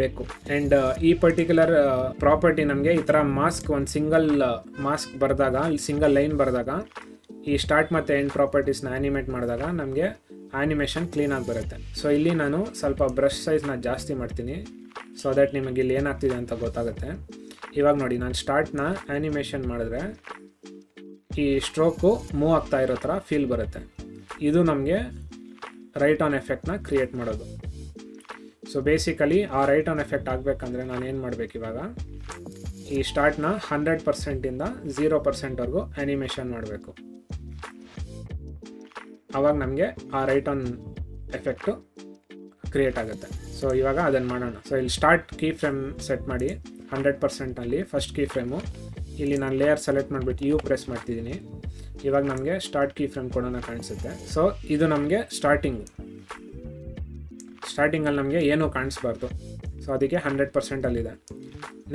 ಬೇಕು. ಆ್ಯಂಡ್ ಈ ಪರ್ಟಿಕ್ಯುಲರ್ ಪ್ರಾಪರ್ಟಿ ನಮಗೆ ಈ ಥರ ಮಾಸ್ಕ್ ಒಂದು ಸಿಂಗಲ್ ಮಾಸ್ಕ್ ಬರೆದಾಗ, ಇಲ್ಲಿ ಸಿಂಗಲ್ ಲೈನ್ ಬರೆದಾಗ ಈ ಸ್ಟಾರ್ಟ್ ಮತ್ತು ಎಂಡ್ ಪ್ರಾಪರ್ಟೀಸ್ನ ಆ್ಯನಿಮೇಟ್ ಮಾಡಿದಾಗ ನಮಗೆ ಆ್ಯನಿಮೇಷನ್ ಕ್ಲೀನಾಗಿ ಬರುತ್ತೆ. ಸೊ ಇಲ್ಲಿ ನಾನು ಸ್ವಲ್ಪ ಬ್ರಷ್ ಸೈಜ್ನ ಜಾಸ್ತಿ ಮಾಡ್ತೀನಿ, ಸೊ ದಟ್ ನಿಮಗೆ ಇಲ್ಲಿ ಏನಾಗ್ತಿದೆ ಅಂತ ಗೊತ್ತಾಗುತ್ತೆ. ಇವಾಗ ನೋಡಿ ನಾನು ಸ್ಟಾರ್ಟ್ನ ಆ್ಯನಿಮೇಷನ್ ಮಾಡಿದ್ರೆ ಈ ಸ್ಟ್ರೋಕು ಮೂವ್ ಆಗ್ತಾ ಇರೋ ಥರ ಫೀಲ್ ಬರುತ್ತೆ. ಇದು ನಮಗೆ ರೈಟ್ ಆನ್ ಎಫೆಕ್ಟ್ನ ಕ್ರಿಯೇಟ್ ಮಾಡೋದು. ಸೊ ಬೇಸಿಕಲಿ ಆ ರೈಟ್ ಆನ್ ಎಫೆಕ್ಟ್ ಆಗಬೇಕಂದ್ರೆ ನಾನು ಏನು ಮಾಡಬೇಕು, ಇವಾಗ ಈ ಸ್ಟಾರ್ಟ್ನ 100%ಇಂದ 0%ವರೆಗೂ ಆ್ಯನಿಮೇಷನ್ ಮಾಡಬೇಕು. ಆವಾಗ ನಮಗೆ ಆ ರೈಟ್ ಆನ್ ಎಫೆಕ್ಟು ಕ್ರಿಯೇಟ್ ಆಗುತ್ತೆ. ಸೊ ಇವಾಗ ಅದನ್ನು ಮಾಡೋಣ. ಸೊ ಇಲ್ಲಿ ಸ್ಟಾರ್ಟ್ ಕೀ ಫ್ರೇಮ್ ಸೆಟ್ ಮಾಡಿ 100%ಅಲ್ಲಿ ಫಸ್ಟ್ ಕೀ ಫ್ರೇಮು. ಇಲ್ಲಿ ನಾನು ಲೇಯರ್ ಸೆಲೆಕ್ಟ್ ಮಾಡಿಬಿಟ್ಟು ಯು ಪ್ರೆಸ್ ಮಾಡ್ತಿದ್ದೀನಿ. ಇವಾಗ ನಮಗೆ ಸ್ಟಾರ್ಟ್ ಕೀ ಫ್ರೇಮ್ ಕೊಡೋಣ ಕಾಣಿಸುತ್ತೆ. ಸೊ ಇದು ನಮಗೆ ಸ್ಟಾರ್ಟಿಂಗಲ್ಲಿ ನಮಗೆ ಏನೂ ಕಾಣಿಸ್ಬಾರ್ದು. ಸೊ ಅದಕ್ಕೆ 100%ಅಲ್ಲಿದೆ.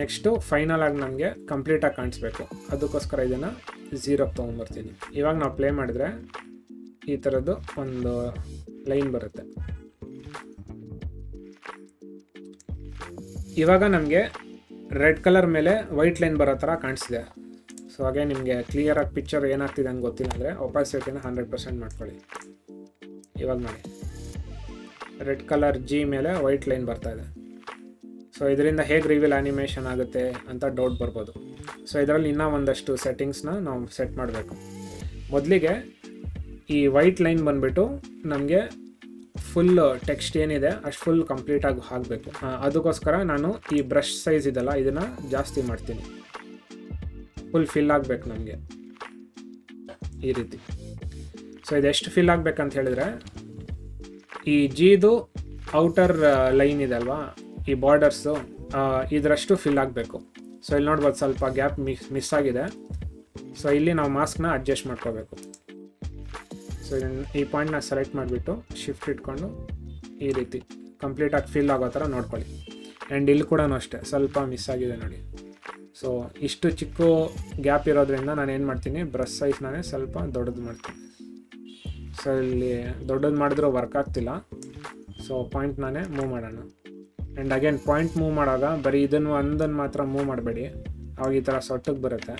ನೆಕ್ಸ್ಟು ಫೈನಲ್ ಆಗಿ ನಮಗೆ ಕಂಪ್ಲೀಟಾಗಿ ಕಾಣಿಸ್ಬೇಕು. ಅದಕ್ಕೋಸ್ಕರ ಇದನ್ನು 0ಗೆ ತೊಗೊಂಬರ್ತೀನಿ. ಇವಾಗ ನಾವು ಪ್ಲೇ ಮಾಡಿದ್ರೆ ಈ ಥರದ್ದು ಒಂದು ಲೈನ್ ಬರುತ್ತೆ. ಇವಾಗ ನಮಗೆ ರೆಡ್ ಕಲರ್ ಮೇಲೆ ವೈಟ್ ಲೈನ್ ಬರೋ ಥರ ಕಾಣಿಸ್ತಿದೆ. ಸೊ ಹಾಗೆ ನಿಮಗೆ ಕ್ಲಿಯರಾಗಿ ಪಿಕ್ಚರ್ ಏನಾಗ್ತಿದೆ ಅಂತ ಗೊತ್ತಿಲ್ಲ ಅಂದರೆ ಒಪಾಸಿಟಿನ 100% ಮಾಡ್ಕೊಳ್ಳಿ. ಇವಾಗ ನೋಡಿ ರೆಡ್ ಕಲರ್ ಜಿ ಮೇಲೆ ವೈಟ್ ಲೈನ್ ಬರ್ತಾ ಇದೆ. ಸೊ ಇದರಿಂದ ಹೇಗೆ ರಿವೀಲ್ ಆ್ಯನಿಮೇಷನ್ ಆಗುತ್ತೆ ಅಂತ ಡೌಟ್ ಬರ್ಬೋದು. ಸೊ ಇದರಲ್ಲಿ ಇನ್ನೂ ಒಂದಷ್ಟು ಸೆಟ್ಟಿಂಗ್ಸ್ನ ನಾವು ಸೆಟ್ ಮಾಡಬೇಕು. ಮೊದಲಿಗೆ ಈ ವೈಟ್ ಲೈನ್ ಬಂದುಬಿಟ್ಟು ನಮಗೆ ಫುಲ್ ಟೆಕ್ಸ್ಟ್ ಏನಿದೆ ಅಷ್ಟು ಫುಲ್ ಕಂಪ್ಲೀಟಾಗಿ ಹಾಕಬೇಕು. ಅದಕ್ಕೋಸ್ಕರ ನಾನು ಈ ಬ್ರಷ್ ಸೈಜ್ ಇದೆಲ್ಲ ಇದನ್ನು ಜಾಸ್ತಿ ಮಾಡ್ತೀನಿ. ಫುಲ್ ಫಿಲ್ ಆಗಬೇಕು ನಮಗೆ ಈ ರೀತಿ. ಸೊ ಇದೆಷ್ಟು ಫಿಲ್ ಆಗಬೇಕಂತ ಹೇಳಿದ್ರೆ ಈ ಜಿದು ಔಟರ್ ಲೈನ್ ಇದೆ ಅಲ್ವಾ, ಈ ಬಾರ್ಡರ್ಸು ಇದರಷ್ಟು ಫಿಲ್ ಆಗಬೇಕು. ಸೊ ಇಲ್ಲಿ ನೋಡ್ಬೋದು ಸ್ವಲ್ಪ ಗ್ಯಾಪ್ ಮಿಸ್ ಆಗಿದೆ. ಸೊ ಇಲ್ಲಿ ನಾವು ಮಾಸ್ಕ್ನ ಅಡ್ಜಸ್ಟ್ ಮಾಡ್ಕೋಬೇಕು. ಸೊ ಈ ಪಾಯಿಂಟ್ನ ಸೆಲೆಕ್ಟ್ ಮಾಡಿಬಿಟ್ಟು ಶಿಫ್ಟ್ ಇಟ್ಕೊಂಡು ಈ ರೀತಿ ಕಂಪ್ಲೀಟಾಗಿ ಫಿಲ್ ಆಗೋ ಥರ ನೋಡ್ಕೊಳ್ಳಿ. ಆ್ಯಂಡ್ ಇಲ್ಲಿ ಕೂಡ ಅಷ್ಟೇ ಸ್ವಲ್ಪ ಮಿಸ್ ಆಗಿದೆ ನೋಡಿ. ಸೊ ಇಷ್ಟು ಚಿಕ್ಕ ಗ್ಯಾಪ್ ಇರೋದ್ರಿಂದ ನಾನು ಏನು ಮಾಡ್ತೀನಿ, ಬ್ರಷ್ ಸೈಜ್ನೇ ಸ್ವಲ್ಪ ದೊಡ್ಡದು ಮಾಡ್ತೀನಿ. ಸೊ ಇಲ್ಲಿ ದೊಡ್ಡದು ಮಾಡಿದ್ರೂ ವರ್ಕ್ ಆಗ್ತಿಲ್ಲ. ಸೊ ಪಾಯಿಂಟ್ ನಾನೇ ಮೂವ್ ಮಾಡೋಣ. ಆ್ಯಂಡ್ ಅಗೇನ್ ಪಾಯಿಂಟ್ ಮೂವ್ ಮಾಡುವಾಗ ಬರೀ ಒಂದನ್ನು ಮಾತ್ರ ಮೂವ್ ಮಾಡಬೇಡಿ, ಅವಾಗ ಈ ಥರ ಸೊಟ್ಟಗೆ ಬರುತ್ತೆ.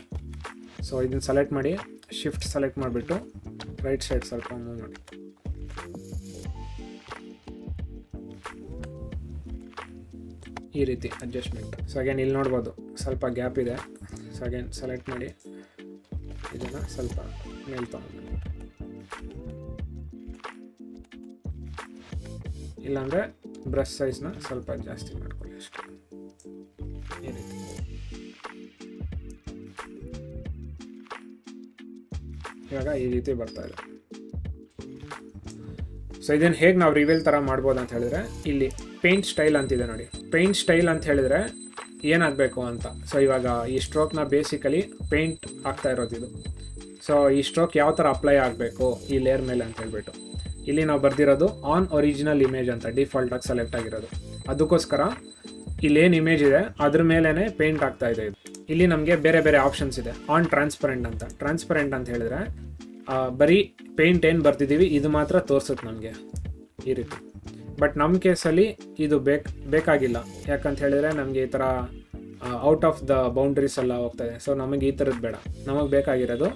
ಸೊ ಇದನ್ನು ಸೆಲೆಕ್ಟ್ ಮಾಡಿ ಶಿಫ್ಟ್ ಸೆಲೆಕ್ಟ್ ಮಾಡಿಬಿಟ್ಟು ರೈಟ್ ಸೈಡ್ ಸ್ವಲ್ಪ ಮೂವ್ ಮಾಡಿ. ಈ ರೀತಿ ಅಡ್ಜಸ್ಟ್ಮೆಂಟ್. ಸೊ ಅಗೇನ್ ಇಲ್ಲಿ ನೋಡ್ಬೋದು ಸ್ವಲ್ಪ ಗ್ಯಾಪ್ ಇದೆ. ಸೊ ಅಗೇನ್ ಸೆಲೆಕ್ಟ್ ಮಾಡಿ ಇದನ್ನು ಸ್ವಲ್ಪ ಮೇಲೆ ತಗೊಂಡು, ಇಲ್ಲಾಂದರೆ ಬ್ರಷ್ ಸೈಜ್ನ ಸ್ವಲ್ಪ ಜಾಸ್ತಿ ಮಾಡ್ಕೊಳ್ಳಿ ಅಷ್ಟೇ. ಈ ರೀತಿ ಇವಾಗ ಈ ರೀತಿ ಬರ್ತಾ ಇದೆ. ಸೊ ಇದನ್ನು ಹೇಗೆ ನಾವು ರಿವೀಲ್ ಥರ ಮಾಡ್ಬೋದು ಅಂತ ಹೇಳಿದ್ರೆ ಇಲ್ಲಿ ಪೇಂಟ್ ಸ್ಟೈಲ್ ಅಂತಿದೆ ನೋಡಿ. ಪೇಂಟ್ ಸ್ಟೈಲ್ ಅಂತ ಹೇಳಿದ್ರೆ ಏನಾಗಬೇಕು ಅಂತ. ಸೊ ಇವಾಗ ಈ ಸ್ಟ್ರೋಕ್ನ ಬೇಸಿಕಲಿ ಪೇಂಟ್ ಆಗ್ತಾ ಇರೋದಿದು. ಸೊ ಈ ಸ್ಟ್ರೋಕ್ ಯಾವ ಥರ ಅಪ್ಲೈ ಆಗಬೇಕು ಈ ಲೇಯರ್ ಮೇಲೆ ಅಂತ ಹೇಳ್ಬಿಟ್ಟು ಇಲ್ಲಿ ನಾವು ಬರ್ದಿರೋದು ಆನ್ ಒರಿಜಿನಲ್ ಇಮೇಜ್ ಅಂತ ಡಿಫಾಲ್ಟಾಗಿ ಸೆಲೆಕ್ಟ್ ಆಗಿರೋದು. ಅದಕ್ಕೋಸ್ಕರ ಇಲ್ಲೇನು ಇಮೇಜ್ ಇದೆ ಅದ್ರ ಮೇಲೇ ಪೇಂಟ್ ಆಗ್ತಾ ಇದೆ ಇದು. ಇಲ್ಲಿ ನಮಗೆ ಬೇರೆ ಬೇರೆ ಆಪ್ಷನ್ಸ್ ಇದೆ. ಆನ್ ಟ್ರಾನ್ಸ್ಪರೆಂಟ್ ಅಂತ. ಟ್ರಾನ್ಸ್ಪರೆಂಟ್ ಅಂತ ಹೇಳಿದ್ರೆ ಬರೀ ಪೇಂಟ್ ಏನು ಬರ್ತಿದ್ದೀವಿ ಇದು ಮಾತ್ರ ತೋರಿಸುತ್ತೆ ನಮಗೆ ಈ ರೀತಿ. ಬಟ್ ನಮ್ಮ ಕೇಸಲ್ಲಿ ಇದು ಬೇಕಾಗಿಲ್ಲ. ಯಾಕಂತ ಹೇಳಿದ್ರೆ ನಮಗೆ ಈ ಥರ ಔಟ್ ಆಫ್ ದ ಬೌಂಡ್ರೀಸ್ ಎಲ್ಲ ಹೋಗ್ತಾ ಇದೆ. ಸೊ ನಮಗೆ ಈ ಥರದ್ದು ಬೇಡ. ನಮಗೆ ಬೇಕಾಗಿರೋದು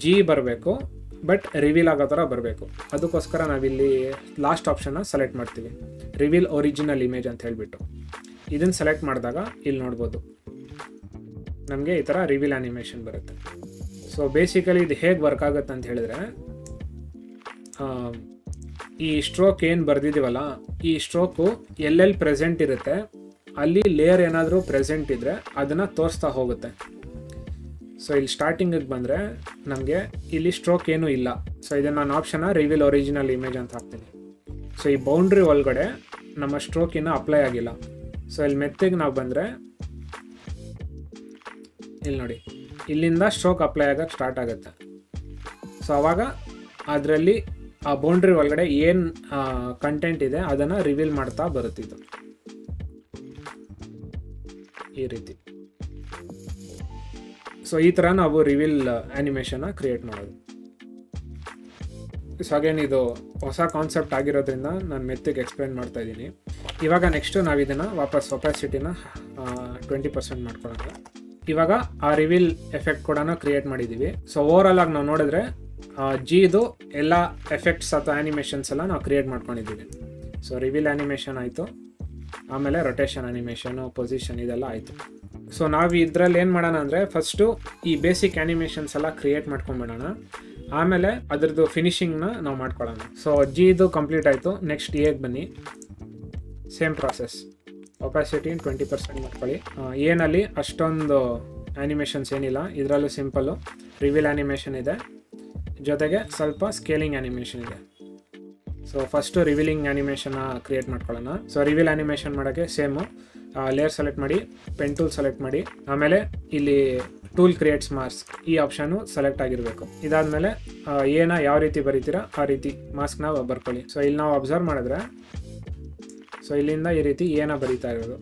ಜಿ ಬರಬೇಕು, ಬಟ್ ರಿವೀಲ್ ಆಗೋ ಥರ ಬರಬೇಕು. ಅದಕ್ಕೋಸ್ಕರ ನಾವಿಲ್ಲಿ ಲಾಸ್ಟ್ ಆಪ್ಷನ್ನ ಸೆಲೆಕ್ಟ್ ಮಾಡ್ತೀವಿ, ರಿವೀಲ್ ಒರಿಜಿನಲ್ ಇಮೇಜ್ ಅಂತ ಹೇಳಿಬಿಟ್ಟು. ಇದನ್ನು ಸೆಲೆಕ್ಟ್ ಮಾಡಿದಾಗ ಇಲ್ಲಿ ನೋಡ್ಬೋದು ನಮಗೆ ಈ ಥರ ರಿವೀಲ್ ಆ್ಯನಿಮೇಷನ್ ಬರುತ್ತೆ. ಸೊ ಬೇಸಿಕಲಿ ಇದು ಹೇಗೆ ವರ್ಕ್ ಆಗುತ್ತೆ ಅಂತ ಹೇಳಿದ್ರೆ ಈ ಸ್ಟ್ರೋಕ್ ಏನು ಬರ್ದಿದ್ದೀವಲ್ಲ ಈ ಸ್ಟ್ರೋಕು ಎಲ್ಲೆಲ್ಲಿ ಪ್ರೆಸೆಂಟ್ ಇರುತ್ತೆ ಅಲ್ಲಿ ಲೇಯರ್ ಏನಾದರೂ ಪ್ರೆಸೆಂಟ್ ಇದ್ದರೆ ಅದನ್ನು ತೋರಿಸ್ತಾ ಹೋಗುತ್ತೆ. ಸೊ ಇಲ್ಲಿ ಸ್ಟಾರ್ಟಿಂಗಿಗೆ ಬಂದರೆ ನಮಗೆ ಇಲ್ಲಿ ಸ್ಟ್ರೋಕ್ ಏನೂ ಇಲ್ಲ. ಸೊ ಇದನ್ನು ನಾನು ಆಪ್ಷನ್ನ ರಿವೀಲ್ ಒರಿಜಿನಲ್ ಇಮೇಜ್ ಅಂತ ಹಾಕ್ತೀನಿ. ಸೊ ಈ ಬೌಂಡ್ರಿ ಒಳಗಡೆ ನಮ್ಮ ಸ್ಟ್ರೋಕ್ ಇನ್ನೂ ಅಪ್ಲೈ ಆಗಿಲ್ಲ. ಸೊ ಇಲ್ಲಿ ಮೆತ್ತಿಗೆ ನಾವು ಬಂದರೆ ಇಲ್ಲಿ ನೋಡಿ ಇಲ್ಲಿಂದ ಸ್ಟ್ರೋಕ್ ಅಪ್ಲೈ ಆಗೋಕ್ಕೆ ಸ್ಟಾರ್ಟ್ ಆಗುತ್ತೆ. ಸೊ ಆವಾಗ ಅದರಲ್ಲಿ ಆ ಬೌಂಡ್ರಿ ಒಳಗಡೆ ಏನು ಕಂಟೆಂಟ್ ಇದೆ ಅದನ್ನು ರಿವೀಲ್ ಮಾಡ್ತಾ ಬರುತ್ತಿದ್ದು ಈ ರೀತಿ. ಸೊ ಈ ಥರ ನಾವು ರಿವೀಲ್ ಆ್ಯನಿಮೇಷನ್ನ ಕ್ರಿಯೇಟ್ ಮಾಡೋದು. ಸೊ ಹಾಗೇನು ಇದು ಹೊಸ ಕಾನ್ಸೆಪ್ಟ್ ಆಗಿರೋದ್ರಿಂದ ನಾನು ಮೆತ್ತಿಗೆ ಎಕ್ಸ್ಪ್ಲೇನ್ ಮಾಡ್ತಾ ಇದ್ದೀನಿ. ಇವಾಗ ನೆಕ್ಸ್ಟು ನಾವು ಇದನ್ನು ವಾಪಸ್ ಒಪಾಸಿಟಿನ 20% ಮಾಡ್ಕೊಳ್ಳೋಣ. ಇವಾಗ ಆ ರಿವೀಲ್ ಎಫೆಕ್ಟ್ ಕೂಡ ಕ್ರಿಯೇಟ್ ಮಾಡಿದ್ದೀವಿ. ಸೊ ಓವರಾಲ್ ಆಗಿ ನಾವು ನೋಡಿದ್ರೆ ಜಿದು ಎಲ್ಲ ಎಫೆಕ್ಟ್ಸ್ ಅಥವಾ ಆ್ಯನಿಮೇಷನ್ಸ್ ಎಲ್ಲ ನಾವು ಕ್ರಿಯೇಟ್ ಮಾಡ್ಕೊಂಡಿದ್ದೀವಿ. ಸೊ ರಿವೀಲ್ ಆ್ಯನಿಮೇಷನ್ ಆಯಿತು, ಆಮೇಲೆ ರೊಟೇಷನ್ ಆ್ಯನಿಮೇಷನು, ಪೊಸಿಷನ್ ಇದೆಲ್ಲ ಆಯಿತು. ಸೊ ನಾವು ಇದರಲ್ಲಿ ಏನು ಮಾಡೋಣ ಅಂದರೆ ಫಸ್ಟು ಈ ಬೇಸಿಕ್ ಆ್ಯನಿಮೇಷನ್ಸ್ ಎಲ್ಲ ಕ್ರಿಯೇಟ್ ಮಾಡ್ಕೊಂಬಿಡೋಣ, ಆಮೇಲೆ ಅದ್ರದ್ದು ಫಿನಿಶಿಂಗ್ನ ನಾವು ಮಾಡ್ಕೊಳ್ಳೋಣ. ಸೊ ಇದು ಕಂಪ್ಲೀಟ್ ಆಯಿತು. ನೆಕ್ಸ್ಟ್ ಎಗೆ ಬನ್ನಿ. ಸೇಮ್ ಪ್ರಾಸೆಸ್, ಒಪಾಸಿಟಿ 20% ಮಾಡ್ಕೊಳ್ಳಿ. ಏನಲ್ಲಿ ಅಷ್ಟೊಂದು ಆ್ಯನಿಮೇಷನ್ಸ್ ಏನಿಲ್ಲ, ಇದರಲ್ಲೂ ಸಿಂಪಲ್ಲು ರಿವೀಲ್ ಆ್ಯನಿಮೇಷನ್ ಇದೆ, ಜೊತೆಗೆ ಸ್ವಲ್ಪ ಸ್ಕೇಲಿಂಗ್ ಆ್ಯನಿಮೇಷನ್ ಇದೆ. ಸೊ ಫಸ್ಟು ರಿವೀಲಿಂಗ್ ಆ್ಯನಿಮೇಷನ್ನ ಕ್ರಿಯೇಟ್ ಮಾಡ್ಕೊಳ್ಳೋಣ. ಸೊ ರಿವೀಲ್ ಆ್ಯನಿಮೇಷನ್ ಮಾಡೋಕ್ಕೆ ಸೇಮು ಲೇಯರ್ ಸೆಲೆಕ್ಟ್ ಮಾಡಿ, ಪೆನ್ ಟೂಲ್ ಸೆಲೆಕ್ಟ್ ಮಾಡಿ, ಆಮೇಲೆ ಇಲ್ಲಿ ಟೂಲ್ ಕ್ರಿಯೇಟ್ಸ್ ಮಾಸ್ಕ್ ಈ ಆಪ್ಷನು ಸೆಲೆಕ್ಟ್ ಆಗಿರಬೇಕು. ಇದಾದಮೇಲೆ ಯಾವ ರೀತಿ ಬರೀತೀರಾ ಆ ರೀತಿ ಮಾಸ್ಕ್ನ ಬರ್ಕೊಳ್ಳಿ. ಸೊ ಇಲ್ಲಿ ನಾವು ಅಬ್ಸರ್ವ್ ಮಾಡಿದ್ರೆ ಸೊ ಇಲ್ಲಿಂದ ಈ ರೀತಿ ಬರೀತಾ ಇರೋದು.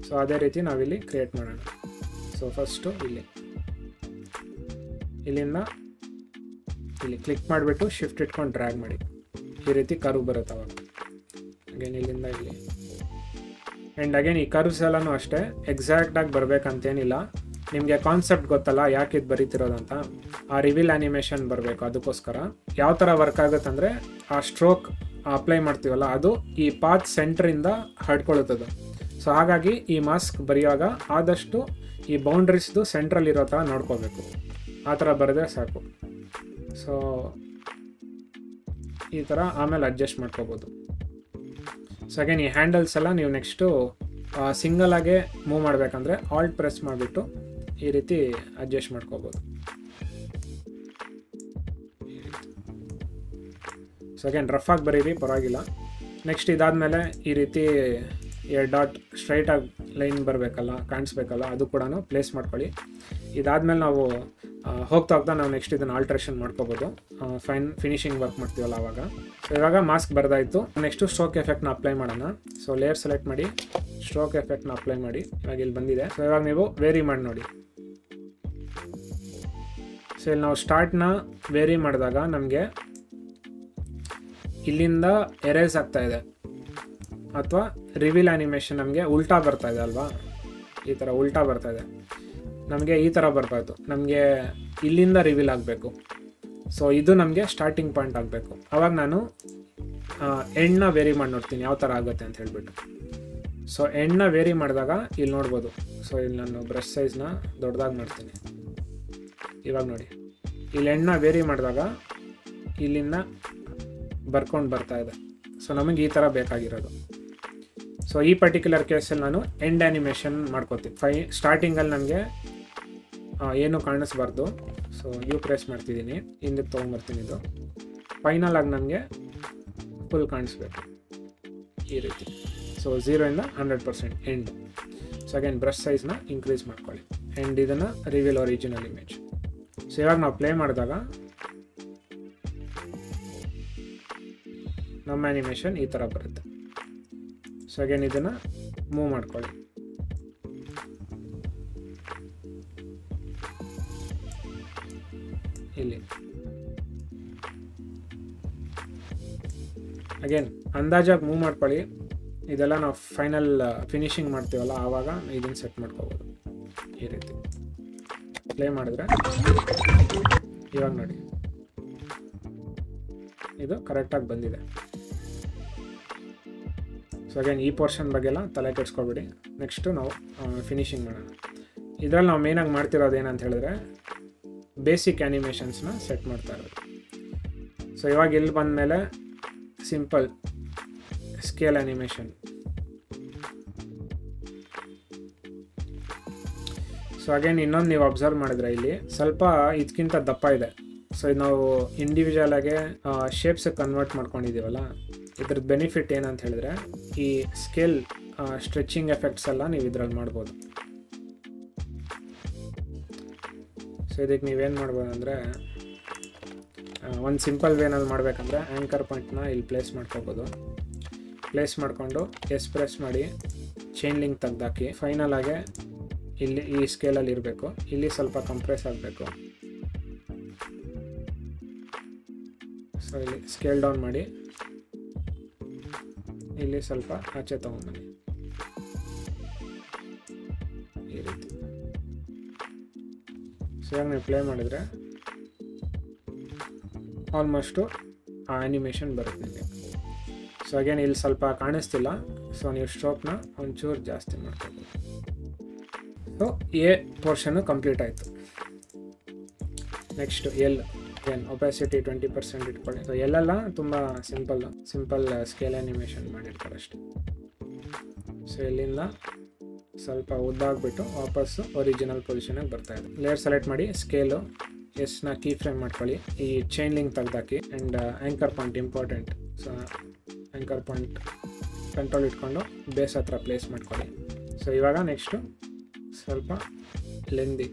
ಸೊ ಅದೇ ರೀತಿ ನಾವಿಲ್ಲಿ ಕ್ರಿಯೇಟ್ ಮಾಡೋಣ. ಸೊ ಫಸ್ಟು ಇಲ್ಲಿಂದ ಇಲ್ಲಿ ಕ್ಲಿಕ್ ಮಾಡಿಬಿಟ್ಟು ಶಿಫ್ಟ್ ಇಟ್ಕೊಂಡು ಡ್ರ್ಯಾಗ್ ಮಾಡಿ, ಈ ರೀತಿ ಕರ್ವ್ ಬರುತ್ತೆ ಅವಾಗ. ಅಗೇನ್ ಇಲ್ಲಿಂದ ಇಲ್ಲಿ ಆ್ಯಂಡ್ ಅಗೇನ್ ಈ ಕರ್ವ್ಸ್ ಎಲ್ಲನೂ ಅಷ್ಟೇ ಎಕ್ಸಾಕ್ಟಾಗಿ ಬರಬೇಕಂತೇನಿಲ್ಲ. ನಿಮಗೆ ಕಾನ್ಸೆಪ್ಟ್ ಗೊತ್ತಲ್ಲ ಯಾಕೆ ಇದು ಬರೀತಿರೋದಂತ, ಆ ರಿವೀಲ್ ಆ್ಯನಿಮೇಷನ್ ಬರಬೇಕು. ಅದಕ್ಕೋಸ್ಕರ ಯಾವ ಥರ ವರ್ಕ್ ಆಗುತ್ತಂದರೆ ಆ ಸ್ಟ್ರೋಕ್ ಅಪ್ಲೈ ಮಾಡ್ತೀವಲ್ಲ ಅದು ಈ ಪಾತ್ ಸೆಂಟ್ರಿಂದ ಹಡ್ಕೊಳ್ಳುತ್ತದೆ. ಸೊ ಹಾಗಾಗಿ ಈ ಮಾಸ್ಕ್ ಬರೆಯುವಾಗ ಆದಷ್ಟು ಈ ಬೌಂಡ್ರೀಸ್ದು ಸೆಂಟ್ರಲ್ಲಿ ಇರೋ ಥರ ನೋಡ್ಕೋಬೇಕು. ಆ ಥರ ಬರೆದ್ರೆ ಸಾಕು. ಸೊ ಈ ಥರ ಆಮೇಲೆ ಅಡ್ಜಸ್ಟ್ ಮಾಡ್ಕೋಬೋದು. ಸೊ ಅಗೇನ್ ಈ ಹ್ಯಾಂಡಲ್ಸ್ ಎಲ್ಲ ನೀವು ನೆಕ್ಸ್ಟು ಸಿಂಗಲಾಗೆ ಮೂವ್ ಮಾಡಬೇಕಂದ್ರೆ ಆಲ್ಟ್ ಪ್ರೆಸ್ ಮಾಡಿಬಿಟ್ಟು ಈ ರೀತಿ ಅಡ್ಜಸ್ಟ್ ಮಾಡ್ಕೋಬೋದು. ಸೊ ಅಗೇನ್ ರಫ್ ಆಗಿ ಬರೀರಿ, ಪರವಾಗಿಲ್ಲ. ನೆಕ್ಸ್ಟ್ ಇದಾದಮೇಲೆ ಈ ರೀತಿ ಡಾಟ್ ಸ್ಟ್ರೈಟಾಗಿ ಲೈನ್ ಬರಬೇಕಲ್ಲ, ಕಾಣಿಸ್ಬೇಕಲ್ಲ, ಅದು ಕೂಡ ಪ್ಲೇಸ್ ಮಾಡ್ಕೊಳ್ಳಿ. ಇದಾದಮೇಲೆ ನಾವು ಹೋಗ್ತಾ ನಾವು ನೆಕ್ಸ್ಟ್ ಇದನ್ನು ಆಲ್ಟ್ರೇಷನ್ ಮಾಡ್ಕೋಬೋದು. ಫಿನಿಶಿಂಗ್ ವರ್ಕ್ ಮಾಡ್ತೀವಲ್ಲ ಆವಾಗ. ಸೊ ಇವಾಗ ಮಾಸ್ಕ್ ಬರ್ದಾಯಿತು. ನೆಕ್ಸ್ಟು ಸ್ಟ್ರೋಕ್ ಎಫೆಕ್ಟ್ನ ಅಪ್ಲೈ ಮಾಡೋಣ. ಸೊ ಲೇಯರ್ ಸೆಲೆಕ್ಟ್ ಮಾಡಿ, ಸ್ಟ್ರೋಕ್ ಎಫೆಕ್ಟ್ನ ಅಪ್ಲೈ ಮಾಡಿ. ಇವಾಗ ಇಲ್ಲಿ ಬಂದಿದೆ. ಸೊ ಇವಾಗ ನೀವು ವೇರಿ ಮಾಡಿ ನೋಡಿ. ಸೊ ಇಲ್ಲಿ ನಾವು ಸ್ಟಾರ್ಟ್ನ ವೇರಿ ಮಾಡಿದಾಗ ನಮಗೆ ಇಲ್ಲಿಂದ ಎರೇಸ್ ಆಗ್ತಾ ಇದೆ, ಅಥವಾ ರಿವೀಲ್ ಆ್ಯನಿಮೇಷನ್ ನಮಗೆ ಉಲ್ಟಾ ಬರ್ತಾ ಇದೆ ಅಲ್ವಾ, ಈ ಥರ ಉಲ್ಟಾ ಬರ್ತಾ ಇದೆ. ನಮಗೆ ಈ ಥರ ಬರ್ಬಾರ್ದು, ನಮಗೆ ಇಲ್ಲಿಂದ ರಿವೀಲ್ ಆಗಬೇಕು. ಸೊ ಇದು ನಮಗೆ ಸ್ಟಾರ್ಟಿಂಗ್ ಪಾಯಿಂಟ್ ಆಗಬೇಕು. ಆವಾಗ ನಾನು ಎಂಡ್ನ ವೇರಿ ಮಾಡಿ ನೋಡ್ತೀನಿ ಯಾವ ಥರ ಆಗುತ್ತೆ ಅಂತ ಹೇಳ್ಬಿಟ್ಟು. ಸೊ ಎಂಡ್ನ ವೇರಿ ಮಾಡಿದಾಗ ಇಲ್ಲಿ ನೋಡ್ಬೋದು. ಸೊ ಇಲ್ಲಿ ನಾನು ಬ್ರಷ್ ಸೈಜ್ನ ದೊಡ್ಡದಾಗಿ ಮಾಡ್ತೀನಿ. ಇವಾಗ ನೋಡಿ, ಇಲ್ಲಿ ಎಂಡ್ನ ವೇರಿ ಮಾಡಿದಾಗ ಇಲ್ಲಿಂದ ಬರ್ಕೊಂಡು ಬರ್ತಾ ಇದೆ. ಸೊ ನಮಗೆ ಈ ಥರ ಬೇಕಾಗಿರೋದು. ಸೊ ಈ ಪರ್ಟಿಕ್ಯುಲರ್ ಕೇಸಲ್ಲಿ ನಾನು ಎಂಡ್ ಆ್ಯನಿಮೇಷನ್ ಮಾಡ್ಕೋತೀನಿ. ಸ್ಟಾರ್ಟಿಂಗಲ್ಲಿ ನನಗೆ ಏನು ಕಾಣಿಸ್ಬಾರ್ದು. ಸೊ ಪ್ರೆಸ್ ಮಾಡ್ತಿದ್ದೀನಿ, ಹಿಂದಕ್ಕೆ ತೊಗೊಂಬರ್ತೀನಿ. ಇದು ಫೈನಲ್ ಆಗಿ ನನಗೆ ಫುಲ್ ಕಾಣಿಸ್ಬೇಕು ಈ ರೀತಿ. ಸೊ 0ಇಂದ 100% ಎಂಡ್. ಸೊ ಅಗೇನ್ ಬ್ರಷ್ ಸೈಜ್ನ ಇನ್ಕ್ರೀಸ್ ಮಾಡ್ಕೊಳ್ಳಿ. ಆ್ಯಂಡ್ ಇದನ್ನು ರಿವೀಲ್ ಒರಿಜಿನಲ್ ಇಮೇಜ್. ಸೊ ಇವಾಗ ನಾವು ಪ್ಲೇ ಮಾಡಿದಾಗ ನಮ್ಮ ಆ್ಯನಿಮೇಷನ್ ಈ ಥರ ಬರುತ್ತೆ. ಸೊ ಅಗೇನ್ ಇದನ್ನು ಮೂವ್ ಮಾಡ್ಕೊಳ್ಳಿ. ಇಲ್ಲಿ ಅಗೇನ್ ಅಂದಾಜಾಗಿ ಮೂವ್ ಮಾಡ್ಕೊಳ್ಳಿ. ಇದೆಲ್ಲ ನಾವು ಫೈನಲ್ ಫಿನಿಶಿಂಗ್ ಮಾಡ್ತೀವಲ್ಲ ಆವಾಗ ಇದನ್ನು ಸೆಟ್ ಮಾಡ್ಕೋಬೋದು ಈ ರೀತಿ. ಪ್ಲೇ ಮಾಡಿದ್ರೆ ಇವಾಗ ನೋಡಿ ಇದು ಕರೆಕ್ಟಾಗಿ ಬಂದಿದೆ. ಸೊ ಅಗೇನ್ ಈ ಪೋರ್ಷನ್ ಬಗ್ಗೆ ಎಲ್ಲ ತಲೆ ಕೆಡಿಸ್ಕೊಬೇಡಿ. ನೆಕ್ಸ್ಟು ನಾವು ಫಿನಿಶಿಂಗ್ ಮಾಡೋಣ. ಇದರಲ್ಲಿ ನಾವು ಮೇಯ್ನಾಗಿ ಮಾಡ್ತಿರೋದು ಏನಂತ ಹೇಳಿದ್ರೆ ಬೇಸಿಕ್ ಆ್ಯನಿಮೇಷನ್ಸ್ನ ಸೆಟ್ ಮಾಡ್ತಾ ಇರೋದು. ಸೊ ಇವಾಗ ಇಲ್ಲಿ ಬಂದಮೇಲೆ simple scale animation. So again ಇನ್ನೊಂದು ನೀವು ಅಬ್ಸರ್ವ್ ಮಾಡಿದ್ರೆ ಇಲ್ಲಿ ಸ್ವಲ್ಪ ಇದಕ್ಕಿಂತ ದಪ್ಪ ಇದೆ. ಸೊ ಇದು ನಾವು ಇಂಡಿವಿಜುವಲ್ ಆಗಿ ಶೇಪ್ಸಿಗೆ ಕನ್ವರ್ಟ್ ಮಾಡ್ಕೊಂಡಿದ್ದೀವಲ್ಲ, ಇದ್ರದ್ದು ಬೆನಿಫಿಟ್ ಏನಂತ ಹೇಳಿದ್ರೆ ಈ ಸ್ಕೇಲ್ ಸ್ಟ್ರೆಚಿಂಗ್ ಎಫೆಕ್ಟ್ಸ್ ಎಲ್ಲ ನೀವು ಇದ್ರಲ್ಲಿ ಮಾಡ್ಬೋದು. ಸೊ ಇದಕ್ಕೆ ನೀವೇನು ಮಾಡ್ಬೋದು ಅಂದರೆ ಒಂದು ಸಿಂಪಲ್ ವೇನಲ್ಲಿ ಮಾಡಬೇಕಂದ್ರೆ ಆ್ಯಂಕರ್ ಪಾಯಿಂಟ್ನ ಇಲ್ಲಿ ಪ್ಲೇಸ್ ಮಾಡ್ಕೋಬೋದು. ಪ್ಲೇಸ್ ಮಾಡಿಕೊಂಡು ಪ್ರೆಸ್ ಮಾಡಿ ಚೈನ್ ಲಿಂಕ್ ತೆಗ್ದಾಕಿ ಫೈನಲ್ ಆಗಿ ಇಲ್ಲಿ ಈ ಸ್ಕೇಲಲ್ಲಿ ಇರಬೇಕು. ಇಲ್ಲಿ ಸ್ವಲ್ಪ ಕಂಪ್ರೆಸ್ ಆಗಬೇಕು. ಸೊ ಇಲ್ಲಿ ಸ್ಕೇಲ್ ಡೌನ್ ಮಾಡಿ ಇಲ್ಲಿ ಸ್ವಲ್ಪ ಆಚೆ ತೊಗೊಂಬನ್ನಿ ಈ ರೀತಿ. ಸೊ ಇವಾಗ ನೀವು ಪ್ಲೇ ಮಾಡಿದರೆ ಆಲ್ಮೋಸ್ಟು ಆ ಆ್ಯನಿಮೇಷನ್ ಬರುತ್ತೆ ನಿಮಗೆ. ಸೊ ಅಗೇನ್ ಇಲ್ಲಿ ಸ್ವಲ್ಪ ಕಾಣಿಸ್ತಿಲ್ಲ. ಸೊ ನೀವು ಸ್ಟ್ರೋಕ್ನ ಒಂಚೂರು ಜಾಸ್ತಿ ಮಾಡ್ಕೋಬೋದು. ಸೊ ಎ ಪೋರ್ಷನ್ನು ಕಂಪ್ಲೀಟ್ ಆಯಿತು. ನೆಕ್ಸ್ಟ್ ಎಲ್ ಒಪಾಸಿಟಿ 20% ಇಟ್ಕೊಳ್ಳಿ. ಸೊ ಎಲ್ಲೆಲ್ಲ ತುಂಬ ಸಿಂಪಲ್ ಸ್ಕೇಲ್ ಆ್ಯನಿಮೇಷನ್ ಮಾಡಿರ್ತಾರೆ ಅಷ್ಟೇ. ಸೊ ಇಲ್ಲಿಂದ ಸ್ವಲ್ಪ ಉದ್ದಾಗ್ಬಿಟ್ಟು ವಾಪಸ್ಸು ಒರಿಜಿನಲ್ ಪೊಸಿಷನ್ಗೆ ಬರ್ತಾಯಿದೆ. ಲೇಯರ್ ಸೆಲೆಕ್ಟ್ ಮಾಡಿ, ಸ್ಕೇಲು ಎಸ್ನ ಕೀ ಫ್ರೇಮ್ ಮಾಡ್ಕೊಳ್ಳಿ, ಈ ಚೈನ್ ಲಿಂಕ್ ತೆಗ್ದಾಕಿ and anchor point important. So anchor point control ಇಟ್ಕೊಂಡು ಬೇಸ್ ಹತ್ರ ಪ್ಲೇಸ್ ಮಾಡ್ಕೊಳ್ಳಿ. ಸೊ ಇವಾಗ ನೆಕ್ಸ್ಟು ಸ್ವಲ್ಪ ಲೆಂದಿ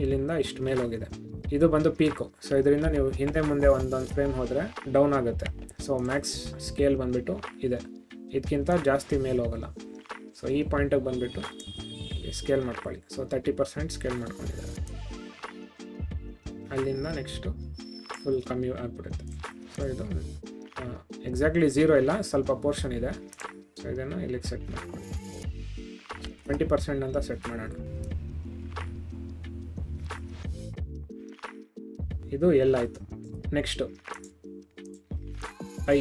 ಇಲ್ಲಿಂದ ಇಷ್ಟು ಮೇಲೆ ಹೋಗಿದೆ, ಇದು ಬಂದು ಪೀಕು. ಸೊ ಇದರಿಂದ ನೀವು ಹಿಂದೆ ಮುಂದೆ ಒಂದೊಂದು ಫ್ರೇಮ್ ಹೋದರೆ ಡೌನ್ ಆಗುತ್ತೆ. ಸೊ ಮ್ಯಾಕ್ಸ್ ಸ್ಕೇಲ್ ಬಂದುಬಿಟ್ಟು ಇದೆ, ಇದಕ್ಕಿಂತ ಜಾಸ್ತಿ ಮೇಲೆ ಹೋಗಲ್ಲ. ಸೊ ಈ ಪಾಯಿಂಟಿಗೆ ಬಂದುಬಿಟ್ಟು ಸ್ಕೇಲ್ ಮಾಡ್ಕೊಳ್ಳಿ. ಸೊ 30% ಸ್ಕೇಲ್ ಮಾಡ್ಕೊಂಡಿದ್ದಾರೆ. ಅಲ್ಲಿಂದ ನೆಕ್ಸ್ಟು ಫುಲ್ ಕಮ್ಮಿ ಆಗಿಬಿಡುತ್ತೆ. ಸೊ ಇದು ಎಕ್ಸಾಕ್ಟ್ಲಿ 0 ಇಲ್ಲ, ಸ್ವಲ್ಪ ಪೋರ್ಷನ್ ಇದೆ. ಸೊ ಇದನ್ನು ಇಲ್ಲಿಗೆ ಸೆಟ್ ಮಾಡ್ಕೊಳ್ಳಿ, 20% ಅಂತ ಸೆಟ್ ಮಾಡೋಣ. ಇದು ಎಲ್ಲ ಆಯಿತು. Next I.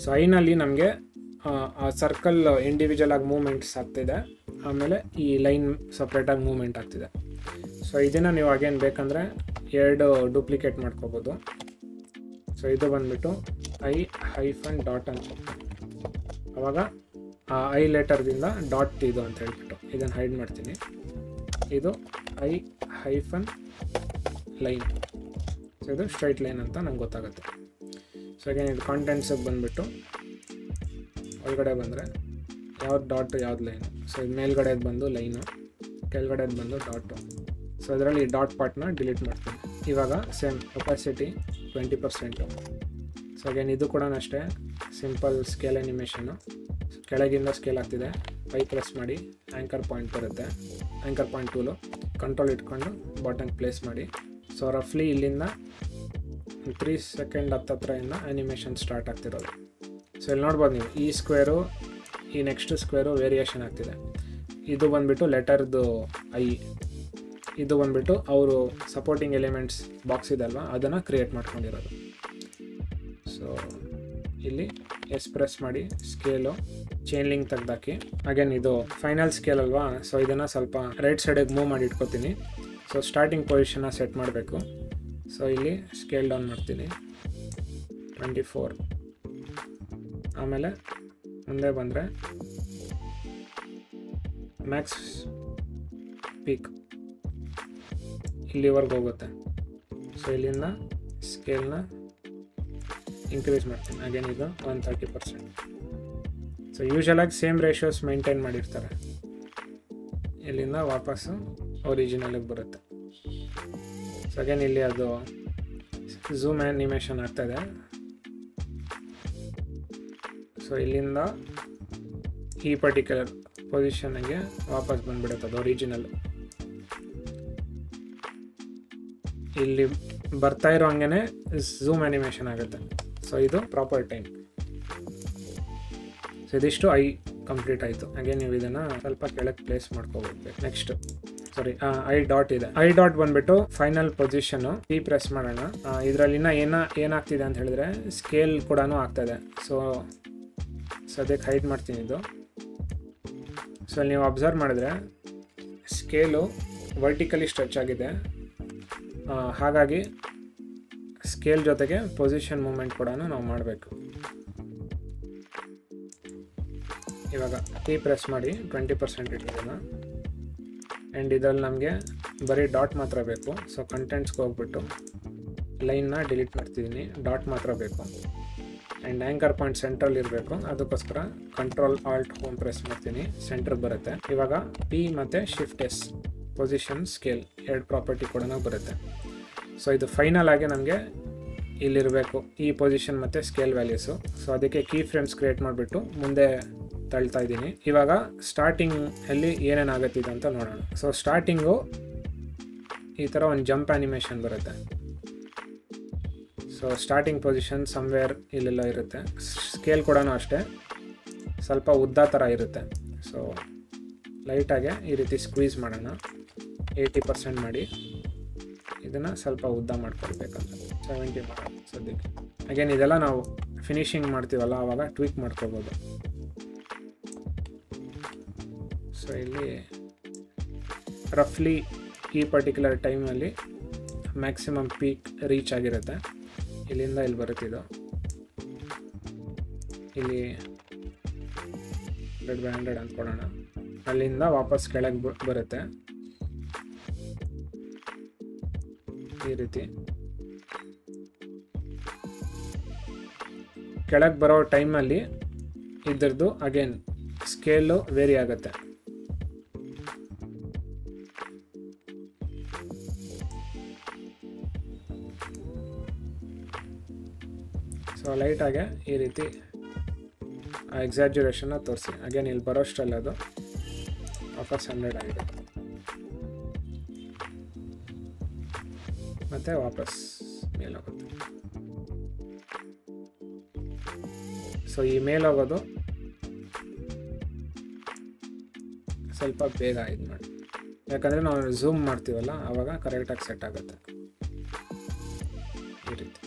ಸೊ ಐನಲ್ಲಿ ನಮಗೆ ಆ ಸರ್ಕಲ್ ಇಂಡಿವಿಜುವಲ್ ಆಗಿ ಮೂವ್ಮೆಂಟ್ಸ್ ಆಗ್ತಿದೆ, ಆಮೇಲೆ ಈ ಲೈನ್ ಸಪ್ರೇಟಾಗಿ ಮೂವ್ಮೆಂಟ್ ಆಗ್ತಿದೆ. ಸೊ ಇದನ್ನು ನೀವು ಅಗೇನ್ ಬೇಕಂದರೆ 2 ಡೂಪ್ಲಿಕೇಟ್ ಮಾಡ್ಕೋಬೋದು. ಸೊ ಇದು ಬಂದುಬಿಟ್ಟು I-ಡಾಟ್ ಅಂತ, ಆವಾಗ ಆ ಐ ಲೆಟರ್ದಿಂದ ಡಾಟ್ ಇದು ಅಂತ ಹೇಳ್ಬಿಟ್ಟು ಇದನ್ನು ಹೈಡ್ ಮಾಡ್ತೀನಿ. ಇದು I-ಲೈನ್. ಸೊ ಇದು ಸ್ಟ್ರೈಟ್ ಲೈನ್ ಅಂತ ನಂಗೆ ಗೊತ್ತಾಗುತ್ತೆ. ಸೊ ಅಗೇನ್ ಇದು ಕಾಂಟೆಂಟ್ಸಿಗೆ ಬಂದುಬಿಟ್ಟು ಒಳಗಡೆ ಬಂದರೆ ಯಾವ್ದು ಡಾಟು ಯಾವ್ದು ಲೈನು. ಸೊ ಇದು ಮೇಲ್ಗಡೆದು ಬಂದು ಲೈನು, ಕೆಳಗಡೆದು ಬಂದು ಡಾಟು. ಸೊ ಇದರಲ್ಲಿ ಡಾಟ್ ಪಾರ್ಟ್ನ ಡಿಲೀಟ್ ಮಾಡ್ತೀನಿ. ಇವಾಗ ಸೇಮ್ ಒಪಾಸಿಟಿ 20%. ಸೊ ಅಗೇನ್ ಇದು ಕೂಡ ಅಷ್ಟೇ ಸಿಂಪಲ್ ಸ್ಕೇಲ್ ಆ್ಯನಿಮೇಷನ್ನು. ಕೆಳಗಿಂದ ಸ್ಕೇಲ್ ಆಗ್ತಿದೆ, ಪ್ರೆಸ್ ಮಾಡಿ ಆ್ಯಂಕರ್ ಪಾಯಿಂಟ್ ಬರುತ್ತೆ, ಆ್ಯಂಕರ್ ಪಾಯಿಂಟ್ ಟೂಲು ಕಂಟ್ರೋಲ್ ಇಟ್ಕೊಂಡು ಬಾಟನ್ ಪ್ಲೇಸ್ ಮಾಡಿ. ಸೊ ರಫ್ಲಿ ಇಲ್ಲಿಂದ 3 ಸೆಕೆಂಡ್ ಹತ್ತಿರದಿಂದ ಆ್ಯನಿಮೇಷನ್ ಸ್ಟಾರ್ಟ್ ಆಗ್ತಿರೋದು. ಸೊ ಇಲ್ಲಿ ನೋಡ್ಬೋದು ನೀವು, ಈ ಸ್ಕ್ವೇರು ಈ ನೆಕ್ಸ್ಟ್ ಸ್ಕ್ವೇರು ವೇರಿಯೇಷನ್ ಆಗ್ತಿದೆ. ಇದು ಬಂದುಬಿಟ್ಟು ಲೆಟರ್ದು ಐ, ಇದು ಬಂದುಬಿಟ್ಟು ಅವರು ಸಪೋರ್ಟಿಂಗ್ ಎಲಿಮೆಂಟ್ಸ್ ಬಾಕ್ಸ್ ಇದಲ್ವ ಅದನ್ನು ಕ್ರಿಯೇಟ್ ಮಾಡ್ಕೊಂಡಿರೋದು. ಸೊ ಇಲ್ಲಿ ಪ್ರೆಸ್ ಮಾಡಿ ಸ್ಕೇಲು ಚೈನ್ ಲಿಂಕ್ ತೆಗ್ದಾಕಿ. ಅಗೇನ್ ಇದು ಫೈನಲ್ ಸ್ಕೇಲ್ ಅಲ್ವಾ, ಸೊ ಇದನ್ನು ಸ್ವಲ್ಪ ರೈಟ್ ಸೈಡಿಗೆ ಮೂವ್ ಮಾಡಿ ಇಟ್ಕೋತೀನಿ. ಸೊ ಸ್ಟಾರ್ಟಿಂಗ್ ಪೊಸಿಷನ್ನ ಸೆಟ್ ಮಾಡಬೇಕು. ಸೊ ಇಲ್ಲಿ ಸ್ಕೇಲ್ ಡೌನ್ ಮಾಡ್ತೀನಿ 24. ಆಮೇಲೆ ಮುಂದೆ ಬಂದರೆ ಮ್ಯಾಕ್ಸ್ ಪೀಕ್ ಇಲ್ಲಿವರೆಗೆ ಹೋಗುತ್ತೆ. ಸೊ ಇಲ್ಲಿಂದ ಸ್ಕೇಲ್ನ ಇನ್ಕ್ರೀಸ್ ಮಾಡ್ತೀನಿ. ಅಗೇನ್ ಇದು 130%. ಸೊ ಯೂಶಲಾಗಿ ಸೇಮ್ ರೇಷಿಯೋಸ್ ಮೇಂಟೈನ್ ಮಾಡಿರ್ತಾರೆ. ಇಲ್ಲಿಂದ ವಾಪಸ್ಸು ಒರಿಜಿನಲಿಗೆ ಬರುತ್ತೆ. ಸೊ ಅಗೇನ್ ಇಲ್ಲಿ ಅದು ಝೂಮ್ ಆ್ಯನಿಮೇಷನ್ ಆಗ್ತಾಯಿದೆ. ಸೊ ಇಲ್ಲಿಂದ ಈ ಪರ್ಟಿಕ್ಯುಲರ್ ಪೊಸಿಷನ್ಗೆ ವಾಪಸ್ ಬಂದುಬಿಡುತ್ತೆ ಅದು ಒರಿಜಿನಲ್. ಇಲ್ಲಿ ಬರ್ತಾ ಇರೋ ಹಂಗೆ ಝೂಮ್ ಆ್ಯನಿಮೇಷನ್ ಆಗುತ್ತೆ. ಸೊ ಇದು ಪ್ರಾಪರ್ ಟೈಮ್. ಸೊ ಇದಿಷ್ಟು ಐ ಕಂಪ್ಲೀಟ್ ಆಯಿತು. ಹಾಗೆ ನೀವು ಇದನ್ನು ಸ್ವಲ್ಪ ಕೆಳಗೆ ಪ್ಲೇಸ್ ಮಾಡ್ಕೋಬೇಕು. ನೆಕ್ಸ್ಟ್ ಐ ಡಾಟ್ ಇದೆ. ಐ ಡಾಟ್ ಬಂದುಬಿಟ್ಟು ಫೈನಲ್ ಪೊಸಿಷನ್ನು ಪ್ರೆಸ್ ಮಾಡೋಣ. ಇದರಲ್ಲಿ ಏನಾಗ್ತಿದೆ ಅಂತ ಹೇಳಿದ್ರೆ ಸ್ಕೇಲ್ ಕೂಡ ಆಗ್ತಾಯಿದೆ. ಸೊ ಸದ್ಯಕ್ಕೆ ಹೈಡ್ ಮಾಡ್ತೀನಿ ಇದು. ಸೊ ನೀವು ಅಬ್ಸರ್ವ್ ಮಾಡಿದ್ರೆ ಸ್ಕೇಲು ವರ್ಟಿಕಲಿ ಸ್ಟ್ರೆಚ್ ಆಗಿದೆ, ಹಾಗಾಗಿ ಸ್ಕೇಲ್ ಜೊತೆಗೆ ಪೊಸಿಷನ್ ಮೂಮೆಂಟ್ ಕೂಡ ನಾವು ಮಾಡಬೇಕು. ಇವಾಗ ಪ್ರೆಸ್ ಮಾಡಿ 20% ಇಟ್ಟಿದ್ದೀನ. ಆ್ಯಂಡ್ ಇದರಲ್ಲಿ ನಮಗೆ ಬರೀ ಡಾಟ್ ಮಾತ್ರ ಬೇಕು. ಸೊ ಕಂಟೆಂಟ್ಸ್ಗೆ ಹೋಗ್ಬಿಟ್ಟು ಲೈನ್ನ ಡಿಲೀಟ್ ಮಾಡ್ತಿದ್ದೀನಿ, ಡಾಟ್ ಮಾತ್ರ ಬೇಕು. ಆ್ಯಂಡ್ ಆ್ಯಂಕರ್ ಪಾಯಿಂಟ್ ಸೆಂಟ್ರಲ್ಲಿ ಇರಬೇಕು, ಅದಕ್ಕೋಸ್ಕರ ಕಂಟ್ರೋಲ್ ಆಲ್ಟ್ ಹೋಮ್ ಪ್ರೆಸ್ ಮಾಡ್ತೀನಿ, ಸೆಂಟ್ರಿಗೆ ಬರುತ್ತೆ. ಇವಾಗ P ಮತ್ತು Shift+S ಪೊಸಿಷನ್ ಸ್ಕೇಲ್ 2 ಪ್ರಾಪರ್ಟಿ ಕೂಡ ಬರುತ್ತೆ. ಸೊ ಇದು ಫೈನಲ್ ಆಗಿ ನಮಗೆ ಇಲ್ಲಿರಬೇಕು ಈ ಪೊಸಿಷನ್ ಮತ್ತು ಸ್ಕೇಲ್ ವ್ಯಾಲ್ಯೂಸು. ಸೊ ಅದಕ್ಕೆ ಕೀ ಫ್ರೇಮ್ಸ್ ಕ್ರಿಯೇಟ್ ಮಾಡಿಬಿಟ್ಟು ಮುಂದೆ ತಳ್ತಾ ಇದ್ದೀನಿ. ಇವಾಗ ಸ್ಟಾರ್ಟಿಂಗಲ್ಲಿ ಏನೇನಾಗುತ್ತಿದೆ ಅಂತ ನೋಡೋಣ. ಸೊ ಸ್ಟಾರ್ಟಿಂಗು ಈ ಥರ ಒಂದು ಜಂಪ್ ಆ್ಯನಿಮೇಷನ್ ಬರುತ್ತೆ. ಸೊ ಸ್ಟಾರ್ಟಿಂಗ್ ಪೊಸಿಷನ್ ಸಮ್ವೇರ್ ಇಲ್ಲೆಲ್ಲ ಇರುತ್ತೆ. ಸ್ಕೇಲ್ ಕೂಡ ಅಷ್ಟೇ ಸ್ವಲ್ಪ ಉದ್ದ ಥರ ಇರುತ್ತೆ. ಸೊ ಲೈಟಾಗೆ ಈ ರೀತಿ ಸ್ಕ್ವೀಸ್ ಮಾಡೋಣ, 80% ಮಾಡಿ. ಇದನ್ನು ಸ್ವಲ್ಪ ಉದ್ದ ಮಾಡ್ಕೊಳ್ಬೇಕಂತ 70 ಮಾಡೋಣ ಸದ್ಯಕ್ಕೆ. ಅಗೇನ್ ಇದೆಲ್ಲ ನಾವು ಫಿನಿಶಿಂಗ್ ಮಾಡ್ತೀವಲ್ಲ ಆವಾಗ ಟ್ವೀಕ್ ಮಾಡ್ಕೋಬೋದು. ಸೊ ಇಲ್ಲಿ ರಫ್ಲಿ ಈ ಪರ್ಟಿಕ್ಯುಲರ್ ಟೈಮಲ್ಲಿ ಮ್ಯಾಕ್ಸಿಮಮ್ ಪೀಕ್ ರೀಚ್ ಆಗಿರುತ್ತೆ. ಇಲ್ಲಿಂದ ಇಲ್ಲಿ ಬರುತ್ತಿದ್ದು ಇಲ್ಲಿ 100/100 ಅಂದ್ಕೊಡೋಣ. ಅಲ್ಲಿಂದ ವಾಪಸ್ ಕೆಳಗೆ ಬರುತ್ತೆ ಈ ರೀತಿ. ಕೆಳಗೆ ಬರೋ ಟೈಮಲ್ಲಿ ಇದ್ರದ್ದು ಅಗೇನ್ ಸ್ಕೇಲು ವೇರಿ ಆಗುತ್ತೆ. ಸೊ ಲೈಟಾಗೆ ಈ ರೀತಿ ಆ ಎಕ್ಸಾಜುರೇಷನ್ನ ತೋರಿಸಿ. ಅಗೇನ್ ಇಲ್ಲಿ ಬರೋಷ್ಟರಲ್ಲಿ ಅದು ವಾಪಸ್ 100 ಆಗಿದೆ, ಮತ್ತು ವಾಪಸ್ ಮೇಲೋಗುತ್ತೆ. ಸೊ ಈ ಮೇಲೋಗೋದು ಸ್ವಲ್ಪ ಬೇಗ ಇದು ಮಾಡಿ, ಯಾಕಂದರೆ ನಾವು ಝೂಮ್ ಮಾಡ್ತೀವಲ್ಲ ಆವಾಗ ಕರೆಕ್ಟಾಗಿ ಸೆಟ್ ಆಗುತ್ತೆ ಈ ರೀತಿ.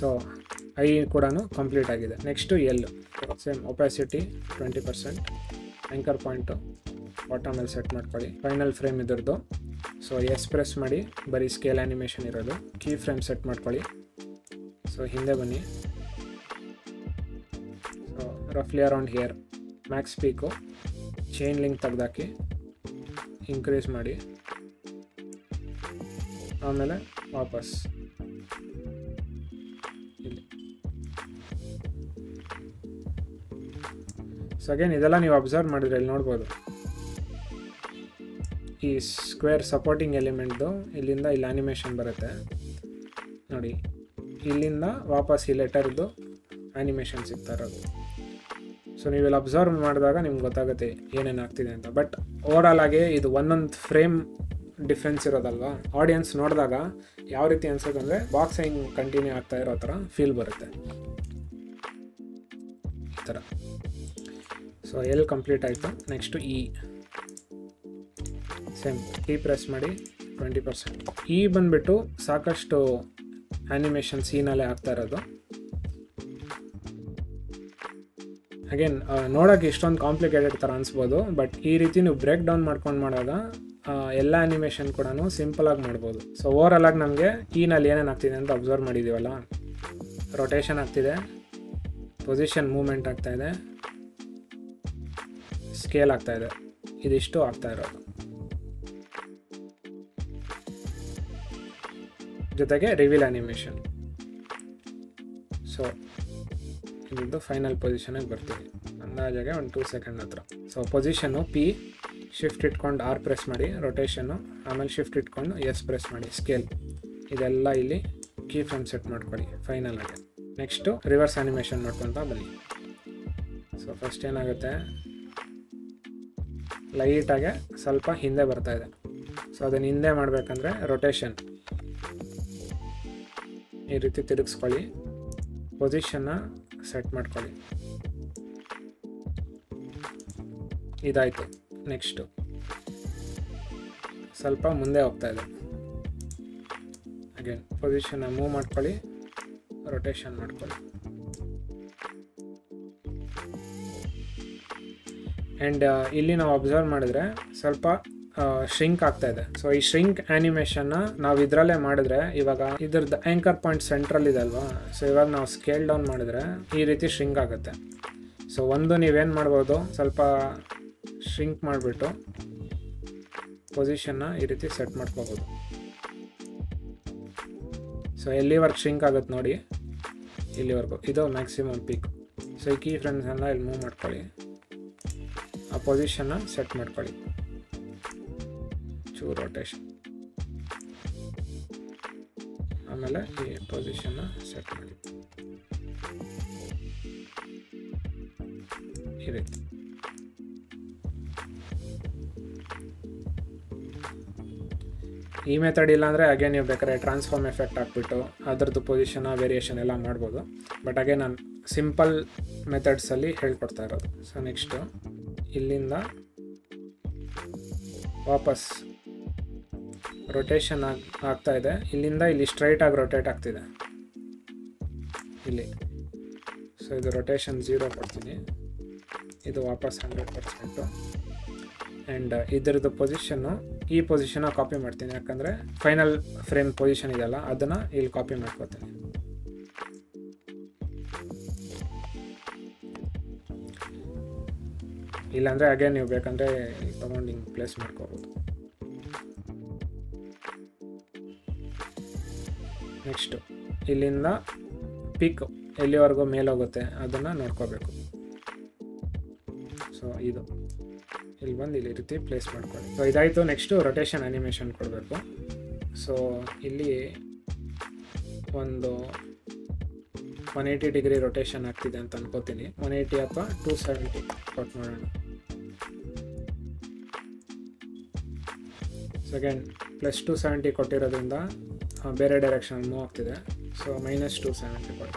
ಸೊ ಐ ಕೂಡ ಕಂಪ್ಲೀಟ್ ಆಗಿದೆ. ನೆಕ್ಸ್ಟು ಎಲ್ ಸೇಮ್ ಒಪಾಸಿಟಿ 20%, ಆ್ಯಂಕರ್ ಪಾಯಿಂಟು ಬಾಟಮಲ್ಲಿ ಸೆಟ್ ಮಾಡ್ಕೊಳ್ಳಿ. ಫೈನಲ್ ಫ್ರೇಮ್ ಇದ್ರದ್ದು. ಸೊ ಎಸ್ ಪ್ರೆಸ್ ಮಾಡಿ, ಬರೀ ಸ್ಕೇಲ್ ಆ್ಯನಿಮೇಷನ್ ಇರೋದು. ಕೀ ಫ್ರೇಮ್ ಸೆಟ್ ಮಾಡ್ಕೊಳ್ಳಿ. ಸೊ ಹಿಂದೆ ಬನ್ನಿ. ಸೊ ರಫ್ಲಿ around here max peak, chain link ತೆಗ್ದಾಕಿ ಇನ್ಕ್ರೀಸ್ ಮಾಡಿ, ಆಮೇಲೆ ವಾಪಸ್ ಇಲ್ಲಿ. ಸೊ ಅಗೇನ್ ಇದೆಲ್ಲ ನೀವು ಅಬ್ಸರ್ವ್ ಮಾಡಿದ್ರೆ ಇಲ್ಲಿ ನೋಡ್ಬೋದು, ಈ ಸ್ಕ್ವೇರ್ ಸಪೋರ್ಟಿಂಗ್ ಎಲಿಮೆಂಟ್ದು ಇಲ್ಲಿಂದ ಇಲ್ಲಿ ಆ್ಯನಿಮೇಷನ್ ಬರುತ್ತೆ ನೋಡಿ. ಇಲ್ಲಿಂದ ವಾಪಸ್ ಈ ಲೆಟರ್ದು ಆ್ಯನಿಮೇಷನ್ ಸಿಗ್ತಾ ಇರೋದು. ಸೊ ನೀವೆಲ್ಲ ಅಬ್ಸರ್ವ್ ಮಾಡಿದಾಗ ನಿಮ್ಗೆ ಗೊತ್ತಾಗುತ್ತೆ ಏನೇನು ಆಗ್ತಿದೆ ಅಂತ. ಬಟ್ ಓವರಾಲ್ ಆಗಿ ಇದು ಒಂದೊಂದು ಫ್ರೇಮ್ ಡಿಫ್ರೆನ್ಸ್ ಇರೋದಲ್ವಾ, ಆಡಿಯನ್ಸ್ ನೋಡಿದಾಗ ಯಾವ ರೀತಿ ಅನ್ಸೋದು ಅಂದರೆ ಬಾಕ್ಸ್ ಹೆಂಗ್ ಕಂಟಿನ್ಯೂ ಆಗ್ತಾ ಇರೋ ಥರ ಫೀಲ್ ಬರುತ್ತೆ ಈ ಥರ. ಸೊ ಎಲ್ ಕಂಪ್ಲೀಟ್ ಆಯಿತು. ನೆಕ್ಸ್ಟು ಇ ಸೇಮ್ ಈ ಪ್ರೆಸ್ ಮಾಡಿ 20%. ಈ ಬಂದುಬಿಟ್ಟು ಸಾಕಷ್ಟು ಆ್ಯನಿಮೇಷನ್ ಸೀನಲ್ಲೇ ಆಗ್ತಾ ಇರೋದು. ಅಗೇನ್ ನೋಡೋಕ್ಕೆ ಇಷ್ಟೊಂದು ಕಾಂಪ್ಲಿಕೇಟೆಡ್ ಥರ ಅನಿಸ್ಬೋದು, ಬಟ್ ಈ ರೀತಿ ನೀವು ಬ್ರೇಕ್ ಡೌನ್ ಮಾಡ್ಕೊಂಡು ಮಾಡುವಾಗ ಎಲ್ಲ ಆ್ಯನಿಮೇಷನ್ ಕೂಡ ಸಿಂಪಲಾಗಿ ಮಾಡ್ಬೋದು. ಸೊ ಓವರಾಲ್ ಆಗಿ ನಮಗೆ ಈನಲ್ಲಿ ಏನೇನು ಆಗ್ತಿದೆ ಅಂತ ಅಬ್ಸರ್ವ್ ಮಾಡಿದ್ದೀವಲ್ಲ, ರೊಟೇಷನ್ ಆಗ್ತಿದೆ, ಪೊಸಿಷನ್ ಮೂವ್ಮೆಂಟ್ ಆಗ್ತಾಯಿದೆ, ಸ್ಕೇಲ್ ಆಗ್ತಾಯಿದೆ, ಇದಿಷ್ಟು ಆಗ್ತಾ ಇರೋದು. ಜೊತೆಗೆ ರಿವೀಲ್ ಆ್ಯನಿಮೇಷನ್. ಸೊ ಇದ್ದು ಫೈನಲ್ ಪೊಸಿಷನಿಗೆ ಬರ್ತೀವಿ ಅಂದಾಜಾಗೆ ಒಂದು 2 ಸೆಕೆಂಡ್ ಹತ್ರ. ಸೊ ಪೊಸಿಷನ್ನು ಪಿ, ಶಿಫ್ಟ್ ಇಟ್ಕೊಂಡು ಆರ್ ಪ್ರೆಸ್ ಮಾಡಿ ರೊಟೇಷನ್ನು, ಆಮೇಲೆ ಶಿಫ್ಟ್ ಇಟ್ಕೊಂಡು ಎಸ್ ಪ್ರೆಸ್ ಮಾಡಿ ಸ್ಕೇಲ್. ಇದೆಲ್ಲ ಇಲ್ಲಿ ಕೀ ಫ್ರೇಮ್ ಸೆಟ್ ಮಾಡ್ಕೊಳ್ಳಿ ಫೈನಲ್ ಆಗಿ. ನೆಕ್ಸ್ಟು ರಿವರ್ಸ್ ಆ್ಯನಿಮೇಷನ್ ಮಾಡ್ಕೊತಾ ಬನ್ನಿ. ಸೊ ಫಸ್ಟ್ ಏನಾಗುತ್ತೆ, ಲೈಟಾಗೆ ಸ್ವಲ್ಪ ಹಿಂದೆ ಬರ್ತಾ ಇದೆ. ಸೊ ಅದನ್ನು ಹಿಂದೆ ಮಾಡಬೇಕಂದ್ರೆ ರೊಟೇಷನ್ ಈ ರೀತಿ ತಿರುಗಿಸ್ಕೊಳ್ಳಿ, ಪೊಸಿಷನ್ನ ಸೆಟ್ ಮಾಡ್ಕೊಳ್ಳಿ. ಇದಾಯಿತು. ನೆಕ್ಸ್ಟು ಸ್ವಲ್ಪ ಮುಂದೆ ಹೋಗ್ತಾ ಇದೆ. ಅಗೇನ್ ಪೊಸಿಷನ್ನ ಮೂವ್ ಮಾಡ್ಕೊಳ್ಳಿ, ರೊಟೇಷನ್ ಮಾಡ್ಕೊಳ್ಳಿ. ಆ್ಯಂಡ್ ಇಲ್ಲಿ ನಾವು ಅಬ್ಸರ್ವ್ ಮಾಡಿದ್ರೆ ಸ್ವಲ್ಪ ಶ್ರಿಂಕ್ ಆಗ್ತಾ ಇದೆ. ಸೊ ಈ ಶ್ರಿಂಕ್ ಆ್ಯನಿಮೇಷನ್ನ ನಾವು ಇದರಲ್ಲೇ ಮಾಡಿದ್ರೆ, ಇವಾಗ ಇದ್ರದ್ದು ಆ್ಯಂಕರ್ ಪಾಯಿಂಟ್ ಸೆಂಟ್ರಲ್ ಇದೆ ಅಲ್ವಾ, ಸೊ ಇವಾಗ ನಾವು ಸ್ಕೇಲ್ ಡೌನ್ ಮಾಡಿದ್ರೆ ಈ ರೀತಿ ಶ್ರಿಂಕ್ ಆಗುತ್ತೆ. ಸೊ ಒಂದು ನೀವೇನು ಮಾಡ್ಬೋದು, ಸ್ವಲ್ಪ ಶ್ರಿಂಕ್ ಮಾಡಿಬಿಟ್ಟು ಪೊಸಿಷನ್ನ ಈ ರೀತಿ ಸೆಟ್ ಮಾಡ್ಕೋಬೋದು. ಸೊ ಎಲ್ಲಿವರೆಗೆ ಶ್ರಿಂಕ್ ಆಗುತ್ತೆ ನೋಡಿ, ಇಲ್ಲಿವರೆಗೂ ಇದು ಮ್ಯಾಕ್ಸಿಮಮ್ ಪೀಕ್. ಸೊ ಈ ಕೀ ಫ್ರೇಮ್ಸನ್ನು ಇಲ್ಲಿ ಮೂವ್ ಮಾಡ್ಕೊಳ್ಳಿ, ಆ ಪೊಸಿಷನ್ನ ಸೆಟ್ ಮಾಡ್ಕೊಳ್ಳಿ, ಚೂರು ರೊಟೇಷನ್, ಆಮೇಲೆ ಈ ಪೊಸಿಷನ್ನ ಸೆಟ್ ಮಾಡಿ ಈ ರೀತಿ. ಈ ಮೆಥಡ್ ಇಲ್ಲಾಂದರೆ ಅಗೇನ್ ನೀವು ಬೇಕಾದ್ರೆ ಟ್ರಾನ್ಸ್ಫಾರ್ಮ್ ಎಫೆಕ್ಟ್ ಹಾಕ್ಬಿಟ್ಟು ಅದರದ್ದು ಪೊಸಿಷನ್ ವೇರಿಯೇಷನ್ ಎಲ್ಲ ಮಾಡ್ಬೋದು. ಬಟ್ ಅಗೇನ್ ನಾನು ಸಿಂಪಲ್ ಮೆಥಡ್ಸಲ್ಲಿ ಹೇಳ್ಕೊಡ್ತಾ ಇರೋದು. ಸೊ ನೆಕ್ಸ್ಟು ಇಲ್ಲಿಂದ ವಾಪಸ್ ರೊಟೇಷನ್ ಆಗ್ತಾ ಇದೆ. ಇಲ್ಲಿಂದ ಇಲ್ಲಿ ಸ್ಟ್ರೈಟಾಗಿ ರೊಟೇಟ್ ಆಗ್ತಿದೆ ಇಲ್ಲಿ. ಸೊ ಇದು ರೊಟೇಷನ್ 0 ಕೊಡ್ತೀನಿ, ಇದು ವಾಪಸ್ 100%. ಆ್ಯಂಡ್ ಇದರದ್ದು ಪೊಸಿಷನ್ನು ಈ ಪೊಸಿಷನ್ನ ಕಾಪಿ ಮಾಡ್ತೀನಿ, ಯಾಕಂದರೆ ಫೈನಲ್ ಫ್ರೇಮ್ ಪೊಸಿಷನ್ ಇದೆಯಲ್ಲ ಅದನ್ನು ಇಲ್ಲಿ ಕಾಪಿ ಮಾಡ್ಕೋತೀನಿ. ಇಲ್ಲಾಂದರೆ ಹಾಗೆ ನೀವು ಬೇಕಂದರೆ ಇಲ್ಲಿ ತೊಗೊಂಡು ಹಿಂಗೆ ಪ್ಲೇಸ್ ಮಾಡ್ಕೋಬೋದು. ನೆಕ್ಸ್ಟು ಇಲ್ಲಿಂದ ಪೀಕ್ ಎಲ್ಲಿವರೆಗೂ ಮೇಲೋಗುತ್ತೆ ಅದನ್ನು ನೋಡ್ಕೋಬೇಕು. ಸೊ ಇದು ಇಲ್ಲಿ ಬಂದು ಇಲ್ಲಿ ರೀತಿ ಪ್ಲೇಸ್ ಮಾಡ್ಕೊಳ್ಳಿ. ಸೊ ಇದಾಯಿತು. ನೆಕ್ಸ್ಟು ರೊಟೇಷನ್ ಆ್ಯನಿಮೇಷನ್ ಕೊಡಬೇಕು. ಸೊ ಇಲ್ಲಿ ಒಂದು 180 ಡಿಗ್ರಿ ರೊಟೇಷನ್ ಆಗ್ತಿದೆ ಅಂತ ಅನ್ಕೋತೀನಿ. 180 ಅಥವಾ 270 ಕೊಟ್ಟು ನೋಡೋಣ. ಸೆಕೆಂಡ್ +270 ಕೊಟ್ಟಿರೋದ್ರಿಂದ ಬೇರೆ ಡೈರೆಕ್ಷನ್ ಮೂವ್ ಆಗ್ತಿದೆ. ಸೊ -270 ಕೊಡಿ.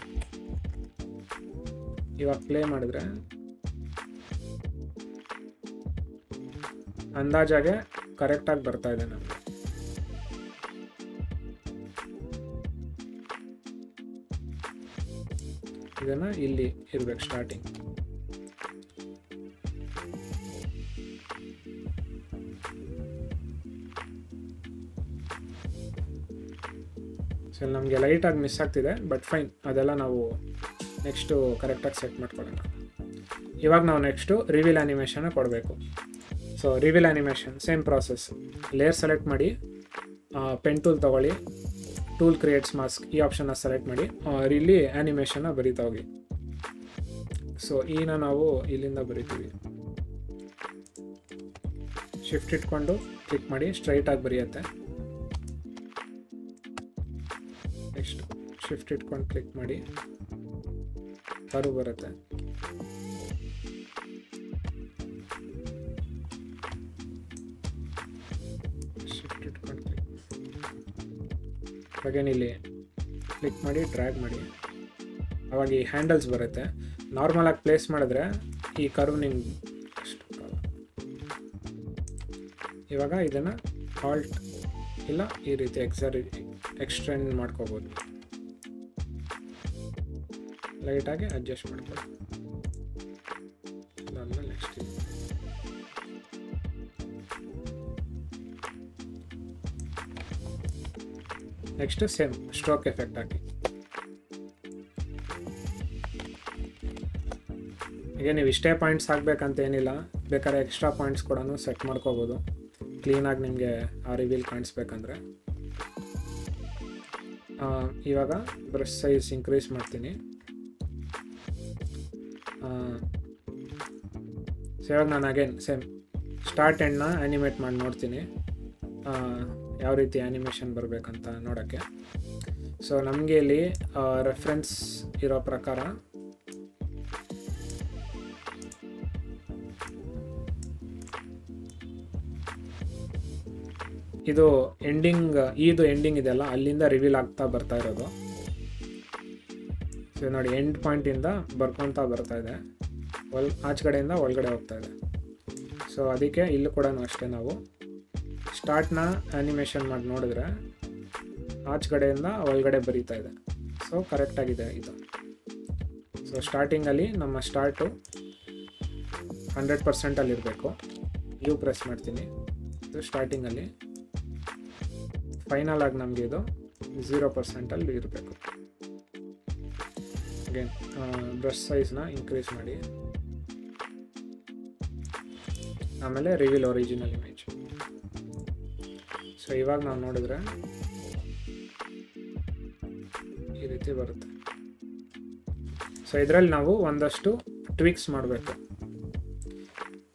ಇವಾಗ ಪ್ಲೇ ಮಾಡಿದ್ರೆ ಅಂದಾಜಾಗೆ ಕರೆಕ್ಟಾಗಿ ಬರ್ತಾ ಇದೆ ನಮಗೆ. ಇದನ್ನು ಇಲ್ಲಿ ಇರಬೇಕು ಸ್ಟಾರ್ಟಿಂಗ್. ಸೊ ನಮಗೆ ಲೈಟಾಗಿ ಮಿಸ್ ಆಗ್ತಿದೆ, ಬಟ್ ಫೈನ್, ಅದೆಲ್ಲ ನಾವು ನೆಕ್ಸ್ಟು ಕರೆಕ್ಟಾಗಿ ಸೆಟ್ ಮಾಡ್ಕೊಳ್ಳೋಣ. ಇವಾಗ ನಾವು ನೆಕ್ಸ್ಟು ರಿವೀಲ್ ಆ್ಯನಿಮೇಷನ್ನ ಕೊಡಬೇಕು. So reveal animation same process. Layer select ಮಾಡಿ, ಪೆನ್ ಟೂಲ್ ತೊಗೊಳ್ಳಿ, ಟೂಲ್ ಕ್ರಿಯೇಟ್ಸ್ ಮಾಸ್ಕ್ ಈ ಆಪ್ಷನ್ನ ಸೆಲೆಕ್ಟ್ ಮಾಡಿ, ಇಲ್ಲಿ ಆ್ಯನಿಮೇಷನ್ನ ಬರಿತಾ ಹೋಗಿ. ಸೊ ಈನ ನಾವು ಇಲ್ಲಿಂದ ಬರಿತೀವಿ. ಶಿಫ್ಟ್ ಇಟ್ಕೊಂಡು ಕ್ಲಿಕ್ ಮಾಡಿ, ಸ್ಟ್ರೈಟಾಗಿ ಬರೆಯುತ್ತೆ. ನೆಕ್ಸ್ಟ್ ಶಿಫ್ಟ್ ಇಟ್ಕೊಂಡು ಕ್ಲಿಕ್ ಮಾಡಿ, ಕರ್ವ್ ಬರುತ್ತೆ. ಶಿಫ್ಟ್ ಇಟ್ಕೊಂಡು ಅಗೇನ್ ಇಲ್ಲಿ ಕ್ಲಿಕ್ ಮಾಡಿ ಡ್ರ್ಯಾಗ್ ಮಾಡಿ, ಅವಾಗ ಈ ಹ್ಯಾಂಡಲ್ಸ್ ಬರುತ್ತೆ. ನಾರ್ಮಲಾಗಿ ಪ್ಲೇಸ್ ಮಾಡಿದ್ರೆ ಈ ಕರ್ವ್ ನಿಮ್ಗೆ ಅಷ್ಟು. ಇವಾಗ ಇದನ್ನು ಆಲ್ಟ್ ಇಲ್ಲ ಈ ರೀತಿ ಎಕ್ಸ್ಟೆಂಡ್ ಮಾಡ್ಕೋಬೋದು. ಲೈಟಾಗಿ ಅಡ್ಜಸ್ಟ್ ಮಾಡ್ಕೊಳ್ಳಿ. ಅದಾದ್ಮೇಲೆ next next same stroke effect ಹಾಕಿ. ಈಗ ನೀವು ಇಷ್ಟೇ ಪಾಯಿಂಟ್ಸ್ ಹಾಕ್ಬೇಕಂತ ಏನಿಲ್ಲ, ಬೇಕಾದ್ರೆ ಎಕ್ಸ್ಟ್ರಾ ಪಾಯಿಂಟ್ಸ್ ಕೂಡ ಸೆಟ್ ಮಾಡ್ಕೋಬೋದು ಕ್ಲೀನಾಗಿ ನಿಮಗೆ ಆ ರಿವೀಲ್ ಕಾಣಿಸ್ಬೇಕಂದ್ರೆ. ಇವಾಗ ಬ್ರಷ್ ಸೈಜ್ ಇನ್ಕ್ರೀಸ್ ಮಾಡ್ತೀನಿ. ಸೊ ಇವಾಗ ನಾನು ಅಗೇನ್ ಸೇಮ್ ಸ್ಟಾರ್ಟ್ ಎಂಡ್ನ ಆ್ಯನಿಮೇಟ್ ಮಾಡಿ ನೋಡ್ತೀನಿ ಯಾವ ರೀತಿ ಆ್ಯನಿಮೇಷನ್ ಬರಬೇಕಂತ ನೋಡೋಕ್ಕೆ. ಸೊ ನಮಗೆ ಇಲ್ಲಿ ರೆಫರೆನ್ಸ್ ಇರೋ ಪ್ರಕಾರ ಇದು ಎಂಡಿಂಗ್, ಇದು ಎಂಡಿಂಗ್ ಇದೆಯಲ್ಲ ಅಲ್ಲಿಂದ ರಿವೀಲ್ ಆಗ್ತಾ ಬರ್ತಾ ಇರೋದು. ಸೊ ನೋಡಿ ಎಂಡ್ ಪಾಯಿಂಟಿಂದ ಬರ್ಕೊತಾ ಬರ್ತಾ ಇದೆ, ಆಚೆಗಡೆಯಿಂದ ಒಳಗಡೆ ಹೋಗ್ತಾ ಇದೆ. ಸೊ ಅದಕ್ಕೆ ಇಲ್ಲೂ ಕೂಡ ಅಷ್ಟೇ, ನಾವು ಸ್ಟಾರ್ಟ್ನ ಆ್ಯನಿಮೇಷನ್ ಮಾಡಿ ನೋಡಿದ್ರೆ ಆಚೆಗಡೆಯಿಂದ ಒಳಗಡೆ ಬರೀತಾ ಇದೆ. ಸೊ ಕರೆಕ್ಟಾಗಿದೆ ಇದು. ಸೊ ಸ್ಟಾರ್ಟಿಂಗಲ್ಲಿ ನಮ್ಮ ಸ್ಟಾರ್ಟು 100% ಇರಬೇಕು. ಯು ಪ್ರೆಸ್ ಮಾಡ್ತೀನಿ, ಇದು ಸ್ಟಾರ್ಟಿಂಗಲ್ಲಿ. ಫೈನಲ್ ಆಗಿ ನಮಗೆ ಇದು 0% ಇರಬೇಕು. ಅಗೇನ್ ಬ್ರಷ್ ಸೈಜ್ನ ಇನ್ಕ್ರೀಸ್ ಮಾಡಿ, ಆಮೇಲೆ ರಿವೀಲ್ ಒರಿಜಿನಲ್ ಇಮೇಜ್. ಸೊ ಇವಾಗ ನಾವು ನೋಡಿದ್ರೆ ಈ ರೀತಿ ಬರುತ್ತೆ. ಸೊ ಇದರಲ್ಲಿ ನಾವು ಒಂದಷ್ಟು ಟ್ವಿಕ್ಸ್ ಮಾಡಬೇಕು.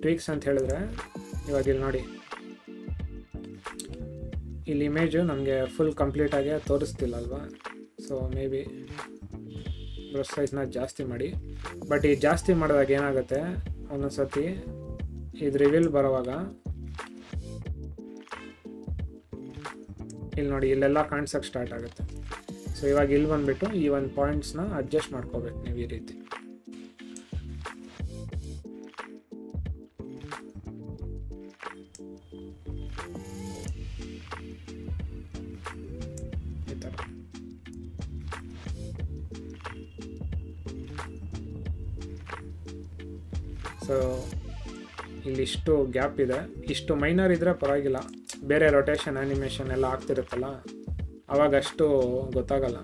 ಟ್ವಿಕ್ಸ್ ಅಂತ ಹೇಳಿದ್ರೆ ಇವಾಗ ಇಲ್ಲಿ ನೋಡಿ, ಇಲ್ಲಿ ಇಮೇಜು ನಮಗೆ ಫುಲ್ ಕಂಪ್ಲೀಟಾಗಿ ತೋರಿಸ್ತಿಲ್ಲ ಅಲ್ವಾ. ಸೊ ಮೇ ಬಿ ಬ್ರಷ್ ಸೈಜ್ನ ಜಾಸ್ತಿ ಮಾಡಿ. ಬಟ್ ಈ ಜಾಸ್ತಿ ಮಾಡಿದಾಗ ಏನಾಗುತ್ತೆ, ಒಂದೊಂದು ಸತಿ ಇದು ರಿವೀಲ್ ಬರೋವಾಗ ಇಲ್ಲಿ ನೋಡಿ ಇಲ್ಲೆಲ್ಲ ಕಾಣಿಸೋಕ್ಕೆ ಸ್ಟಾರ್ಟ್ ಆಗುತ್ತೆ. ಸೊ ಇವಾಗ ಇಲ್ಲಿ ಬಂದುಬಿಟ್ಟು ಈ ಒಂದು ಪಾಯಿಂಟ್ಸ್ನ ಅಡ್ಜಸ್ಟ್ ಮಾಡ್ಕೋಬೇಕು ನೀವು ಈ ರೀತಿ. ಈ ಥರ ಸೊ ಇಲ್ಲಿಷ್ಟು ಗ್ಯಾಪ್ ಇದೆ, ಇಷ್ಟು ಮೈನರ್ ಇದ್ದರೆ ಪರವಾಗಿಲ್ಲ, ಬೇರೆ ರೊಟೇಷನ್ ಆ್ಯನಿಮೇಷನ್ ಎಲ್ಲ ಆಗ್ತಿರುತ್ತಲ್ಲ ಆವಾಗ ಅಷ್ಟು ಗೊತ್ತಾಗಲ್ಲ.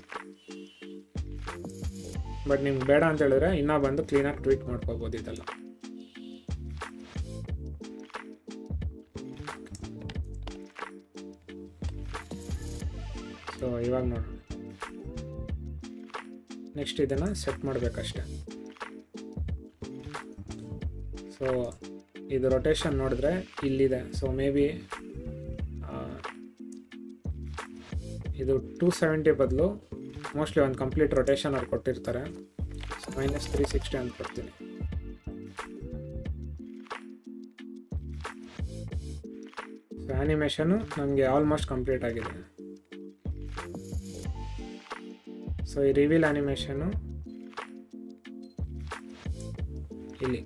ಬಟ್ ನಿಮ್ಗೆ ಬೇಡ ಅಂತ ಹೇಳಿದ್ರೆ ಇನ್ನೂ ಬಂದು ಕ್ಲೀನಾಗಿ ಟ್ವೀಟ್ ಮಾಡ್ಕೋಬೋದು ಇದೆಲ್ಲ. ಸೊ ಇವಾಗ ನೋಡೋಣ. ನೆಕ್ಸ್ಟ್ ಇದನ್ನು ಸೆಟ್ ಮಾಡಬೇಕಷ್ಟೆ. ಸೊ ಇದು ರೊಟೇಷನ್ ನೋಡಿದ್ರೆ ಇಲ್ಲಿದೆ. ಸೊ ಮೇ ಬಿ ಇದು 270 ಬದಲು ಮೋಸ್ಟ್ಲಿ ಒಂದು ಕಂಪ್ಲೀಟ್ ರೊಟೇಷನ್ ಅವ್ರು ಕೊಟ್ಟಿರ್ತಾರೆ. ಸೊ -360 ಅಂತ ಕೊಡ್ತೀನಿ. ಸೊ ಆ್ಯನಿಮೇಷನು ನಮಗೆ ಆಲ್ಮೋಸ್ಟ್ ಕಂಪ್ಲೀಟ್ ಆಗಿದೆ. ಸೊ ಈ ರಿವೀಲ್ ಆ್ಯನಿಮೇಷನು ಇಲ್ಲಿ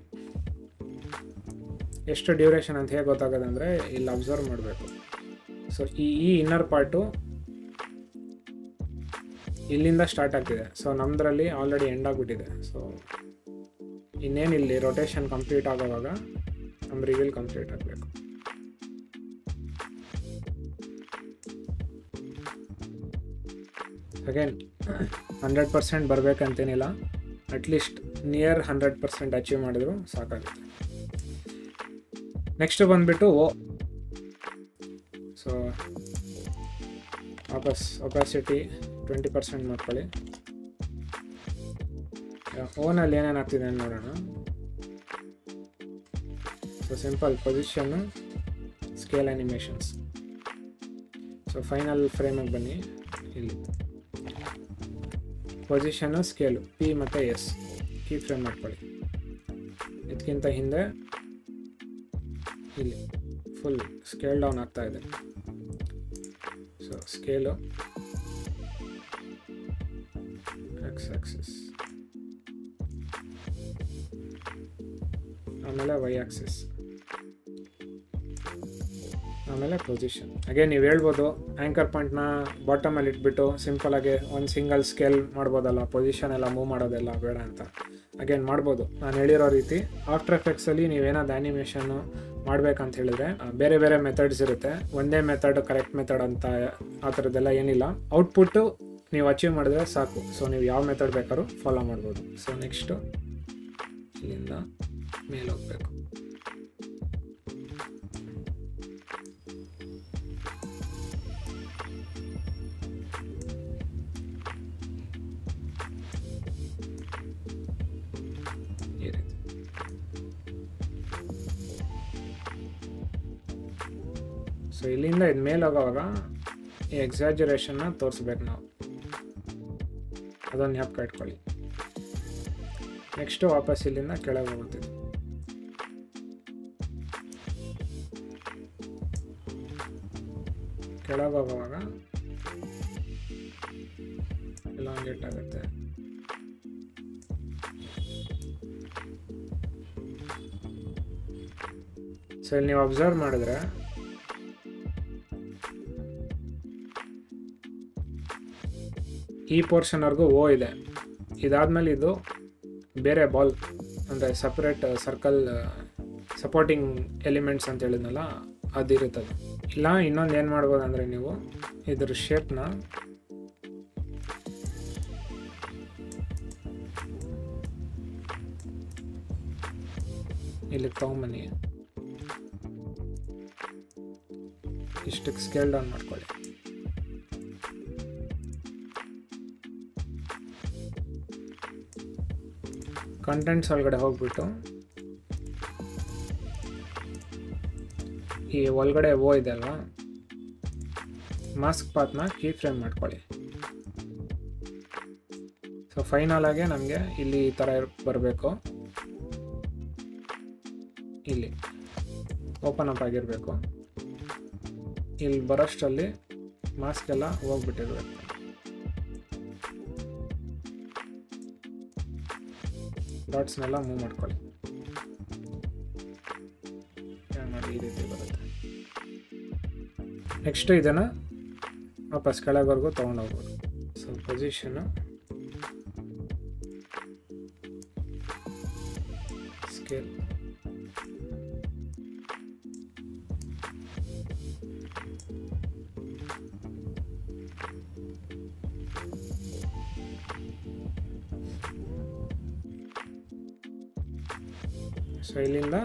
ಎಷ್ಟು ಡ್ಯೂರೇಷನ್ ಅಂತ ಹೇಗೆ ಗೊತ್ತಾಗೋದಂದರೆ ಇಲ್ಲಿ ಅಬ್ಸರ್ವ್ ಮಾಡಬೇಕು. ಸೊ ಈ ಇನ್ನರ್ ಪಾರ್ಟು ಇಲ್ಲಿಂದ ಸ್ಟಾರ್ಟ್ ಆಗ್ತಿದೆ. ಸೊ ನಮ್ಮದ್ರಲ್ಲಿ ಆಲ್ರೆಡಿ ಎಂಡ್ ಆಗಿಬಿಟ್ಟಿದೆ. ಸೊ ಇನ್ನೇನು ಇಲ್ಲಿ ರೊಟೇಷನ್ ಕಂಪ್ಲೀಟ್ ಆಗೋವಾಗ ನಮ್ಮ ರಿವೀಲ್ ಕಂಪ್ಲೀಟ್ ಆಗಬೇಕು. ಅಗೇನ್ 100% ಬರಬೇಕಂತೇನಿಲ್ಲ, ಅಟ್ಲೀಸ್ಟ್ ನಿಯರ್ 100% ಅಚೀವ್ ಮಾಡಿದ್ರು ಸಾಕಾಗುತ್ತೆ. ನೆಕ್ಸ್ಟ್ ಬಂದುಬಿಟ್ಟು ಸೊ ವಾಪಸ್ ಒಪಾಸಿಟಿ 20% ಮಾಡ್ಕೊಳ್ಳಿ. ಓನಲ್ಲಿ ಏನೇನು ಆಗ್ತಿದೆ ಅಂತ ನೋಡೋಣ. So simple position, scale animations. So final ಫ್ರೇಮಿಗೆ ಬನ್ನಿ. ಇಲ್ಲಿ ಪೊಸಿಷನ್ನು, ಸ್ಕೇಲು P ಮತ್ತು S ಕೀ ಫ್ರೇಮ್ ಮಾಡ್ಕೊಳ್ಳಿ. ಇದಕ್ಕಿಂತ ಹಿಂದೆ ಇಲ್ಲಿ ಫುಲ್ ಸ್ಕೇಲ್ ಡೌನ್ ಆಗ್ತಾ ಇದೆ. ಸೊ ಸ್ಕೇಲು, ಎಕ್ಸ್ ಆಕ್ಸಿಸ್, ಆಮೇಲೆ ವೈ ಆಕ್ಸಿಸ್, ಆಮೇಲೆ ಪೊಸಿಷನ್. ಹಾಗೆ ನೀವು ಹೇಳ್ಬೋದು ಆ್ಯಂಕರ್ ಪಾಯಿಂಟ್ನ ಬಾಟಮಲ್ಲಿ ಇಟ್ಬಿಟ್ಟು ಸಿಂಪಲಾಗಿ ಒಂದು ಸಿಂಗಲ್ ಸ್ಕೇಲ್ ಮಾಡ್ಬೋದಲ್ಲ, ಪೊಸಿಷನ್ ಎಲ್ಲ ಮೂವ್ ಮಾಡೋದೆಲ್ಲ ಬೇಡ ಅಂತ. ಅಗೇನ್ ಮಾಡ್ಬೋದು ನಾನು ಹೇಳಿರೋ ರೀತಿ. ಆಫ್ಟರ್ ಎಫೆಕ್ಟ್ಸಲ್ಲಿ ನೀವೇನಾದ್ರು ಆ್ಯನಿಮೇಷನ್ನು ಮಾಡ್ಬೇಕಂತ ಹೇಳಿದ್ರೆ ಬೇರೆ ಬೇರೆ ಮೆಥಡ್ಸ್ ಇರುತ್ತೆ. ಒಂದೇ ಮೆಥಡ್ ಕರೆಕ್ಟ್ ಮೆಥಡ್ ಅಂತ ಆ ಥರದ್ದೆಲ್ಲ ಏನಿಲ್ಲ. ಔಟ್ಪುಟ್ಟು ನೀವು ಅಚೀವ್ ಮಾಡಿದ್ರೆ ಸಾಕು. ಸೊ ನೀವು ಯಾವ ಮೆಥಡ್ ಬೇಕಾದ್ರೂ ಫಾಲೋ ಮಾಡ್ಬೋದು. ಸೊ ನೆಕ್ಸ್ಟು ಇಲ್ಲಿಂದ ಮೇಲೆ ಹೋಗಬೇಕು. ಈ ರೀತಿ ಸೊ ಇಲ್ಲಿಂದ ಇದು ಮೇಲೆ ಹೋಗೋವಾಗ ಈ ಎಕ್ಸಾಜರೇಷನ್ನ ತೋರಿಸ್ಬೇಕು ನಾವು, ಅದನ್ನು ಜ್ಞಾಪಕ ಇಟ್ಕೊಳ್ಳಿ. ನೆಕ್ಸ್ಟು ವಾಪಸ್ ಇಲ್ಲಿಂದ ಕೆಳಗೆ ಹೋಗುತ್ತಿದ್ದು. ಕೆಳಗೆ ಹೋಗುವಾಗ ಎಲಾಂಗೇಟ್ ಆಗುತ್ತೆ. ಸೊ ಇಲ್ಲಿ ನೀವು ಅಬ್ಸರ್ವ್ ಮಾಡಿದ್ರೆ ಈ ಪೋರ್ಷನ್ವರೆಗೂ ಓ ಇದೆ. ಇದಾದಮೇಲೆ ಇದು ಬೇರೆ ಬಾಲ್ ಅಂದರೆ ಸಪ್ರೇಟ್ ಸರ್ಕಲ್ ಸಪೋರ್ಟಿಂಗ್ ಎಲಿಮೆಂಟ್ಸ್ ಅಂತ ಹೇಳಿದ್ನಲ್ಲ ಅದಿರುತ್ತದೆ. ಇಲ್ಲ ಇನ್ನೊಂದು ಏನು ಮಾಡ್ಬೋದು ಅಂದರೆ ನೀವು ಇದ್ರ ಶೇಪ್ನ ಇಲ್ಲಿ ತೊಗೊಂಬನ್ನಿ, ಇಷ್ಟಕ್ಕೆ ಸ್ಕೇಲ್ ಡೌನ್ ಮಾಡ್ಕೊಳ್ಳಿ. ಕಂಟೆಂಟ್ಸ್ ಒಳಗಡೆ ಹೋಗ್ಬಿಟ್ಟು ಈ ಒಳಗಡೆ ಓ ಇದೆ ಅಲ್ವಾ, ಮಾಸ್ಕ್ ಪಾತ್ನ ಕೀ ಫ್ರೇಮ್ ಮಾಡ್ಕೊಳ್ಳಿ. ಸೊ ಫೈನಲ್ ಆಗಿ ನಮಗೆ ಇಲ್ಲಿ ಈ ಥರ ಬರಬೇಕು. ಇಲ್ಲಿ ಓಪನ್ ಅಪ್ ಆಗಿರಬೇಕು. ಇಲ್ಲಿ ಬರೋಷ್ಟರಲ್ಲಿ ಮಾಸ್ಕ್ ಎಲ್ಲ ಹೋಗ್ಬಿಟ್ಟಿರ್ಬೇಕು. ಡಾಟ್ಸ್ನೆಲ್ಲ ಮೂವ್ ಮಾಡ್ಕೊಳ್ಳಿ. ಮಾಡಿ ಈ ರೀತಿ ಬರುತ್ತೆ. ನೆಕ್ಸ್ಟು ಇದನ್ನು ವಾಪಸ್ ಕೆಳಗವರೆಗೂ ತೊಗೊಂಡೋಗ್ಬೋದು. ಸೊ ಪೊಸಿಷನ್ನು, ಸ್ಕೇಲ್, ಸೊ ಇಲ್ಲಿಂದ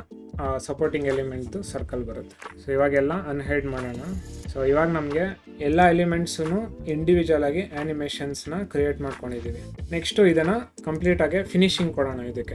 ಸಪೋರ್ಟಿಂಗ್ ಎಲಿಮೆಂಟ್ದು ಸರ್ಕಲ್ ಬರುತ್ತೆ. ಸೊ ಇವಾಗೆಲ್ಲ ಅನ್ಹೈಡ್ ಮಾಡೋಣ. ಸೊ ಇವಾಗ ನಮಗೆ ಎಲ್ಲ ಎಲಿಮೆಂಟ್ಸೂ ಇಂಡಿವಿಜುವಲ್ ಆಗಿ ಆ್ಯನಿಮೇಷನ್ಸ್ನ ಕ್ರಿಯೇಟ್ ಮಾಡ್ಕೊಂಡಿದ್ದೀವಿ. ನೆಕ್ಸ್ಟು ಇದನ್ನು ಕಂಪ್ಲೀಟಾಗಿ ಫಿನಿಶಿಂಗ್ ಕೊಡೋಣ ಇದಕ್ಕೆ.